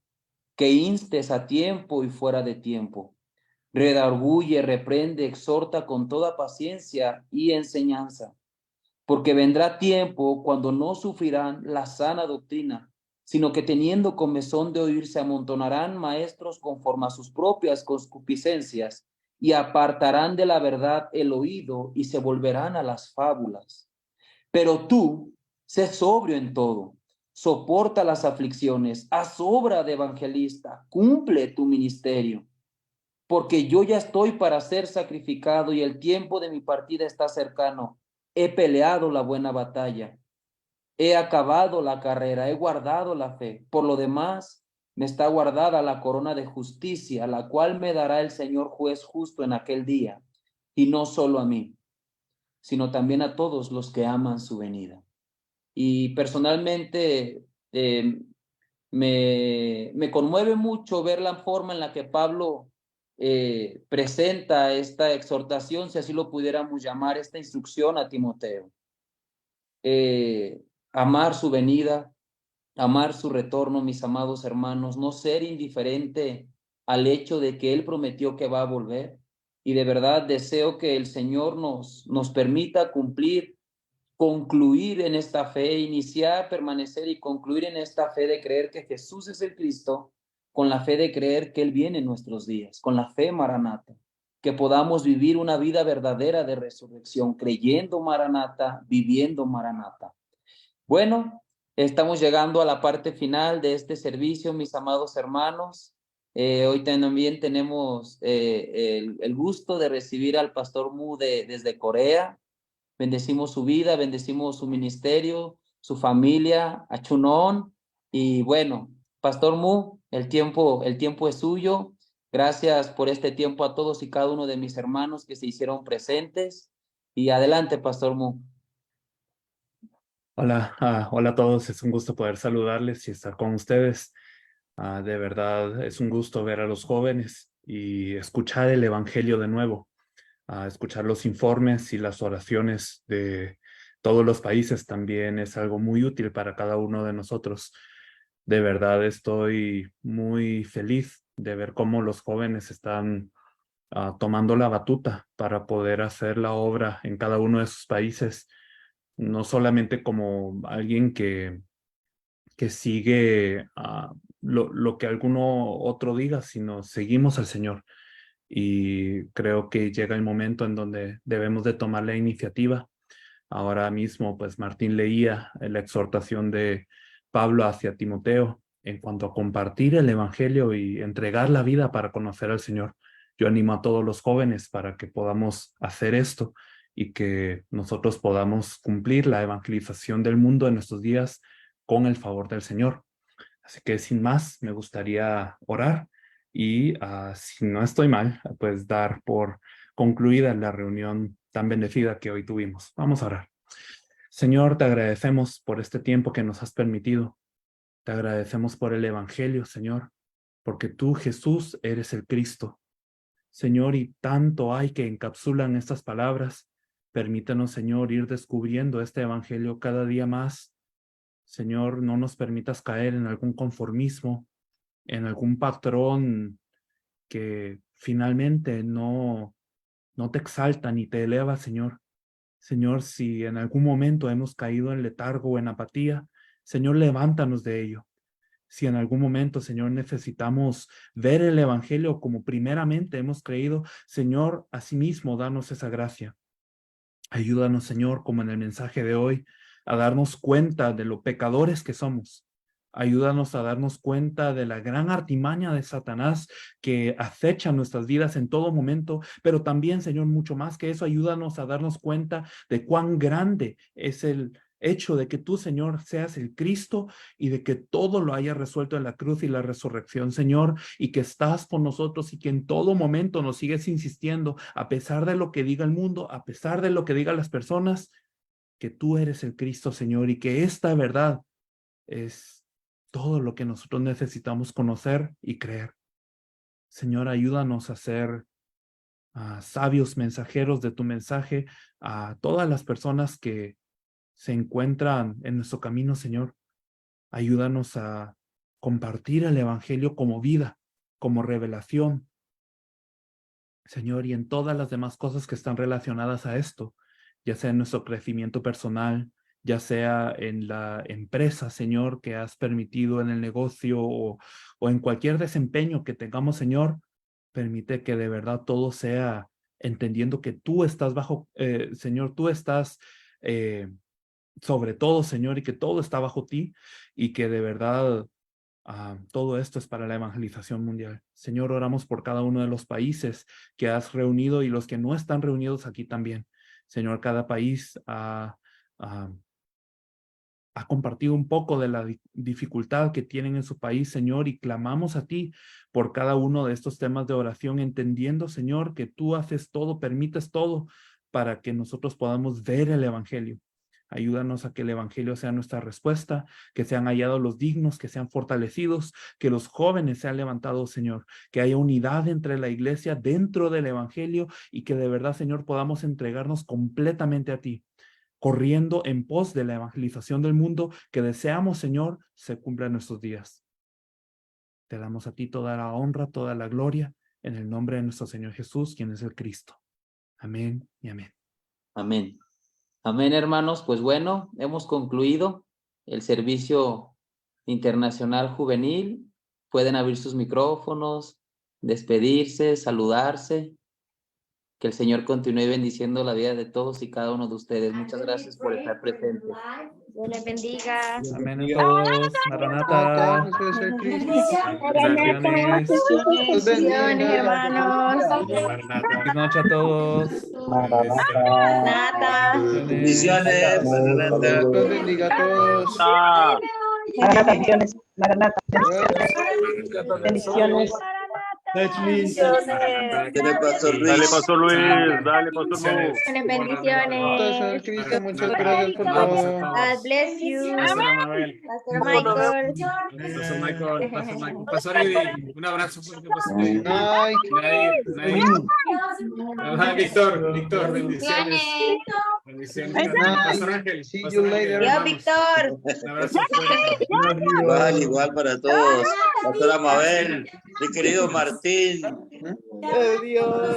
que instes a tiempo y fuera de tiempo. Redarguye, reprende, exhorta con toda paciencia y enseñanza, porque vendrá tiempo cuando no sufrirán la sana doctrina, sino que teniendo comezón de oír se amontonarán maestros conforme a sus propias concupiscencias y apartarán de la verdad el oído y se volverán a las fábulas. Pero tú, sé sobrio en todo, soporta las aflicciones, haz obra de evangelista, cumple tu ministerio, porque yo ya estoy para ser sacrificado y el tiempo de mi partida está cercano. He peleado la buena batalla. He acabado la carrera, he guardado la fe. Por lo demás, me está guardada la corona de justicia, la cual me dará el Señor juez justo en aquel día, y no solo a mí, sino también a todos los que aman su venida. Y personalmente me conmueve mucho ver la forma en la que Pablo presenta esta exhortación, si así lo pudiéramos llamar, esta instrucción a Timoteo. Amar su venida, amar su retorno, mis amados hermanos, no ser indiferente al hecho de que Él prometió que va a volver. Y de verdad deseo que el Señor nos permita concluir en esta fe, iniciar, permanecer y concluir en esta fe de creer que Jesús es el Cristo, con la fe de creer que Él viene en nuestros días, con la fe Maranata, que podamos vivir una vida verdadera de resurrección, creyendo Maranata, viviendo Maranata. Bueno, estamos llegando a la parte final de este servicio, mis amados hermanos. Hoy también tenemos el gusto de recibir al Pastor Mu desde Corea. Bendecimos su vida, bendecimos su ministerio, su familia, a Chunon. Y bueno, Pastor Mu, el tiempo es suyo. Gracias por este tiempo a todos y cada uno de mis hermanos que se hicieron presentes. Y adelante, Pastor Mu. Hola, hola a todos, es un gusto poder saludarles y estar con ustedes. De verdad es un gusto ver a los jóvenes y escuchar el Evangelio de nuevo, escuchar los informes y las oraciones de todos los países también es algo muy útil para cada uno de nosotros. De verdad estoy muy feliz de ver cómo los jóvenes están tomando la batuta para poder hacer la obra en cada uno de sus países. No solamente como alguien que sigue lo que alguno otro diga, sino seguimos al Señor. Y creo que llega el momento en donde debemos de tomar la iniciativa. Ahora mismo, pues Martín leía la exhortación de Pablo hacia Timoteo en cuanto a compartir el Evangelio y entregar la vida para conocer al Señor. Yo animo a todos los jóvenes para que podamos hacer esto y que nosotros podamos cumplir la evangelización del mundo en nuestros días con el favor del Señor. Así que sin más, me gustaría orar y si no estoy mal, pues dar por concluida la reunión tan bendecida que hoy tuvimos. Vamos a orar. Señor, te agradecemos por este tiempo que nos has permitido. Te agradecemos por el Evangelio, Señor, porque tú, Jesús, eres el Cristo. Señor, y tanto hay que encapsulan estas palabras. Permítanos, Señor, ir descubriendo este Evangelio cada día más. Señor, no nos permitas caer en algún conformismo, en algún patrón que finalmente no te exalta ni te eleva, Señor. Señor, si en algún momento hemos caído en letargo o en apatía, Señor, levántanos de ello. Si en algún momento, Señor, necesitamos ver el Evangelio como primeramente hemos creído, Señor, asimismo, danos esa gracia. Ayúdanos, Señor, como en el mensaje de hoy, a darnos cuenta de lo pecadores que somos. Ayúdanos a darnos cuenta de la gran artimaña de Satanás que acecha nuestras vidas en todo momento, pero también, Señor, mucho más que eso, ayúdanos a darnos cuenta de cuán grande es el hecho de que tú, Señor, seas el Cristo y de que todo lo hayas resuelto en la cruz y la resurrección, Señor, y que estás con nosotros y que en todo momento nos sigues insistiendo, a pesar de lo que diga el mundo, a pesar de lo que digan las personas, que tú eres el Cristo, Señor, y que esta verdad es todo lo que nosotros necesitamos conocer y creer. Señor, ayúdanos a ser sabios mensajeros de tu mensaje a todas las personas que se encuentran en nuestro camino, Señor. Ayúdanos a compartir el Evangelio como vida, como revelación, Señor, y en todas las demás cosas que están relacionadas a esto, ya sea en nuestro crecimiento personal, ya sea en la empresa, Señor, que has permitido en el negocio o en cualquier desempeño que tengamos, Señor. Permite que de verdad todo sea entendiendo que tú estás bajo, Señor, tú estás sobre todo, Señor, y que todo está bajo ti y que de verdad todo esto es para la evangelización mundial. Señor, oramos por cada uno de los países que has reunido y los que no están reunidos aquí también. Señor, cada país ha compartido un poco de la dificultad que tienen en su país, Señor, y clamamos a ti por cada uno de estos temas de oración, entendiendo, Señor, que tú haces todo, permites todo para que nosotros podamos ver el evangelio. Ayúdanos a que el evangelio sea nuestra respuesta, que sean hallados los dignos, que sean fortalecidos, que los jóvenes sean levantados, Señor, que haya unidad entre la iglesia dentro del evangelio y que de verdad, Señor, podamos entregarnos completamente a ti, corriendo en pos de la evangelización del mundo que deseamos, Señor, se cumpla en nuestros días. Te damos a ti toda la honra, toda la gloria, en el nombre de nuestro Señor Jesús, quien es el Cristo. Amén y amén. Amén. Amén, hermanos. Pues bueno, hemos concluido el servicio internacional juvenil. Pueden abrir sus micrófonos, despedirse, saludarse. Que el Señor continúe bendiciendo la vida de todos y cada uno de ustedes. Muchas gracias por estar presentes. Dios les bendiga. Amén a todos. Maranata. Bendiciones, hermanos. Buenas noches a todos. Maranata. Bendiciones. Maranata. Dios bendiga a todos. Maranata, bendiciones. Maranata, bendiciones. Dale, Pastor Luis. Dale, Pastor Luis. Dale, Pastor Luis. Bendiciones. Cristo, muchas gracias por todo. God bless you. Pastor Michael. Pastor Michael. Pastor Eddie, un abrazo fuerte, Pastor Eddie. Ay, Víctor, bendiciones. Bendiciones. Pastor Ángel. See you later. Yo, Víctor. Un abrazo fuerte. Igual para todos. Pastora Mabel, mi querido Martín. Dios.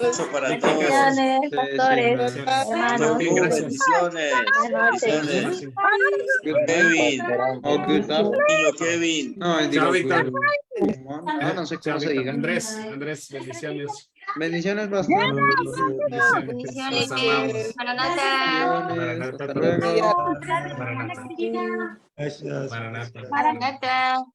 Eso para todos. Bendiciones, pastores, hermanos. Bendiciones. Bendiciones. Kevin. Niño Kevin. Chao, Víctor. No sé cómo se diga. Andrés, bendiciones. Bendiciones, pastor. Bendiciones. Maranata. Maranata. Maranata.